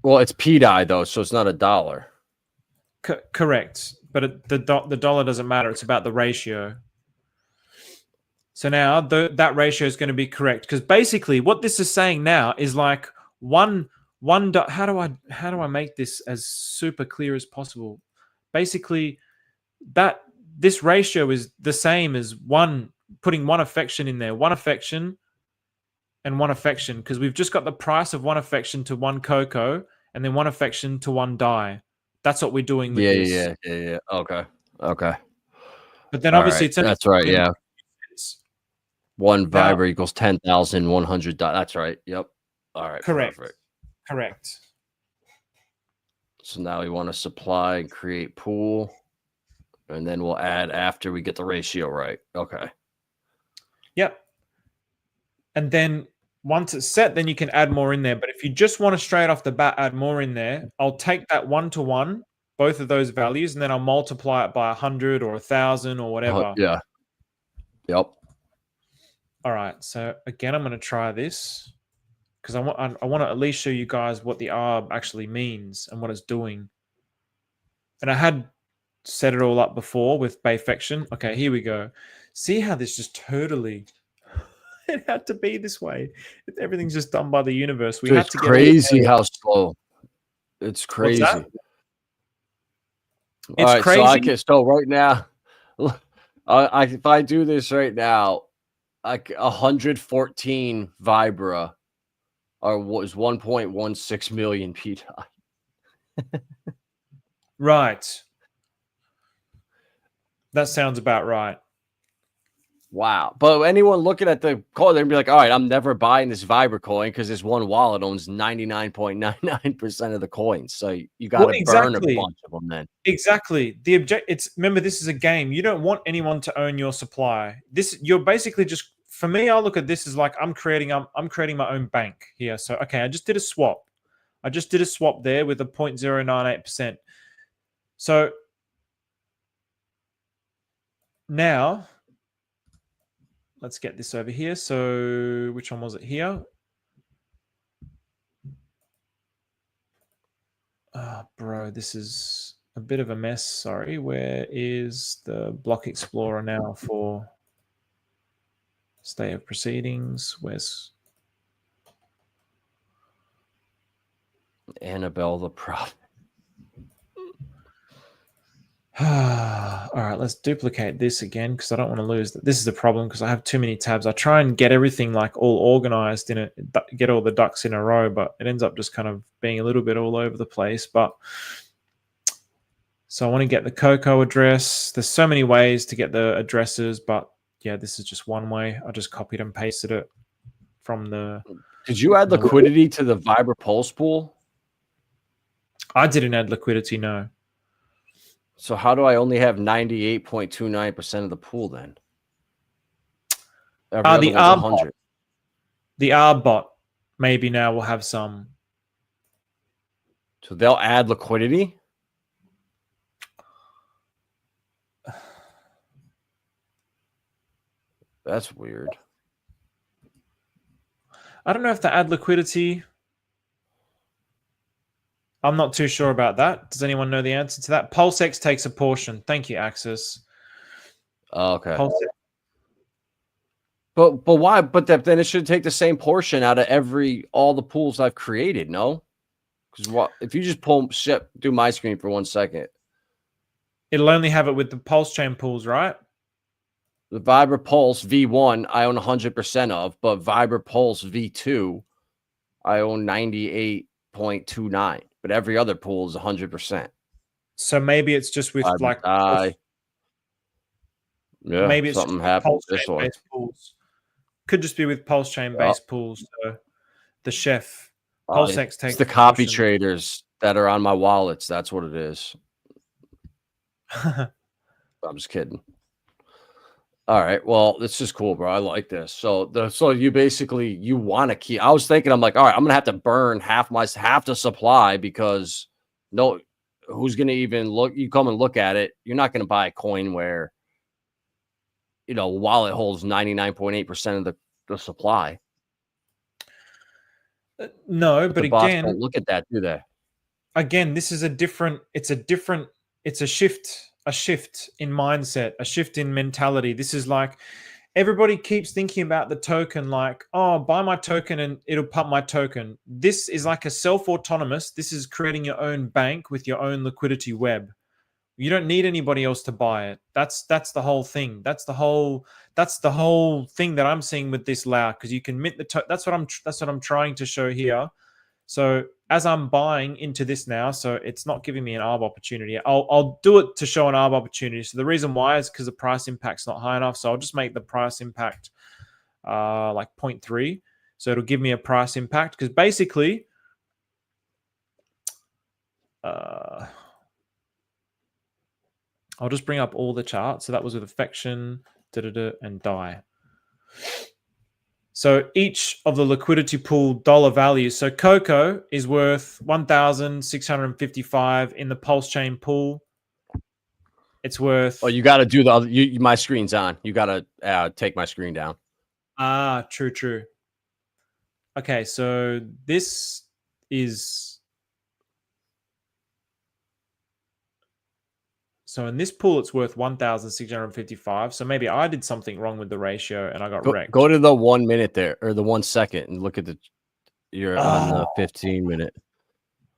Well, it's PDI though, so it's not a dollar. Correct. But the dollar doesn't matter. It's about the ratio. So now that ratio is going to be correct because basically what this is saying now is like one. How do I make this as super clear as possible? Basically, this ratio is the same as putting one affection in there, one affection, and one affection because we've just got the price of one affection to one Coco and then one affection to one die. That's what we're doing with this. Yeah. Okay. But then all obviously right. That's right. Yeah. One Now, Vibra equals 10,100. That's right. Yep. All right. Correct. Perfect. Correct. So now we want to supply and create pool, and then we'll add after we get the ratio right. Okay. Yep. And then once it's set, then you can add more in there. But if you just want to straight off the bat add more in there, I'll take that 1-to-1, both of those values, and then I'll multiply it by 100 or 1,000 or whatever. Yeah. Yep. All right. So again, I'm going to try this because I want to at least show you guys what the arb actually means and what it's doing. And I had set it all up before with Bayfection. Okay, here we go. See how this just totally it had to be this way. Everything's just done by the universe. We Dude, had it's to get crazy how slow. It's What's crazy. that? All It's right, crazy. so right now, if I do this right now, like 114 Vibra was 1.16 million Pt I. Right. That sounds about right. Wow. But anyone looking at the coin, they'd be like, all right, I'm never buying this Vibra coin because this one wallet owns 99.99% of the coins. So you got to burn a bunch of them then. Exactly. Remember, this is a game. You don't want anyone to own your supply. You're basically just, for me, I look at this as like I'm creating my own bank here. So okay, I just did a swap. I just did a swap there with a 0.098%. So now let's get this over here. So which one was it here? Oh, bro, this is a bit of a mess. Sorry. Where is the block explorer now for state of proceedings? Where's Annabelle the Prophet? All right, let's duplicate this again because I don't want to lose. This is a problem because I have too many tabs. I try and get everything like all organized in it, get all the ducks in a row, but it ends up just kind of being a little bit all over the place. But so I want to get the Coco address. There's so many ways to get the addresses, but yeah, this is just one way. I just copied and pasted it from the. Did you add liquidity to the Vibra Pulse pool? I didn't add liquidity, no. So how do I only have 98.29% of the pool then? Every other one's 100. The arb bot maybe now will have some. So they'll add liquidity? That's weird. I don't know if they add liquidity. I'm not too sure about that. Does anyone know the answer to that? PulseX takes a portion. Thank you, Axis. Okay. PulseX. But why? But then it should take the same portion out of all the pools I've created, no? Because what if you just do my screen for 1 second? It'll only have it with the pulse chain pools, right? The Vibra Pulse V1 I own 100% of, but Vibra Pulse V2 I own 98.29. But every other pool is 100%. So maybe it's just with yeah, maybe it's something just happens with this one. Pools. Could just be with pulse chain based pools. So the chef PulseX takes it's the copy traders that are on my wallets. That's what it is. I'm just kidding. All right. Well, this is cool, bro. I like this. So you basically want to keep. I was thinking, I'm like, all right, I'm gonna have to burn half the supply because who's gonna even look? You come and look at it. You're not gonna buy a coin where wallet holds 99.8% of the supply. No, but the bots again, don't look at that, do they? Again, this is it's a shift in mindset, a shift in mentality. This is like everybody keeps thinking about the token like, oh, buy my token and it'll pump my token. This is like a self-autonomous. This is creating your own bank with your own liquidity web. You don't need anybody else to buy it. That's the whole thing. That's the whole thing that I'm seeing with this LAU, because you can mint the that's what I'm trying to show here. So as I'm buying into this now, so it's not giving me an arb opportunity. I'll do it to show an arb opportunity. So the reason why is because the price impact's not high enough. So I'll just make the price impact like 0.3. So it'll give me a price impact because basically I'll just bring up all the charts. So that was with affection, and die. So each of the liquidity pool dollar values. So Coco is worth 1,655 in the pulse chain pool. It's worth. Oh, you got to do the other. My screen's on. You got to take my screen down. Ah, true. Okay, so this is. So in this pool, it's worth 1,655. So maybe I did something wrong with the ratio and I got wrecked. Go to the 1 minute there, or the 1 second, and look at you're on the 15 minute.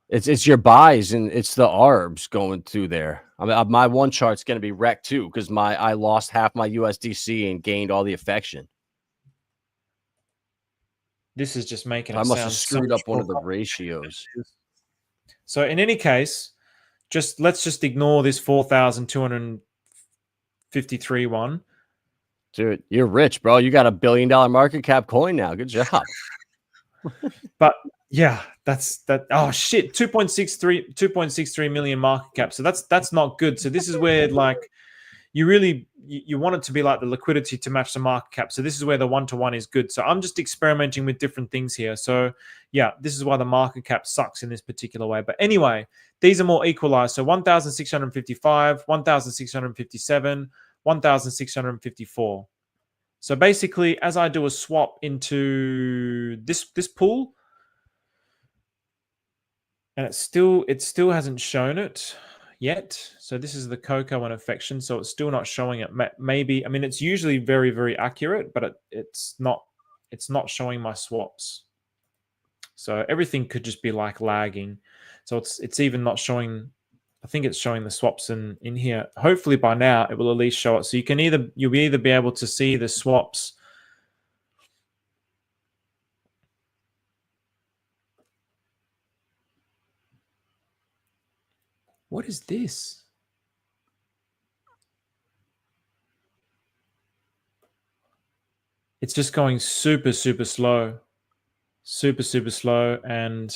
It's your buys and it's the arbs going through there. I mean, my one chart's going to be wrecked too because I lost half my USDC and gained all the affection. This is just making I must have screwed up one of the ratios. So in any case, let's just ignore this 4,253 one. Dude, you're rich, bro. You got $1 billion market cap coin now. Good job. But yeah, that's that. Oh shit, 2.63 million market cap. So that's not good. So this is where like you really you want it to be like the liquidity to match the market cap. So this is where the 1-to-1 is good. So I'm just experimenting with different things here. So yeah, this is why the market cap sucks in this particular way. But anyway, these are more equalized. So 1,655, 1,657, 1,654. So basically, as I do a swap into this pool, and it still hasn't shown it yet. So this is the cocoa and affection. So it's still not showing it. Maybe, I mean, it's usually very, very accurate, but it's not showing my swaps. So everything could just be like lagging. So it's even not showing. I think it's showing the swaps in here. Hopefully by now it will at least show it. So you'll either be able to see the swaps. What is this? It's just going super, super slow. Super, super slow. And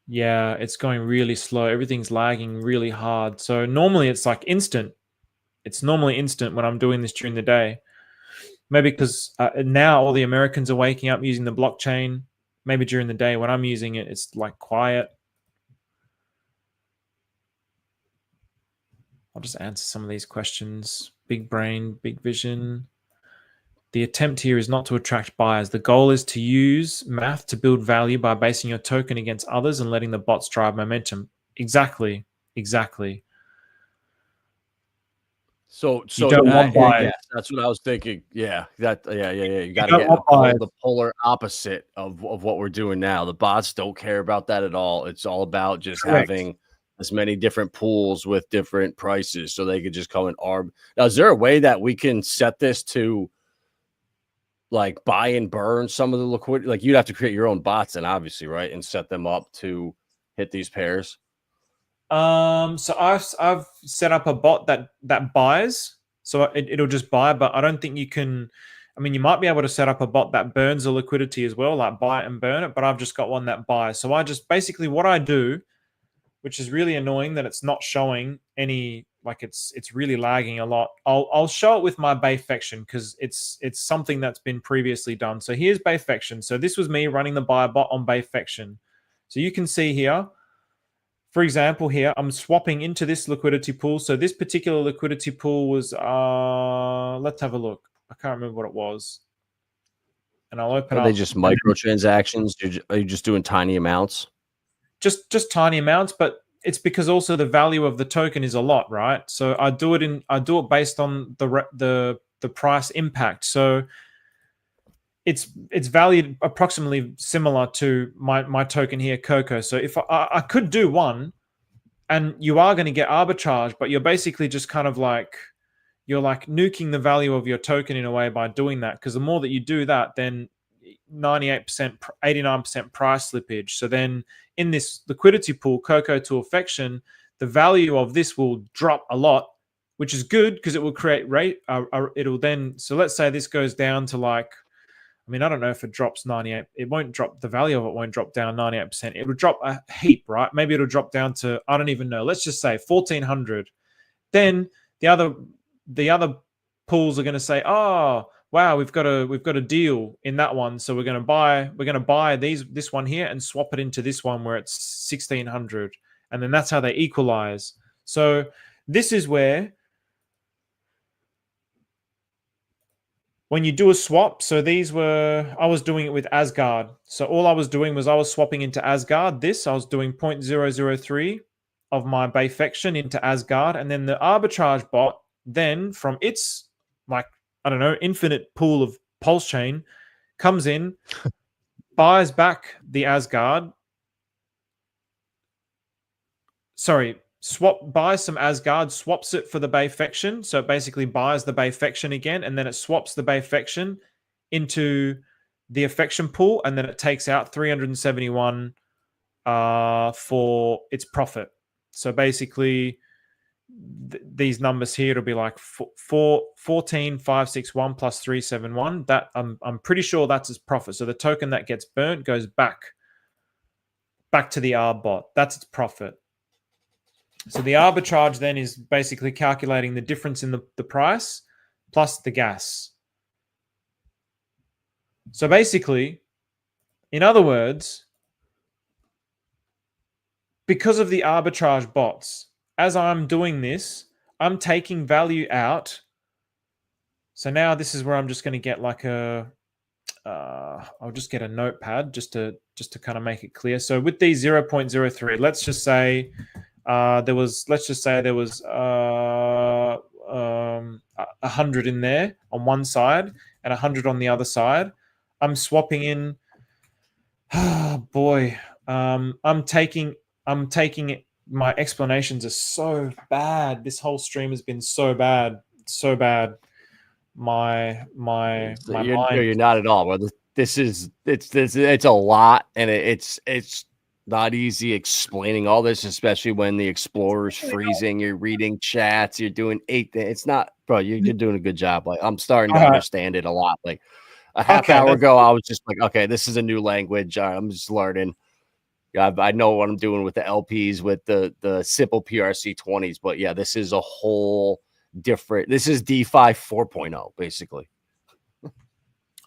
yeah, it's going really slow. Everything's lagging really hard. So normally it's like instant. It's normally instant when I'm doing this during the day. Maybe because now all the Americans are waking up using the blockchain. Maybe during the day when I'm using it, it's like quiet. I'll just answer some of these questions. Big brain, big vision. The attempt here is not to attract buyers. The goal is to use math to build value by basing your token against others and letting the bots drive momentum. Exactly. Exactly. So you don't want buyers. Yeah, that's what I was thinking. Yeah, yeah. You got to get the polar opposite of what we're doing now. The bots don't care about that at all. It's all about just having as many different pools with different prices so they could just come and arb. Now, is there a way that we can set this to like buy and burn some of the liquidity? Like you'd have to create your own bots and obviously, right? And set them up to hit these pairs. So I've set up a bot that buys. So it'll just buy, but I don't think you can. I mean, you might be able to set up a bot that burns the liquidity as well, like buy it and burn it, but I've just got one that buys. So I just basically what I do, which is really annoying that it's not showing any, like it's really lagging a lot. I'll show it with my Bayfection because it's something that's been previously done. So here's Bayfection. So this was me running the buy bot on Bayfection. So you can see here, for example, here I'm swapping into this liquidity pool. So this particular liquidity pool was let's have a look. I can't remember what it was. And I'll open up. Are they just microtransactions? Are you just doing tiny amounts? Just tiny amounts, but it's because also the value of the token is a lot, right? So I do it based on the price impact. So it's valued approximately similar to my token here, Coco. So if I could do one, and you are going to get arbitrage, but you're basically just kind of like you're like nuking the value of your token in a way by doing that. Because the more that you do that, then 98%, 89% price slippage. So then in this liquidity pool, Coco to affection, the value of this will drop a lot, which is good because it will create rate. It'll then, so let's say this goes down to like, I mean, I don't know if it drops 98. It won't drop, the value of it won't drop down 98%. It will drop a heap, right? Maybe it'll drop down to, I don't even know. Let's just say 1,400. Then the other pools are going to say, oh, wow, we've got a deal in that one, so we're going to buy this one here and swap it into this one where it's 1,600, and then that's how they equalize. So this is where when you do a swap, so I was doing it with Asgard. So all I was doing was I was swapping into Asgard. I was doing 0.003 of my Bayfection into Asgard, and then the arbitrage bot then from its, like, I don't know, infinite pool of pulse chain comes in, buys back the Asgard. Sorry, buys some Asgard, swaps it for the Bayfection. So it basically buys the Bayfection again, and then it swaps the Bayfection into the affection pool, and then it takes out 371 for its profit. So basically, these numbers here, it'll be like 14,561 plus 371. That I'm pretty sure that's its profit. So the token that gets burnt goes back to the arb bot. That's its profit. So the arbitrage then is basically calculating the difference in the price plus the gas. So basically, in other words, because of the arbitrage bots, as I'm doing this, I'm taking value out. So now this is where I'm just going to get like a, I'll just get a notepad just to kind of make it clear. So with these 0.03, let's just say there was 100 in there on one side and 100 on the other side. I'm swapping in. Oh boy, I'm taking it. My explanations are so bad. This whole stream has been so bad. My mind. You're not at all. Well, it's a lot, and it's not easy explaining all this, especially when the Explorer's freezing. You're reading chats. You're doing 8 things. It's not, bro. You're doing a good job. Like, I'm starting to understand it a lot. Like a half hour ago, I was just like, okay, this is a new language. I'm just learning. I know what I'm doing with the LPs, with the simple PRC 20s, but yeah, this is a whole different. This is DeFi 4.0, basically.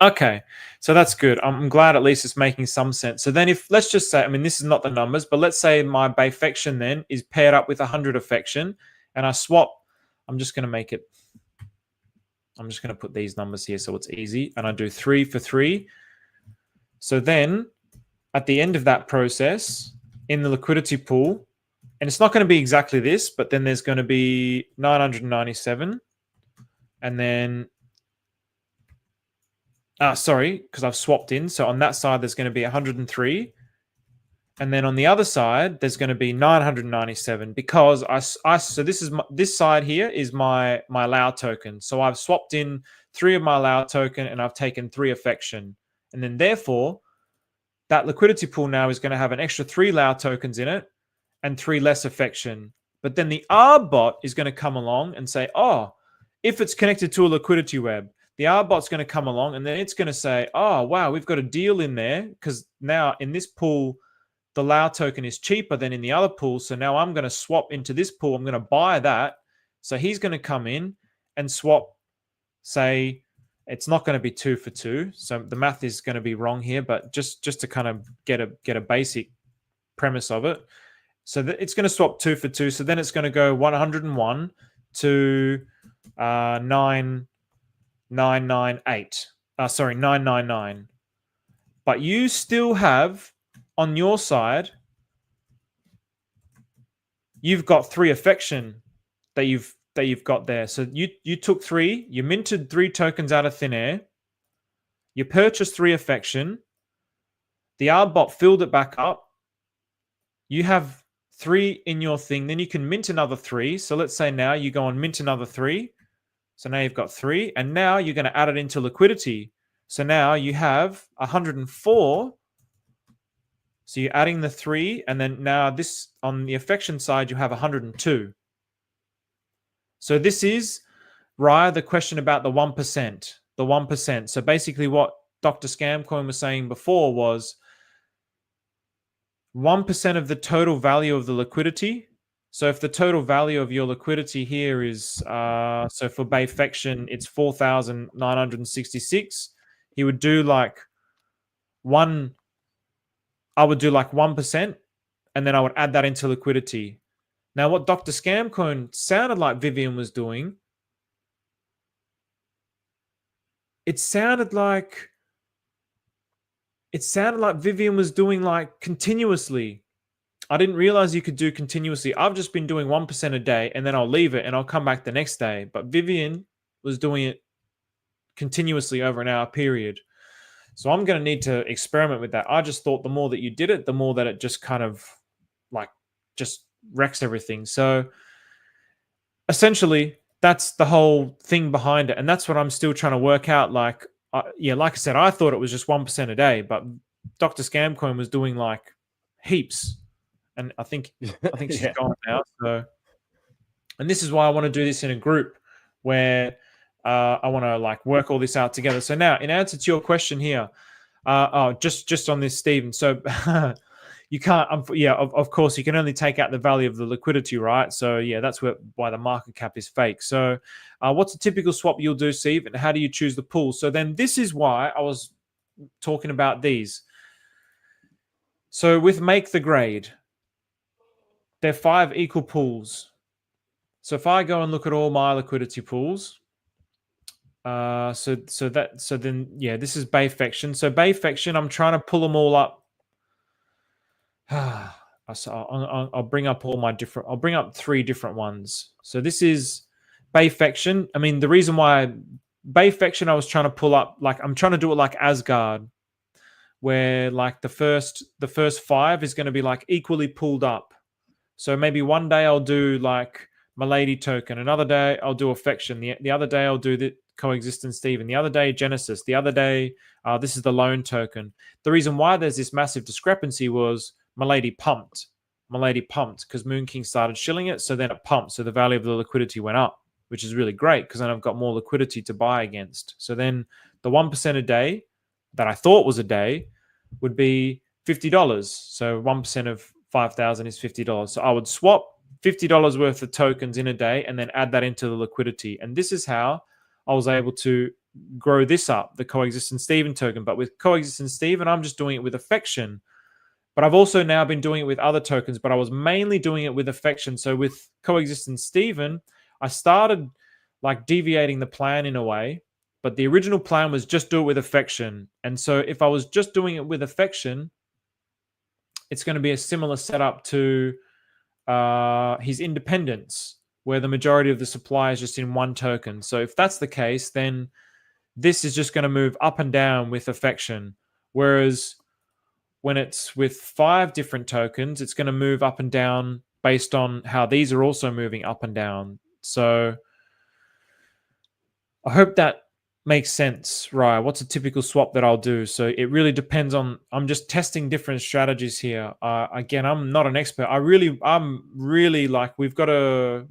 Okay, so that's good. I'm glad at least it's making some sense. So then if, let's just say, I mean, this is not the numbers, but let's say my Bayfection then is paired up with 100 affection, and I swap. I'm just going to put these numbers here so it's easy, and I do 3 for 3. So then at the end of that process, in the liquidity pool, and it's not going to be exactly this, but then there's going to be 997, and then sorry, because I've swapped in. So on that side, there's going to be 103. And then on the other side, there's going to be 997 because so this side here is my LAU token. So I've swapped in 3 of my LAU token and I've taken 3 affection. And then therefore, that liquidity pool now is going to have an extra 3 LAU tokens in it and 3 less affection. But then the arb bot is going to come along and say, oh, if it's connected to a liquidity web, the arb bot's going to come along and then it's going to say, oh, wow, we've got a deal in there because now in this pool, the LAU token is cheaper than in the other pool. So now I'm going to swap into this pool. I'm going to buy that. So he's going to come in and swap, say, it's not going to be 2 for 2. So the math is going to be wrong here, but just to kind of get a basic premise of it. So it's going to swap 2 for 2. So then it's going to go 101 to 999. But you still have on your side, you've got 3 affection that you've got there. So you took 3, you minted 3 tokens out of thin air, you purchased 3 affection, the arb bot filled it back up, you have 3 in your thing, then you can mint another 3. So let's say now you go and mint another 3. So now you've got 3, and now you're going to add it into liquidity. So now you have 104. So you're adding the 3, and then now this on the affection side, you have 102. So this is, Raya, the question about the 1%. The 1%. So basically what Dr. Scamcoin was saying before was 1% of the total value of the liquidity. So if the total value of your liquidity here is, so for Bayfection, it's 4,966, he would do like I would do like 1%, and then I would add that into liquidity. Now, what Dr. Scamcoin sounded like Vivian was doing, it sounded like Vivian was doing like continuously. I didn't realize you could do continuously. I've just been doing 1% a day, and then I'll leave it and I'll come back the next day. But Vivian was doing it continuously over an hour period. So I'm going to need to experiment with that. I just thought the more that you did it, the more that it just kind of like just wrecks everything. So essentially, that's the whole thing behind it. And that's what I'm still trying to work out. Like, like I said, I thought it was just 1% a day, but Dr. Scamcoin was doing like heaps. And I think she's gone now. So, and this is why I want to do this in a group where I want to like work all this out together. So now, in answer to your question here, just on this, Stephen. So you can't, of course, you can only take out the value of the liquidity, right? So yeah, that's why the market cap is fake. So what's a typical swap you'll do, Steve, and how do you choose the pool? So then this is why I was talking about these. So with make the grade, they're 5 equal pools. So if I go and look at all my liquidity pools, so then this is Bayfection. So Bayfection, I'm trying to pull them all up. So I'll bring up all my different. I'll bring up 3 different ones. So this is Bayfection. I mean, the reason why Bayfection, I was trying to pull up, like I'm trying to do it like Asgard, where like the first 5 is going to be like equally pulled up. So maybe one day I'll do like Milady token. Another day I'll do Affection. The other day I'll do the Coexistence Steven. The other day Genesis. The other day this is the loan token. The reason why there's this massive discrepancy was Milady pumped because Moon King started shilling it, so then it pumped. So the value of the liquidity went up, which is really great because then I've got more liquidity to buy against. So then the 1% a day that I thought was a day would be $50. So 1% of 5,000 is $50. So I would swap $50 worth of tokens in a day and then add that into the liquidity. And this is how I was able to grow this up, the Coexistence Steven token. But with Coexistence Steven, I'm just doing it with Affection. But I've also now been doing it with other tokens, but I was mainly doing it with Affection. So with Coexistence Steven, I started like deviating the plan in a way, but the original plan was just do it with Affection. And so if I was just doing it with Affection, it's going to be a similar setup to his Independence, where the majority of the supply is just in one token. So if that's the case, then this is just going to move up and down with Affection. Whereas when it's with 5 different tokens, it's going to move up and down based on how these are also moving up and down. So I hope that makes sense, right? What's a typical swap that I'll do? So it really depends on, I'm just testing different strategies here. Again, I'm not an expert. I'm really like, we've got a,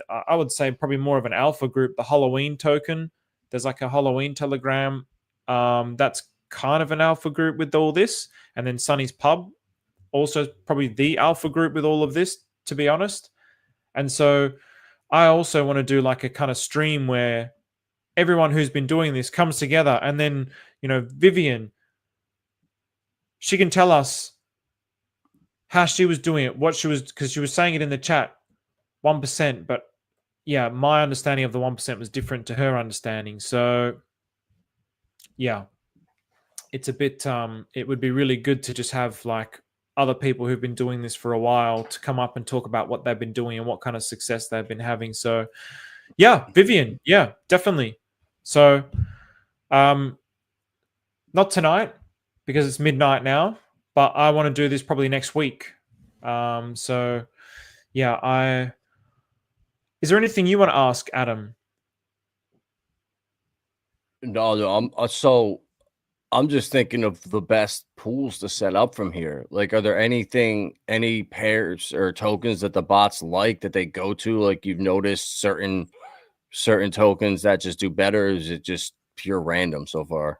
I would say probably more of an alpha group, the Halloween token. There's like a Halloween Telegram. That's kind of an alpha group with all this. And then Sunny's Pub, also probably the alpha group with all of this, to be honest. And so I also want to do like a kind of stream where everyone who's been doing this comes together, and then, Vivian, she can tell us how she was doing it, what she was, because she was saying it in the chat, 1%, but yeah, my understanding of the 1% was different to her understanding. So yeah, it's a bit, it would be really good to just have like other people who've been doing this for a while to come up and talk about what they've been doing and what kind of success they've been having. So yeah, Vivian, yeah, definitely. So, not tonight because it's midnight now, but I want to do this probably next week. So yeah, is there anything you want to ask, Adam? No, I'm just thinking of the best pools to set up from here. Like, are there any pairs or tokens that the bots like that they go to? Like, you've noticed certain tokens that just do better? Or is it just pure random so far?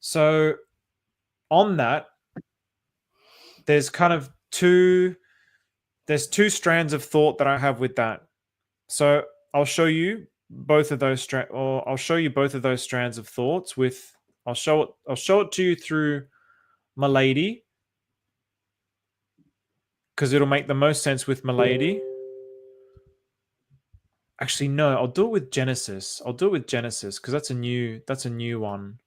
So on that, there's kind of two strands of thought that I have with that. So I'll show you both of those strands of thoughts with, I'll show it to you through Milady, because it'll make the most sense with Milady. Actually, no, I'll do it with Genesis. Because that's a new one. .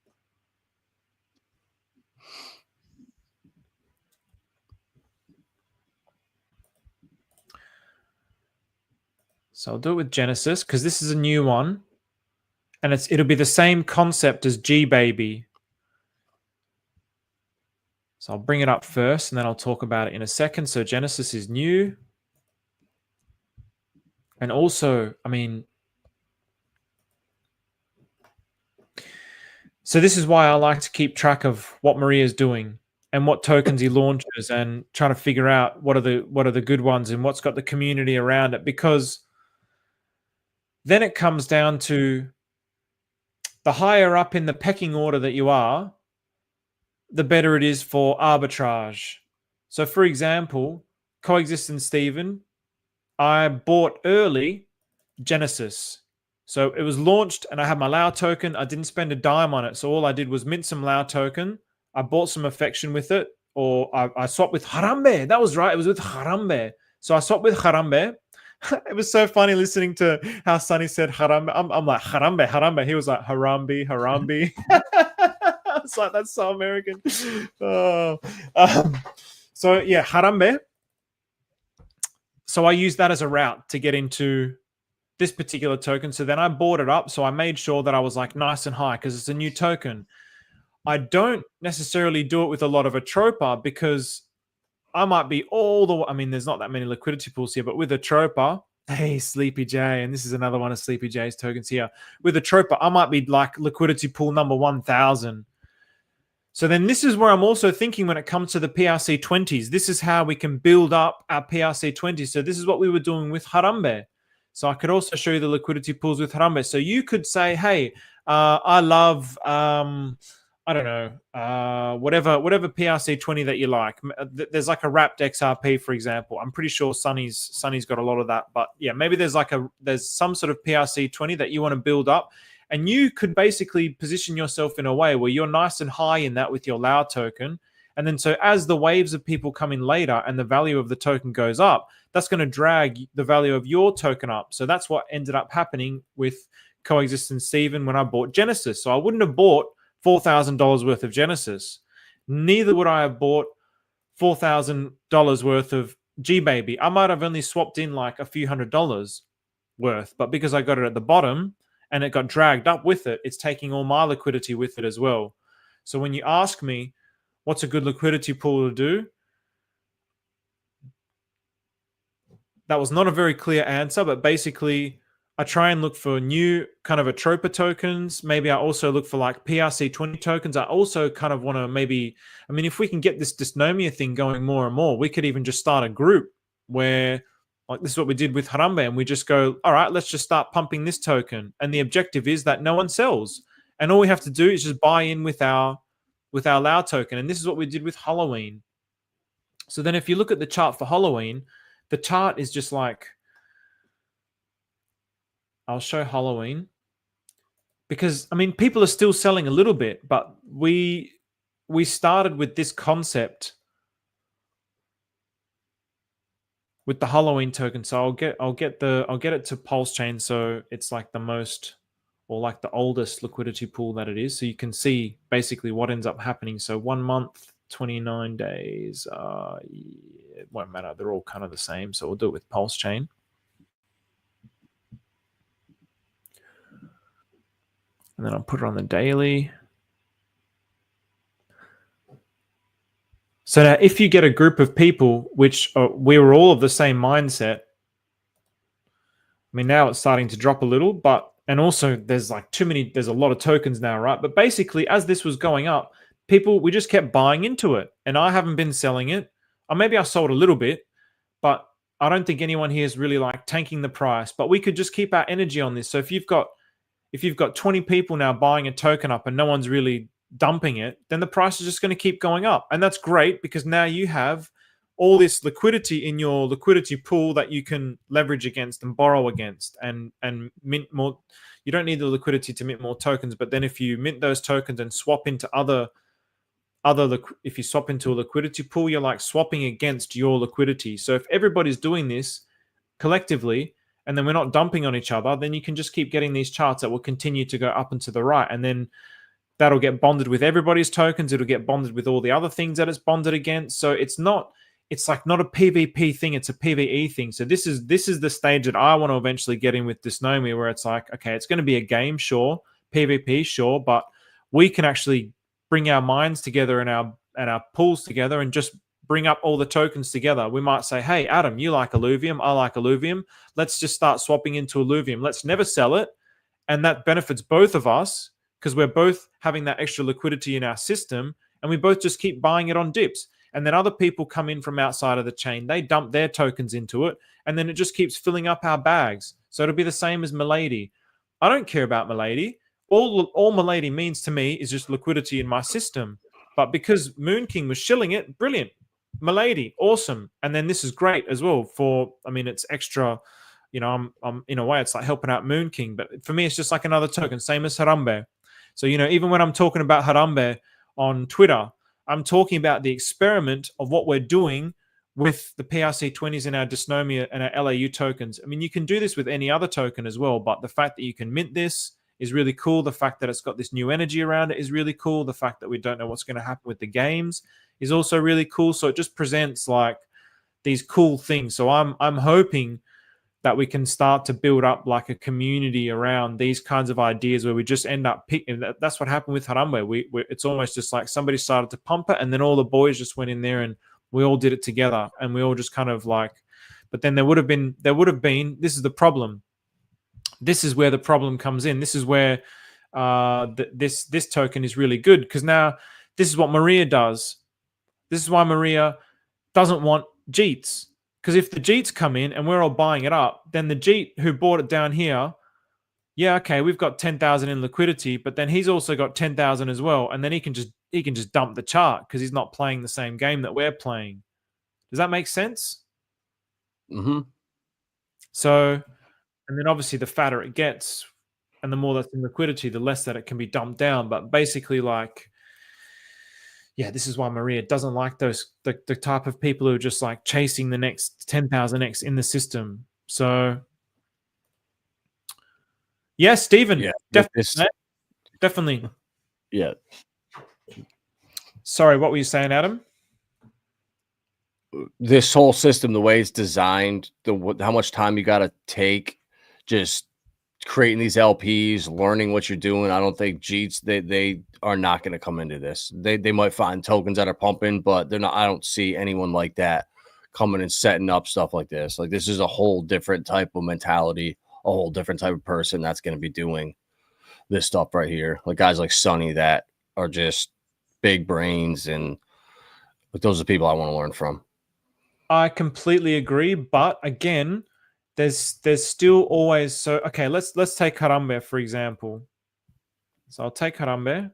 So I'll do it with Genesis because this is a new one. And it'll be the same concept as GBaby. So I'll bring it up first and then I'll talk about it in a second. So Genesis is new. And also, I mean, so this is why I like to keep track of what Maria's doing and what tokens he launches and trying to figure out what are the good ones and what's got the community around it, because then it comes down to the higher up in the pecking order that you are, the better it is for arbitrage. So for example, Coexistence Stephen, I bought early Genesis. So it was launched and I had my LAU token. I didn't spend a dime on it. So all I did was mint some LAU token. I bought some affection with it, or I swapped with Harambe. That was right. It was with Harambe. So I swapped with Harambe. It was so funny listening to how Sunny said Harambe. I'm like, Harambe, Harambe. He was like, Harambe, Harambe. I was like, that's so American. Oh. So yeah, Harambe. So I used that as a route to get into this particular token. So then I bought it up. So I made sure that I was like nice and high because it's a new token. I don't necessarily do it with a lot of Atropa because I might be I mean, there's not that many liquidity pools here, but with Atropa, hey, Sleepy J, and this is another one of Sleepy J's tokens here. With Atropa, I might be like liquidity pool number 1,000. So then this is where I'm also thinking when it comes to the PRC20s. This is how we can build up our PRC20s. So this is what we were doing with Harambe. So I could also show you the liquidity pools with Harambe. So you could say, hey, I love, I don't know, whatever PRC20 that you like. There's like a wrapped XRP, for example. I'm pretty sure Sunny's got a lot of that. But yeah, maybe there's some sort of PRC20 that you want to build up. And you could basically position yourself in a way where you're nice and high in that with your LAU token. And then so as the waves of people come in later and the value of the token goes up, that's going to drag the value of your token up. So that's what ended up happening with Coexistence Stephen when I bought Genesis. So I wouldn't have bought $4,000 worth of Genesis. Neither would I have bought $4,000 worth of GBaby. I might have only swapped in like a few $100s worth, but because I got it at the bottom and it got dragged up with it, it's taking all my liquidity with it as well. So when you ask me, what's a good liquidity pool to do? That was not a very clear answer, but basically I try and look for new kind of Atropa tokens. Maybe I also look for like PRC20 tokens. I also kind of want to I mean, if we can get this Dysnomia thing going more and more, we could even just start a group where, like this is what we did with Harambe, and we just go, all right, let's just start pumping this token. And the objective is that no one sells. And all we have to do is just buy in with our LAU token. And this is what we did with Halloween. So then if you look at the chart for Halloween, the chart is just like, I'll show Halloween because, I mean, people are still selling a little bit, but we started with this concept with the Halloween token. So I'll get it to Pulse Chain. So it's like the most, or like the oldest liquidity pool that it is. So you can see basically what ends up happening. So 1 month, 29 days, it won't matter. They're all kind of the same. So we'll do it with Pulse Chain. And then I'll put it on the daily. So now if you get a group of people, which we were all of the same mindset, I mean, now it's starting to drop a little, and also there's like there's a lot of tokens now, right? But basically as this was going up, we just kept buying into it, and I haven't been selling it. Or maybe I sold a little bit, but I don't think anyone here is really like tanking the price, but we could just keep our energy on this. So if you've got 20 people now buying a token up and no one's really dumping it, then the price is just going to keep going up. And that's great because now you have all this liquidity in your liquidity pool that you can leverage against and borrow against and mint more. You don't need the liquidity to mint more tokens, but then if you mint those tokens and swap into if you swap into a liquidity pool, you're like swapping against your liquidity. So if everybody's doing this collectively, and then we're not dumping on each other, then you can just keep getting these charts that will continue to go up and to the right. And then that'll get bonded with everybody's tokens. It'll get bonded with all the other things that it's bonded against. So it's not it's like not a PvP thing, it's a PvE thing. So this is the stage that I want to eventually get in with Dysnomia, where it's like, okay, it's going to be a game, sure, PvP, sure, but we can actually bring our minds together and our pools together and just bring up all the tokens together. We might say, hey, Adam, you like LAUvium, I like LAUvium. Let's just start swapping into LAUvium. Let's never sell it. And that benefits both of us because we're both having that extra liquidity in our system, and we both just keep buying it on dips. And then other people come in from outside of the chain, they dump their tokens into it, and then it just keeps filling up our bags. So it'll be the same as Milady. I don't care about Milady. All Milady means to me is just liquidity in my system. But because Moon King was shilling it, brilliant. Milady, awesome. And then this is great as well for, I mean, it's extra, you know, I'm in a way, it's like helping out Moon King. But for me, it's just like another token, same as Harambe. So, you know, even when I'm talking about Harambe on Twitter, I'm talking about the experiment of what we're doing with the PRC20s and our Dysnomia and our LAU tokens. I mean, you can do this with any other token as well, but the fact that you can mint this is really cool. The fact that it's got this new energy around it is really cool. The fact that we don't know what's going to happen with the games is also really cool. So it just presents like these cool things. So I'm hoping that we can start to build up like a community around these kinds of ideas where we just end up picking. That's what happened with Harambe. It's almost just like somebody started to pump it, and then all the boys just went in there and we all did it together, and we all just kind of like. But then there would have been. This is the problem. This is where the problem comes in. This is where this token is really good, because now this is what Maria does. This is why Maria doesn't want Jeets. Because if the Jeets come in and we're all buying it up, then the Jeet who bought it down here, yeah, okay, we've got 10,000 in liquidity, but then he's also got 10,000 as well, and then he can just dump the chart because he's not playing the same game that we're playing. Does that make sense? Mm-hmm. So, and then obviously the fatter it gets, and the more that's in liquidity, the less that it can be dumped down. But basically, like, yeah, this is why Maria doesn't like the type of people who are just like chasing the next 10,000x in the system. So, yeah, Stephen, yeah, definitely. Yeah. Sorry, what were you saying, Adam? This whole system, the way it's designed, how much time you got to take, just creating these LPs, learning what you're doing. I don't think Jeets, they are not going to come into this. They might find tokens that are pumping, but they're not. I don't see anyone like that coming and setting up stuff like this. Like, this is a whole different type of mentality, a whole different type of person that's going to be doing this stuff right here. Like guys like Sonny that are just big brains, and like, those are the people I want to learn from. I completely agree, but again, there's still always, so okay, let's take Harambe for example. So I'll take Harambe.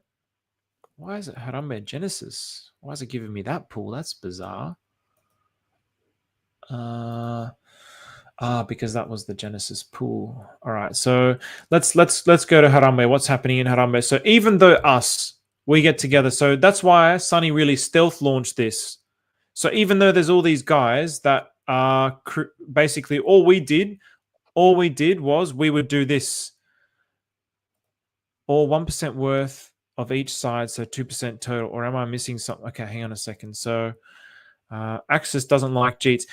Why is it Harambe Genesis? Why is it giving me that pool? That's bizarre. Because that was the Genesis pool. All right, so let's go to Harambe. What's happening in Harambe? So even though we get together, so that's why Sonny really stealth launched this. So even though there's all these guys that are basically all we did was we would do this. All 1% worth of each side, so 2% total. Or am I missing something? Okay, hang on a second. So Axis doesn't like Jeets.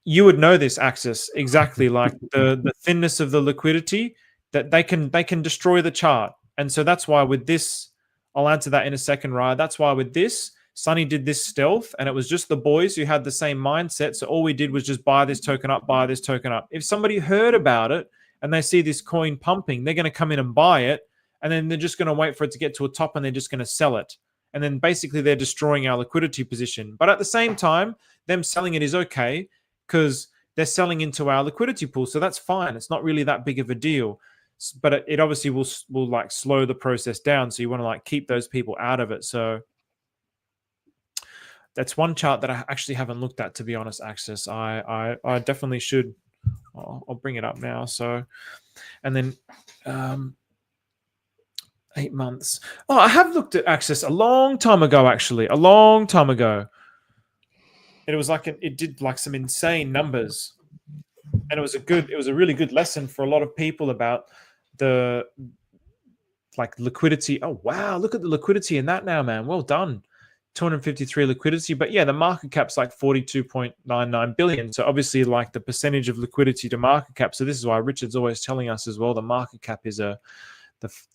You would know this, Axis, exactly, like the thinness of the liquidity, that they can destroy the chart. And so that's why with this, I'll answer that in a second, Ryan. That's why with this, Sonny did this stealth, and it was just the boys who had the same mindset. So all we did was just buy this token up, buy this token up. If somebody heard about it and they see this coin pumping, they're going to come in and buy it, and then they're just going to wait for it to get to a top, and they're just going to sell it. And then basically they're destroying our liquidity position. But at the same time, them selling it is okay because they're selling into our liquidity pool. So that's fine. It's not really that big of a deal. But it obviously will like slow the process down. So you want to like keep those people out of it. So that's one chart that I actually haven't looked at, to be honest, Axis. I definitely should. I'll bring it up now. So, and then 8 months. Oh, I have looked at Axis a long time ago, actually. A long time ago. And it was like it did like some insane numbers. And it was a really good lesson for a lot of people about the like liquidity. Oh wow, look at the liquidity in that now, man. Well done. 253 liquidity, but yeah, the market cap's like 42.99 billion. So obviously, like the percentage of liquidity to market cap. So this is why Richard's always telling us as well. The market cap is the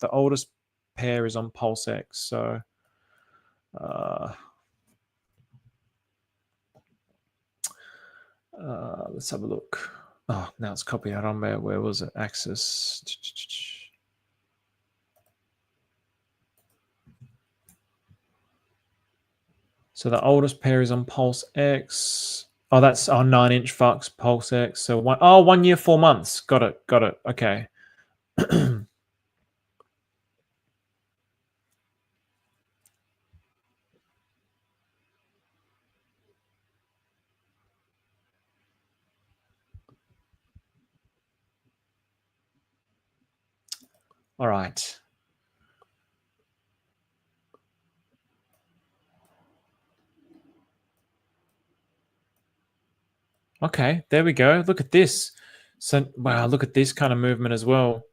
oldest pair is on Pulse X. So let's have a look. Oh, now it's copied out on there. Where was it? Access. So the oldest pair is on Pulse X. Oh, that's our 9-inch Fox Pulse X. So 1 year, 4 months. Got it. Okay. All right. Okay, there we go. Look at this. So, wow, look at this kind of movement as well.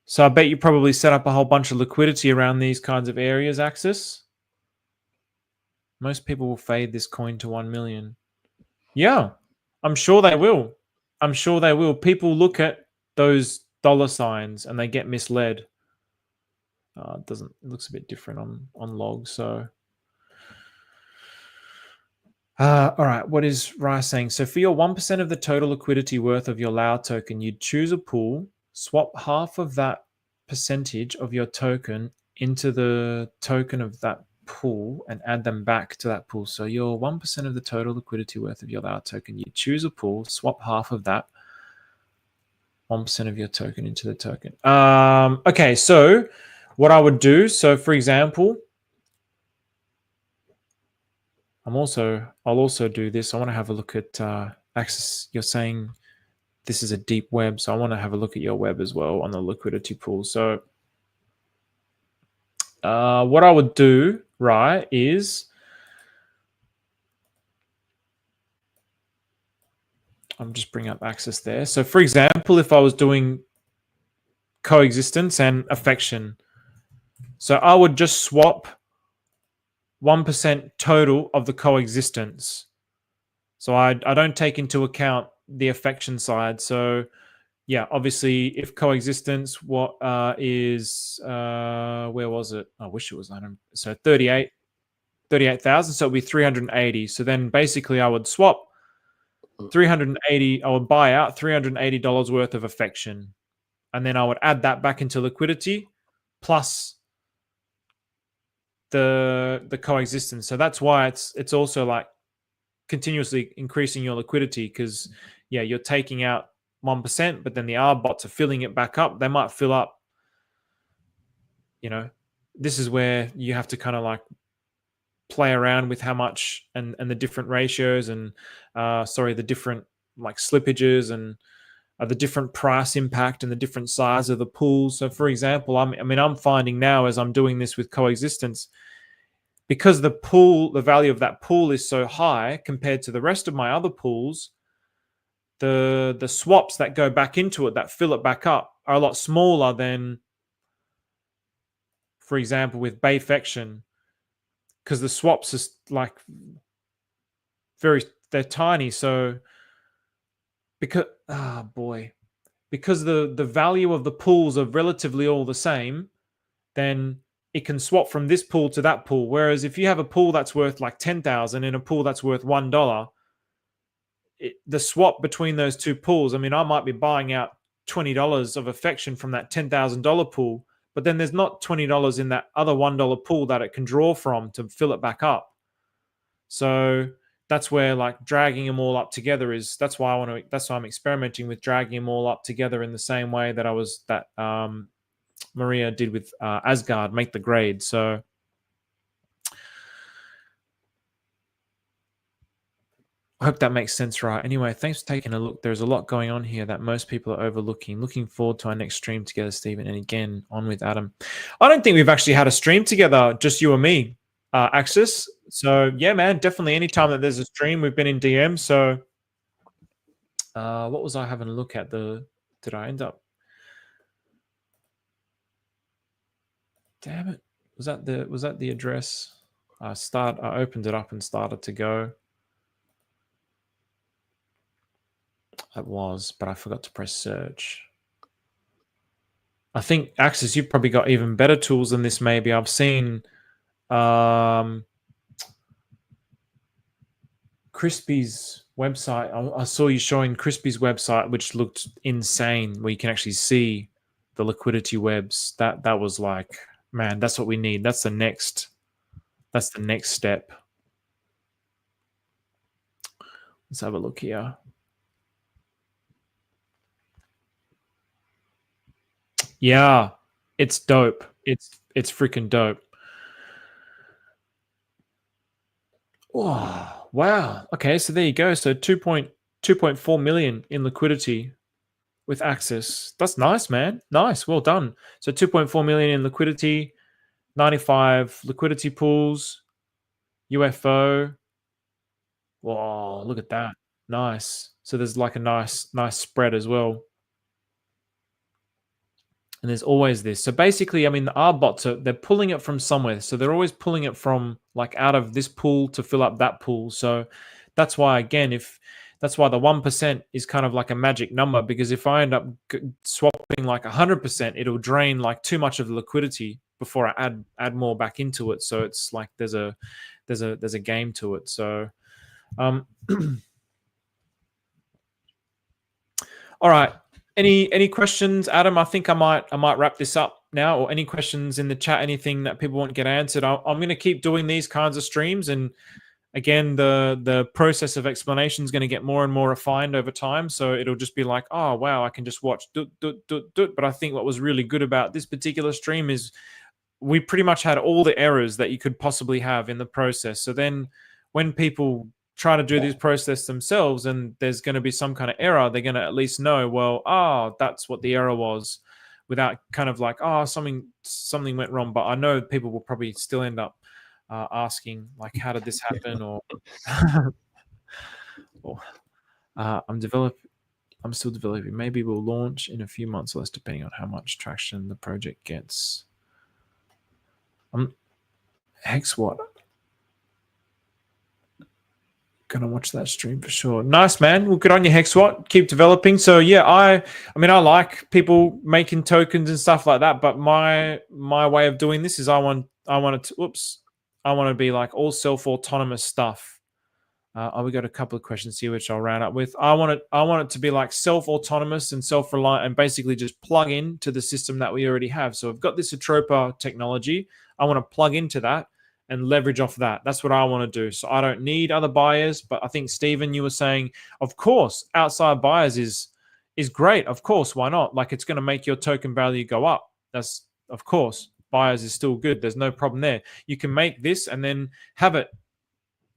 So I bet you probably set up a whole bunch of liquidity around these kinds of areas, Axis. Most people will fade this coin to 1 million. Yeah, I'm sure they will. I'm sure they will. People look at those dollar signs and they get misled. It looks a bit different on log. So, all right. What is Rice saying? So for your 1% of the total liquidity worth of your LAU token, you'd choose a pool, swap half of that percentage of your token into the token of that pool and add them back to that pool. So your 1% of the total liquidity worth of your LAU token, you choose a pool, swap half of that 1% of your token into the token. Okay, so what I would do, so for example, I'll also do this. I want to have a look at Axis. You're saying this is a deep web, so I want to have a look at your web as well on the liquidity pool. So what I would do, right, is I'm just bringing up Axis there. So for example, if I was doing coexistence and affection, so I would just swap 1% total of the coexistence. So I don't take into account the affection side. So yeah, obviously if coexistence, what is, where was it? I wish it was, so 38,000. So it'd be 380. So then basically I would swap 380, I would buy out $380 worth of affection. And then I would add that back into liquidity plus the coexistence. So that's why it's also like continuously increasing your liquidity, because yeah, you're taking out 1%, but then the R bots are filling it back up. They might fill up, this is where you have to kind of like play around with how much and the different ratios and the different like slippages and the different price impact and the different size of the pools. So for example, I'm finding now as I'm doing this with coexistence, because the value of that pool is so high compared to the rest of my other pools, the swaps that go back into it, that fill it back up, are a lot smaller than, for example, with Bayfection, because the swaps are like they're tiny. So because the value of the pools are relatively all the same, then it can swap from this pool to that pool. Whereas if you have a pool that's worth like 10,000 and a pool that's worth $1, the swap between those two pools, I might be buying out $20 of affection from that $10,000 pool, but then there's not $20 in that other $1 pool that it can draw from to fill it back up. So that's where like dragging them all up together that's why I'm experimenting with dragging them all up together in the same way that Maria did with Asgard, make the grade. So I hope that makes sense, right? Anyway, thanks for taking a look. There's a lot going on here that most people are overlooking. Looking forward to our next stream together, Stephen. And again, on with Adam. I don't think we've actually had a stream together, just you and me, Axis. So yeah, man, definitely anytime that there's a stream, we've been in DM. So what was I having a look at? Did I end up? Damn it. Was that the address? I opened it up and started to go. It was, but I forgot to press search. I think Axis, you've probably got even better tools than this. Maybe I've seen Crispy's website. I saw you showing Crispy's website, which looked insane, where you can actually see the liquidity webs. That was like, man, that's what we need. That's the next step. Let's have a look here. Yeah, it's dope. It's freaking dope. Oh, wow. Okay, so there you go. So 2.4 million in liquidity with Axis. That's nice, man. Nice. Well done. So 2.4 million in liquidity, 95 liquidity pools, UFO. Whoa, look at that. Nice. So there's like a nice spread as well. And there's always this. So basically, I mean, our bots they're pulling it from somewhere. So they're always pulling it from like out of this pool to fill up that pool. So that's why, again, that's why the 1% is kind of like a magic number, because if I end up swapping like 100%, it'll drain like too much of the liquidity before I add more back into it. So it's like there's a game to it. So all right. Any questions, Adam? I think I might wrap this up now. Or any questions in the chat? Anything that people want to get answered? I'm going to keep doing these kinds of streams, and again, the process of explanation is going to get more and more refined over time. So it'll just be like, oh wow, I can just watch. But I think what was really good about this particular stream is we pretty much had all the errors that you could possibly have in the process. So then, when people try to do this process themselves and there's going to be some kind of error, they're going to at least know, well, that's what the error was, without kind of like, something went wrong. But I know people will probably still end up asking, like, how did this happen? Or I'm still developing. Maybe we'll launch in a few months or less, depending on how much traction the project gets. Hex what? Gonna watch that stream for sure. Nice, man. Well, good on you, Hexwat. Keep developing. So yeah, I mean I like people making tokens and stuff like that, but my way of doing this is I want to be like all self-autonomous stuff. We got a couple of questions here which I'll round up with. I want it to be like self-autonomous and self-reliant, and basically just plug in to the system that we already have. So I've got this Atropa technology. I want to plug into that and leverage off that. That's what I want to do. So I don't need other buyers. But I think, Stephen, you were saying, of course, outside buyers is great. Of course, why not? Like, it's going to make your token value go up. That's, of course, buyers is still good. There's no problem there. You can make this and then have it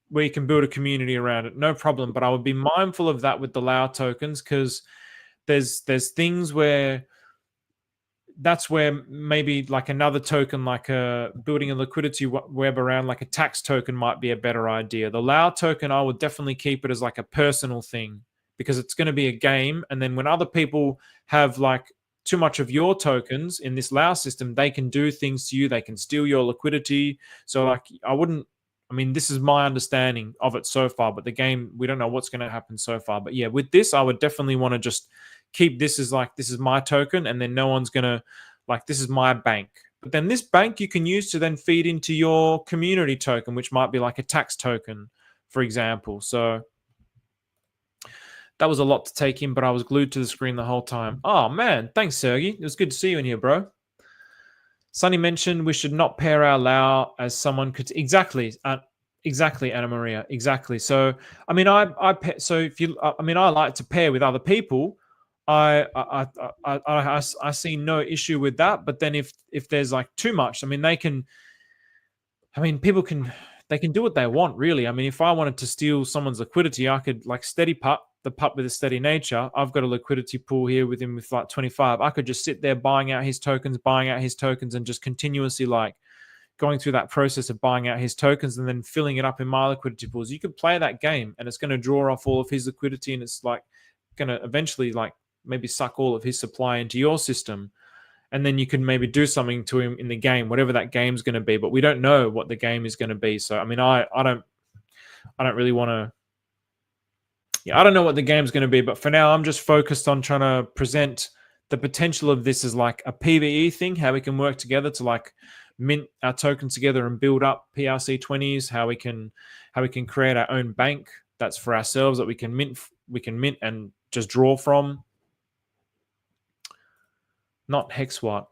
where you can build a community around it. No problem. But I would be mindful of that with the LAU tokens, because there's things where that's where maybe like another token, like building a liquidity web around like a tax token might be a better idea. The LAU token, I would definitely keep it as like a personal thing, because it's going to be a game. And then when other people have like too much of your tokens in this LAU system, they can do things to you. They can steal your liquidity. So like, this is my understanding of it so far, but the game, we don't know what's going to happen so far. But yeah, with this, I would definitely want to just keep this as like, this is my token, and then no one's going to, like, this is my bank. But then this bank you can use to then feed into your community token, which might be like a tax token, for example. So that was a lot to take in, but I was glued to the screen the whole time. Oh man, thanks, Sergey. It was good to see you in here, bro. Sonny mentioned we should not pair our LAU as someone could. Exactly, Anna Maria. Exactly. So I mean, I like to pair with other people. I see no issue with that. But then if there's like too much, they can do what they want, really. I mean, if I wanted to steal someone's liquidity, I could like steady putt the pup with a steady nature. I've got a liquidity pool here with him with like 25. I could just sit there buying out his tokens, and just continuously like going through that process of buying out his tokens and then filling it up in my liquidity pools. You could play that game and it's going to draw off all of his liquidity, and it's like going to eventually like maybe suck all of his supply into your system. and then you can maybe do something to him in the game, whatever that game's going to be. But we don't know what the game is going to be. So I mean, I don't really want to. Yeah, I don't know what the game's going to be, but for now, I'm just focused on trying to present the potential of this as like a PvE thing, how we can work together to like mint our tokens together and build up PRC20s, how we can create our own bank that's for ourselves that we can mint and just draw from. Not HexWatt.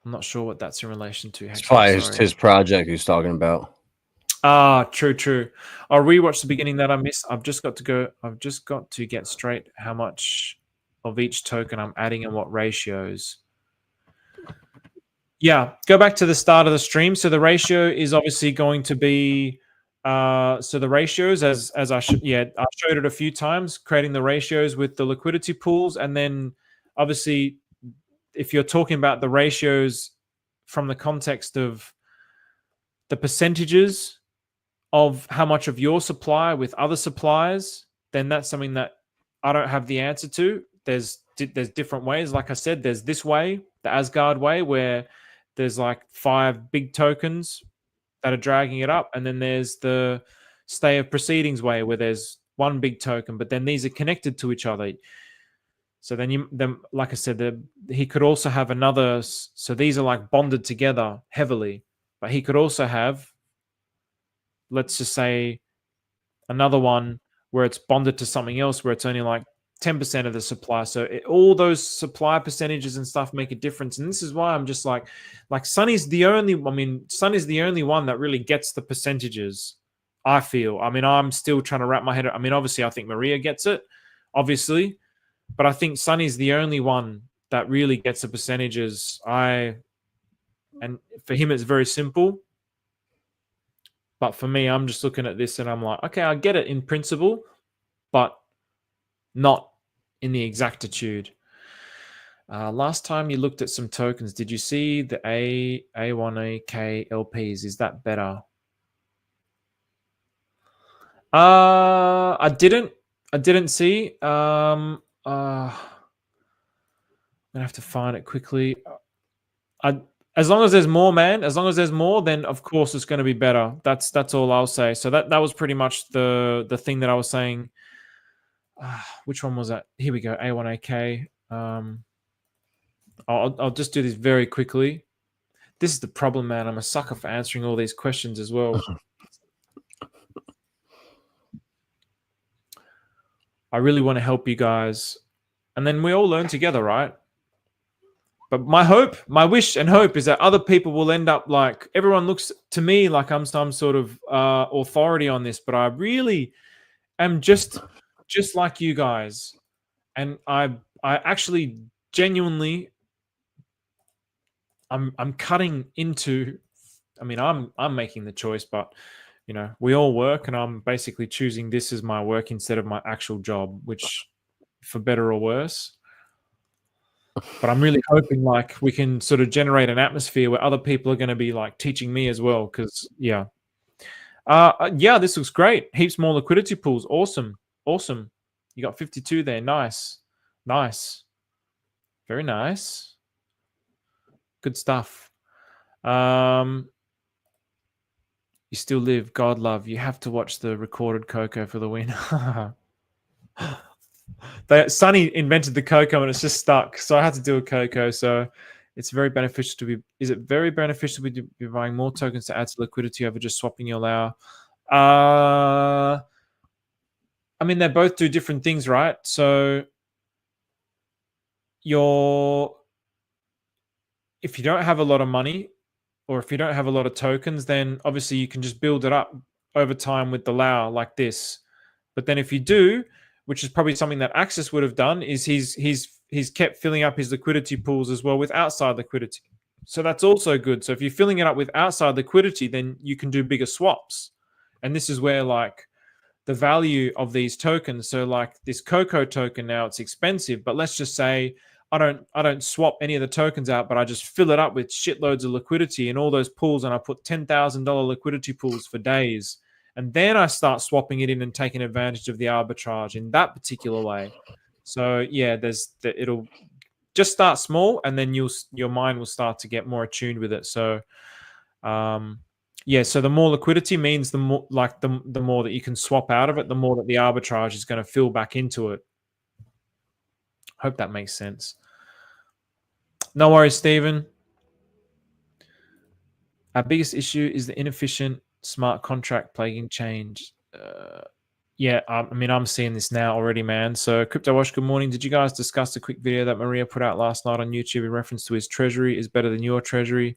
I'm not sure what that's in relation to. It's probably his project he's talking about. Ah, true. I'll rewatch the beginning that I missed. I've just got to get straight how much of each token I'm adding and what ratios. Yeah, go back to the start of the stream. So the ratio is obviously going to be so the ratios as I showed it a few times, creating the ratios with the liquidity pools, and then obviously if you're talking about the ratios from the context of the percentages of how much of your supply with other suppliers, then that's something that I don't have the answer to. There's different ways. Like I said, there's this way, the Asgard way, where there's like 5 big tokens that are dragging it up. And then there's the stay of proceedings way, where there's 1 big token, but then these are connected to each other. So then like I said, he could also have another. So these are like bonded together heavily, but he could also have, let's just say, another one where it's bonded to something else where it's only like 10% of the supply. So all those supply percentages and stuff make a difference. And this is why I'm just like Sunny's the only one that really gets the percentages, I feel. I mean, I'm still trying to wrap my head. I mean, obviously I think Maria gets it, obviously, but I think Sunny's the only one that really gets the percentages. And for him, it's very simple. But for me, I'm just looking at this and I'm like, okay, I get it in principle, but not in the exactitude. Last time you looked at some tokens, did you see the A1AK LPs? Is that better? I didn't see. I'm gonna have to find it quickly. As long as there's more, man. As long as there's more, then of course it's going to be better. That's all I'll say. So that was pretty much the thing that I was saying. Which one was that? Here we go. A1AK. I'll just do this very quickly. This is the problem, man. I'm a sucker for answering all these questions as well. I really want to help you guys, and then we all learn together, right? But my hope, my wish and hope is that other people will end up like, everyone looks to me like I'm some sort of authority on this, but I really am just like you guys. And I actually genuinely, I'm cutting into, I mean, I'm making the choice, but you know, we all work, and I'm basically choosing this as my work instead of my actual job, which for better or worse. But I'm really hoping like we can sort of generate an atmosphere where other people are going to be like teaching me as well. Because yeah, this looks great. Heaps more liquidity pools. Awesome. You got 52 there. Nice, very nice. Good stuff. You still live. God love. You have to watch the recorded Coco for the win. Sunny invented the Coco and it's just stuck, so I had to do a Coco. So it's very beneficial to be. Is it very beneficial to be buying more tokens to add to liquidity over just swapping your LAU? I mean, they both do different things, right? So if you don't have a lot of money, or if you don't have a lot of tokens, then obviously you can just build it up over time with the LAU like this. But then if you do, which is probably something that Axis would have done, is he's kept filling up his liquidity pools as well with outside liquidity. So that's also good. So if you're filling it up with outside liquidity, then you can do bigger swaps. And this is where like the value of these tokens. So like this Coco token now, it's expensive, but let's just say I don't swap any of the tokens out, but I just fill it up with shitloads of liquidity in all those pools, and I put $10,000 liquidity pools for days. and then I start swapping it in and taking advantage of the arbitrage in that particular way. So yeah, it'll just start small, and then your mind will start to get more attuned with it. So yeah, so the more liquidity means the more the more that you can swap out of it, the more that the arbitrage is going to fill back into it. Hope that makes sense. No worries, Stephen. Our biggest issue is the inefficient smart contract plaguing change. Yeah, I mean, I'm seeing this now already, man. So, Crypto Wash, good morning. Did you guys discuss the quick video that Maria put out last night on YouTube in reference to his treasury is better than your treasury?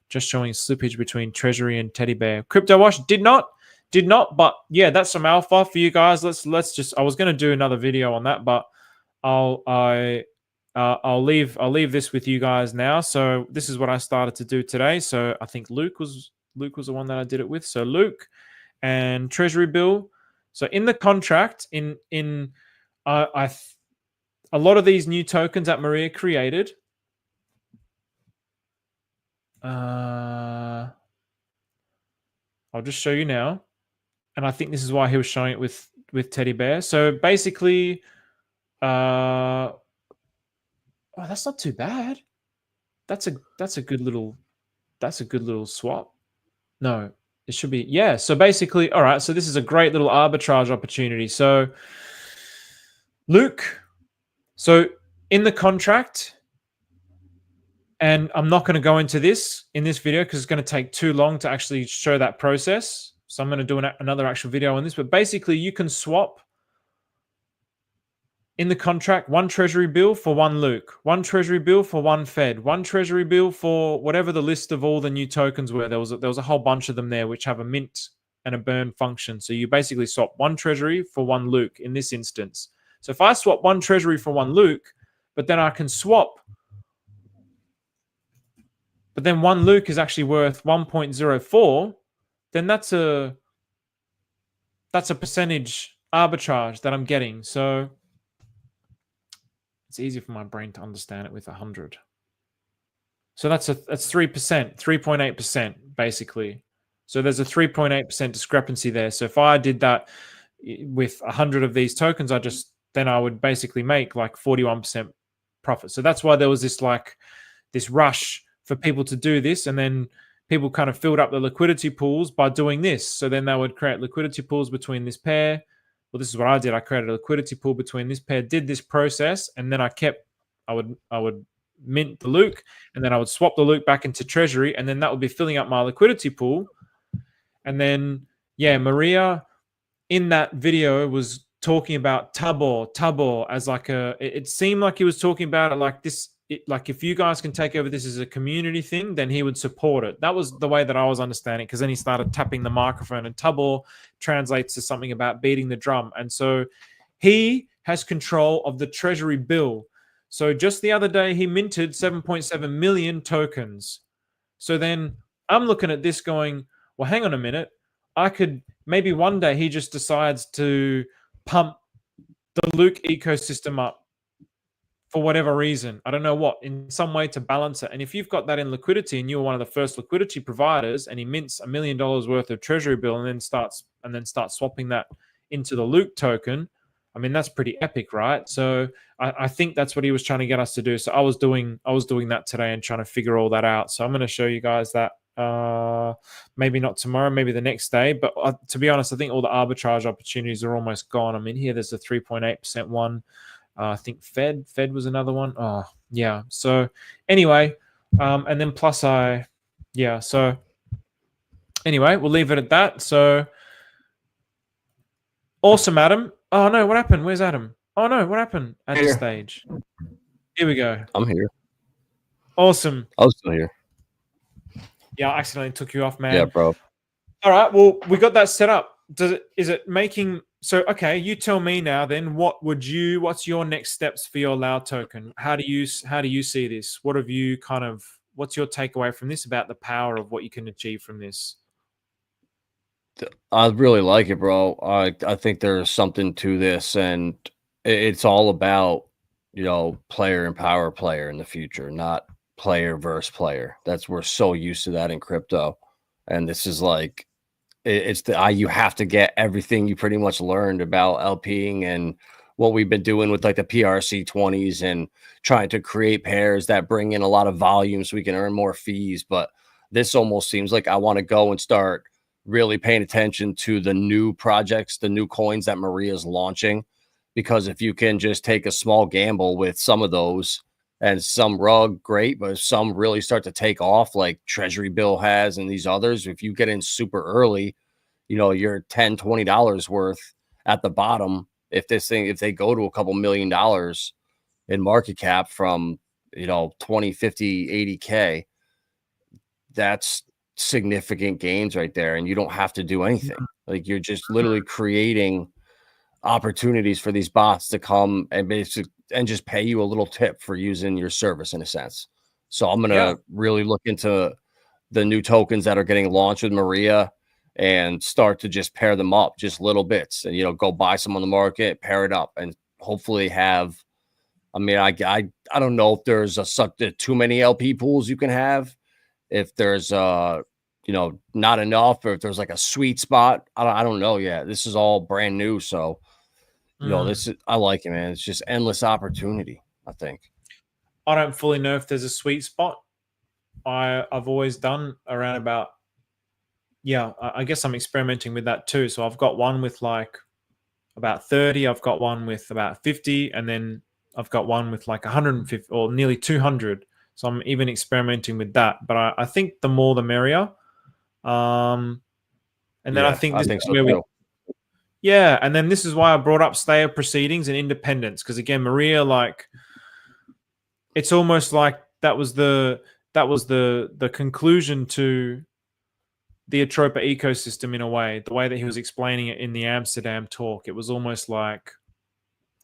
Just showing slippage between treasury and teddy bear. Crypto Wash did not, but yeah, that's some alpha for you guys. Let's just. I was going to do another video on that, but I'll leave this with you guys now. So this is what I started to do today. So I think Luke was the one that I did it with. So Luke and treasury bill. So in the contract, a lot of these new tokens that Maria created. I'll just show you now, and I think this is why he was showing it with teddy bear. So basically, oh, that's not too bad. That's a good little swap. No, it should be, yeah. So basically, all right. So this is a great little arbitrage opportunity. So Luke, so in the contract, and I'm not going to go into this in this video because it's going to take too long to actually show that process. So I'm going to do another actual video on this. But basically, you can swap in the contract one treasury bill for one Luke, one treasury bill for one Fed, one treasury bill for whatever the list of all the new tokens were. There was a whole bunch of them there which have a mint and a burn function. So you basically swap one treasury for one Luke in this instance. So if I swap one treasury for one Luke, but then I can swap. But then one Luke is actually worth 1.04, then that's a percentage arbitrage that I'm getting. So it's easy for my brain to understand it with 100. So that's 3%, 3.8% basically. So there's a 3.8% discrepancy there. So if I did that with 100 of these tokens, then I would basically make like 41% profit. So that's why there was this rush for people to do this, and then people kind of filled up the liquidity pools by doing this. So then they would create liquidity pools between this pair. Well, this is what I did. I created a liquidity pool between this pair, did this process, and then I would mint the Luke, and then I would swap the Luke back into treasury, and then that would be filling up my liquidity pool. And then, yeah, Maria in that video was talking about Tabor as like it seemed like he was talking about it like this. Like if you guys can take over this as a community thing, then he would support it. That was the way that I was understanding, because then he started tapping the microphone, and Tabor translates to something about beating the drum. And so he has control of the treasury bill. So just the other day, he minted 7.7 million tokens. So then I'm looking at this going, well, hang on a minute. I could maybe one day he just decides to pump the Luke ecosystem up for whatever reason. I don't know what, in some way to balance it. And if you've got that in liquidity and you're one of the first liquidity providers, and he mints $1 million worth of treasury bill and then starts swapping that into the Luke token, I mean, that's pretty epic, right? So I think that's what he was trying to get us to do. So I was doing that today and trying to figure all that out. So I'm going to show you guys that maybe not tomorrow, maybe the next day. But to be honest, I think all the arbitrage opportunities are almost gone. I mean, here there's a 3.8% one. I think Fed was another one. Oh, yeah. So anyway, and then plus so anyway, we'll leave it at that. So awesome, Adam. Oh, no, what happened? Where's Adam? Oh, no, what happened at this stage? Here we go. I'm here. Awesome. I was still here. Yeah, I accidentally took you off, man. Yeah, bro. All right, well, we got that set up. Is it making... So, okay, you tell me now then, what's your next steps for your LAU token? How do you see this? What's your takeaway from this about the power of what you can achieve from this? I really like it, bro. I think there's something to this, and it's all about, player and power player in the future, not player versus player. We're so used to that in crypto. And this is like, it's you have to get everything you pretty much learned about LPing and what we've been doing with like the PRC 20s and trying to create pairs that bring in a lot of volume so we can earn more fees. But this almost seems like I want to go and start really paying attention to the new projects, the new coins that Maria's launching, because if you can just take a small gamble with some of those, and some rug, great, but if some really start to take off like Treasury Bill has and these others, if you get in super early, you know, you're $10, $20 worth at the bottom. If they go to a couple $1 million in market cap from, you know, 20, 50, 80K, that's significant gains right there. And you don't have to do anything. Like, you're just literally creating opportunities for these bots to come and basically and just pay you a little tip for using your service in a sense. So I'm going to really look into the new tokens that are getting launched with Maria and start to just pair them up just little bits and, you know, go buy some on the market, pair it up, and hopefully have, I mean, I don't know if there's too many LP pools you can have, if there's you know, not enough, or if there's like a sweet spot. I don't know yet. This is all brand new. So, you know, I like it, man. It's just endless opportunity, I think. I don't fully know if there's a sweet spot. I've always done around about, I guess I'm experimenting with that too. So I've got one with like about 30, I've got one with about 50, and then I've got one with like 150 or nearly 200. So I'm even experimenting with that. But I think the more the merrier. And then I think this is where and then this is why I brought up stay of proceedings and independence, because again, Maria, like, it's almost like that was the conclusion to the Atropa ecosystem in a way, the way that he was explaining it in the Amsterdam talk. It was almost like,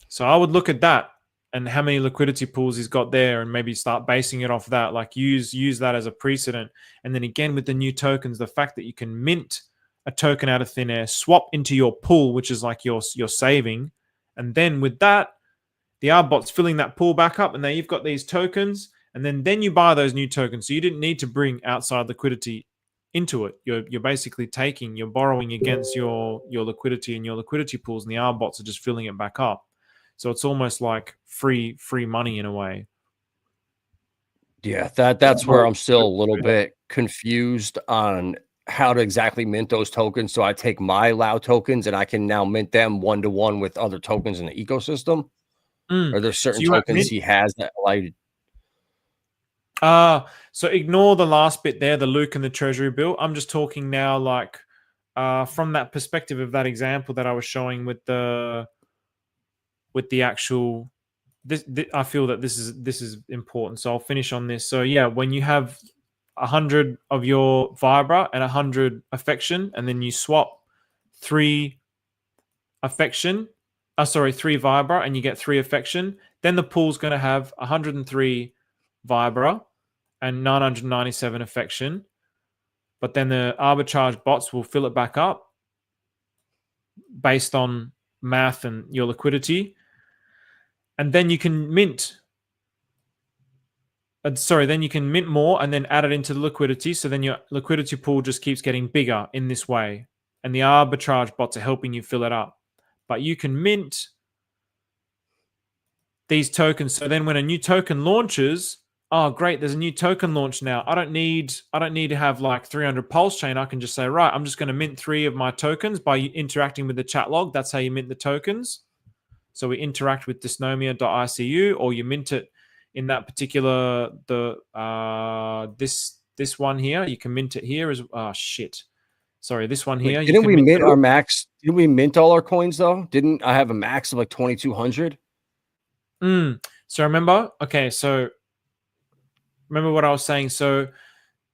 so I would look at that and how many liquidity pools he's got there and maybe start basing it off that, like use that as a precedent. And then again, with the new tokens, the fact that you can mint a token out of thin air, swap into your pool, which is like your saving. And then with that, the arbot's filling that pool back up, and then you've got these tokens, and then you buy those new tokens. So you didn't need to bring outside liquidity into it. You're basically you're borrowing against your liquidity and your liquidity pools, and the arbots are just filling it back up. So it's almost like free money in a way. Yeah, that's where I'm still a little bit confused on how to exactly mint those tokens. So I take my LAU tokens and I can now mint them one-to-one with other tokens in the ecosystem. Are there certain tokens he has that allow? So ignore the last bit there, the Luke and the Treasury Bill. I'm just talking now, like, from that perspective of that example that I was showing with the actual. I feel that this is important. So I'll finish on this. So yeah, when you have 100 of your Vibra and 100 affection, and then you swap 3 affection, 3 Vibra, and you get 3 affection, then the pool's going to have 103 Vibra and 997 affection. But then the arbitrage bots will fill it back up based on math and your liquidity. And then you can mint. Then you can mint more and then add it into the liquidity. So then your liquidity pool just keeps getting bigger in this way. And the arbitrage bots are helping you fill it up. But you can mint these tokens. So then when a new token launches, oh great, there's a new token launch now. I don't need to have like 300 pulse chain. I can just say, right, I'm just going to mint 3 of my tokens by interacting with the chat log. That's how you mint the tokens. So we interact with Dysnomia.icu, or you mint it in that particular this one here. You can mint it here as Sorry, this one here. Didn't we mint our max? Didn't we mint all our coins though? Didn't I have a max of like 2,200? So remember, okay, so remember what I was saying. So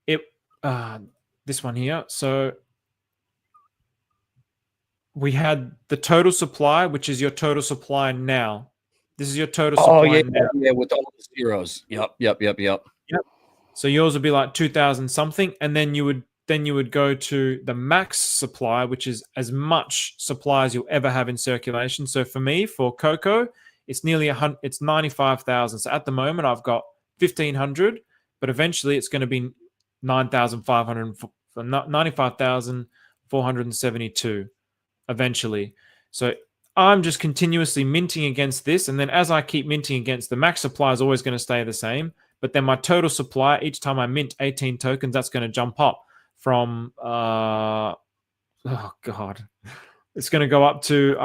this one here. So we had the total supply, which is your total supply now. This is your total supply now. Yeah, with all the zeros. Yep. So yours would be like 2,000 something, and then you would go to the max supply, which is as much supply as you'll ever have in circulation. So for me, for Coco, it's nearly it's 95,000. So at the moment, I've got 1,500, but eventually it's going to be 9,500, 95,000 472 eventually. So I'm just continuously minting against this. And then as I keep minting against, the max supply is always going to stay the same. But then my total supply, each time I mint 18 tokens, that's going to jump up from, oh God, it's going to go up to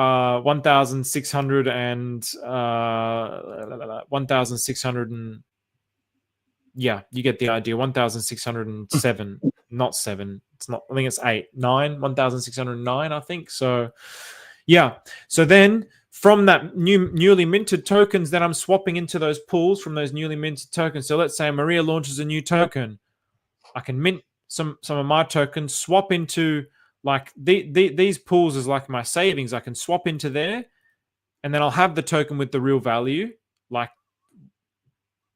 1,600 and 1,600 and yeah, you get the idea. 1,607, not 7. It's not, I think it's 8, 9, 1,609, I think. So yeah. So then from that newly minted tokens, then I'm swapping into those pools from those newly minted tokens. So let's say Maria launches a new token. I can mint some of my tokens, swap into like these pools as like my savings. I can swap into there, and then I'll have the token with the real value, like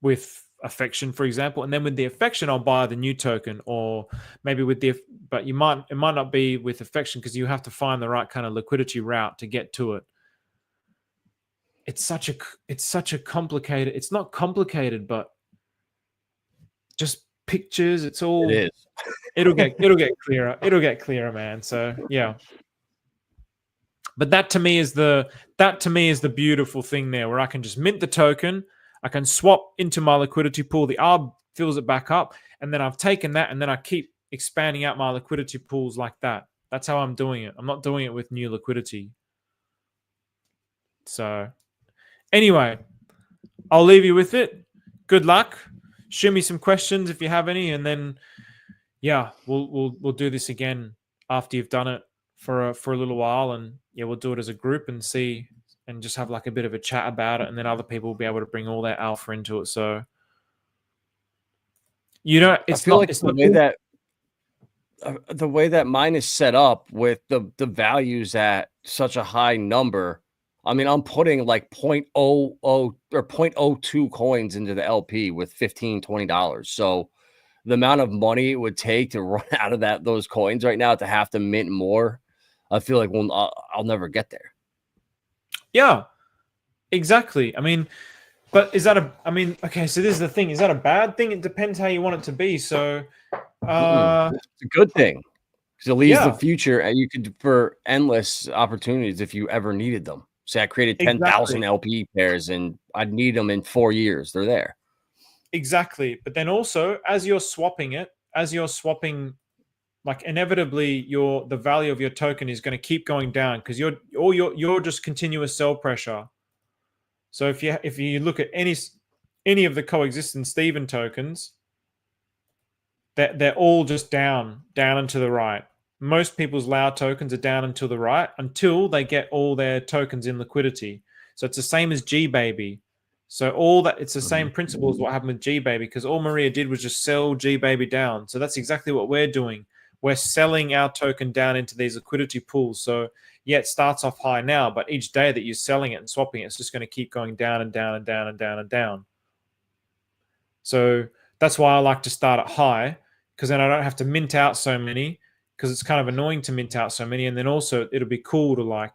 with affection, for example. And then with the affection, I'll buy the new token, or maybe with the, but it might not be with affection because you have to find the right kind of liquidity route to get to it. It's such a complicated, it's not complicated, but just pictures. It's all, it is. it'll get clearer. It'll get clearer, man. So yeah. But that to me is the beautiful thing there, where I can just mint the token, I can swap into my liquidity pool, the arb fills it back up, and then I've taken that and then I keep expanding out my liquidity pools like that. That's how I'm doing it. I'm not doing it with new liquidity. So anyway, I'll leave you with it. Good luck. Shoot me some questions if you have any, and then yeah, we'll do this again after you've done it for a little while, and yeah, we'll do it as a group and see, and just have like a bit of a chat about it, and then other people will be able to bring all their alpha into it. So you know, I feel like the way that mine is set up with the values at such a high number. I mean, I'm putting like 0.00 or 0.02 coins into the LP with $15, $20. So the amount of money it would take to run out of those coins right now to have to mint more, I feel like I'll never get there. Yeah, exactly. I mean, but is that okay, so this is the thing. Is that a bad thing? It depends how you want it to be. So it's a good thing because it leaves the future, and you could for endless opportunities if you ever needed them. Say I created 10,000 LP pairs and I'd need them in 4 years. They're there. Exactly. But then also, as you're swapping, like inevitably the value of your token is going to keep going down because you're just continuous sell pressure. So if you look at any of the coexistent Steven tokens, they're all just down and to the right. Most people's LAU tokens are down and to the right until they get all their tokens in liquidity. So it's the same as G-Baby. So it's the same principle as what happened with G-Baby, because all Maria did was just sell G-Baby down. So that's exactly what we're doing. We're selling our token down into these liquidity pools. So yeah, it starts off high now, but each day that you're selling it and swapping it, it's just going to keep going down and down and down and down and down. So that's why I like to start at high, because then I don't have to mint out so many, because it's kind of annoying to mint out so many. And then also it'll be cool to like,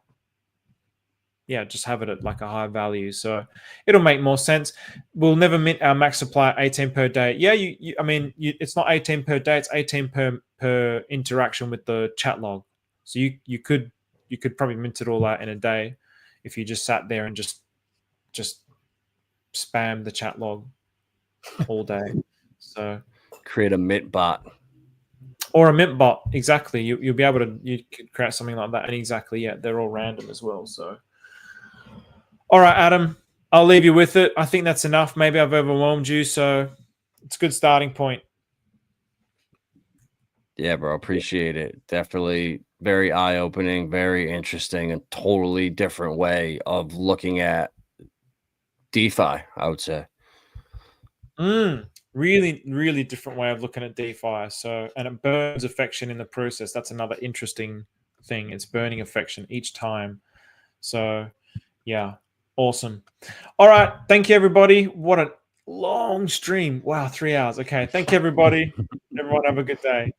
yeah, just have it at like a high value. So it'll make more sense. We'll never mint our max supply at 18 per day. Yeah, it's not 18 per day. It's 18 per interaction with the chat log. So you could probably mint it all out in a day if you just sat there and just spam the chat log all day. So create a mint bot. Or a mint bot, exactly. You'll be able to, you could create something like that, and exactly, yeah, they're all random as well. So, all right, Adam, I'll leave you with it. I think that's enough. Maybe I've overwhelmed you, so it's a good starting point. Yeah, bro, appreciate it. Definitely very eye-opening, very interesting, and totally different way of looking at DeFi, I would say. Really, really different way of looking at DeFi. So, and it burns affection in the process. That's another interesting thing. It's burning affection each time. So, yeah, awesome. All right. Thank you, everybody. What a long stream. Wow, 3 hours. Okay. Thank you, everybody. Everyone have a good day.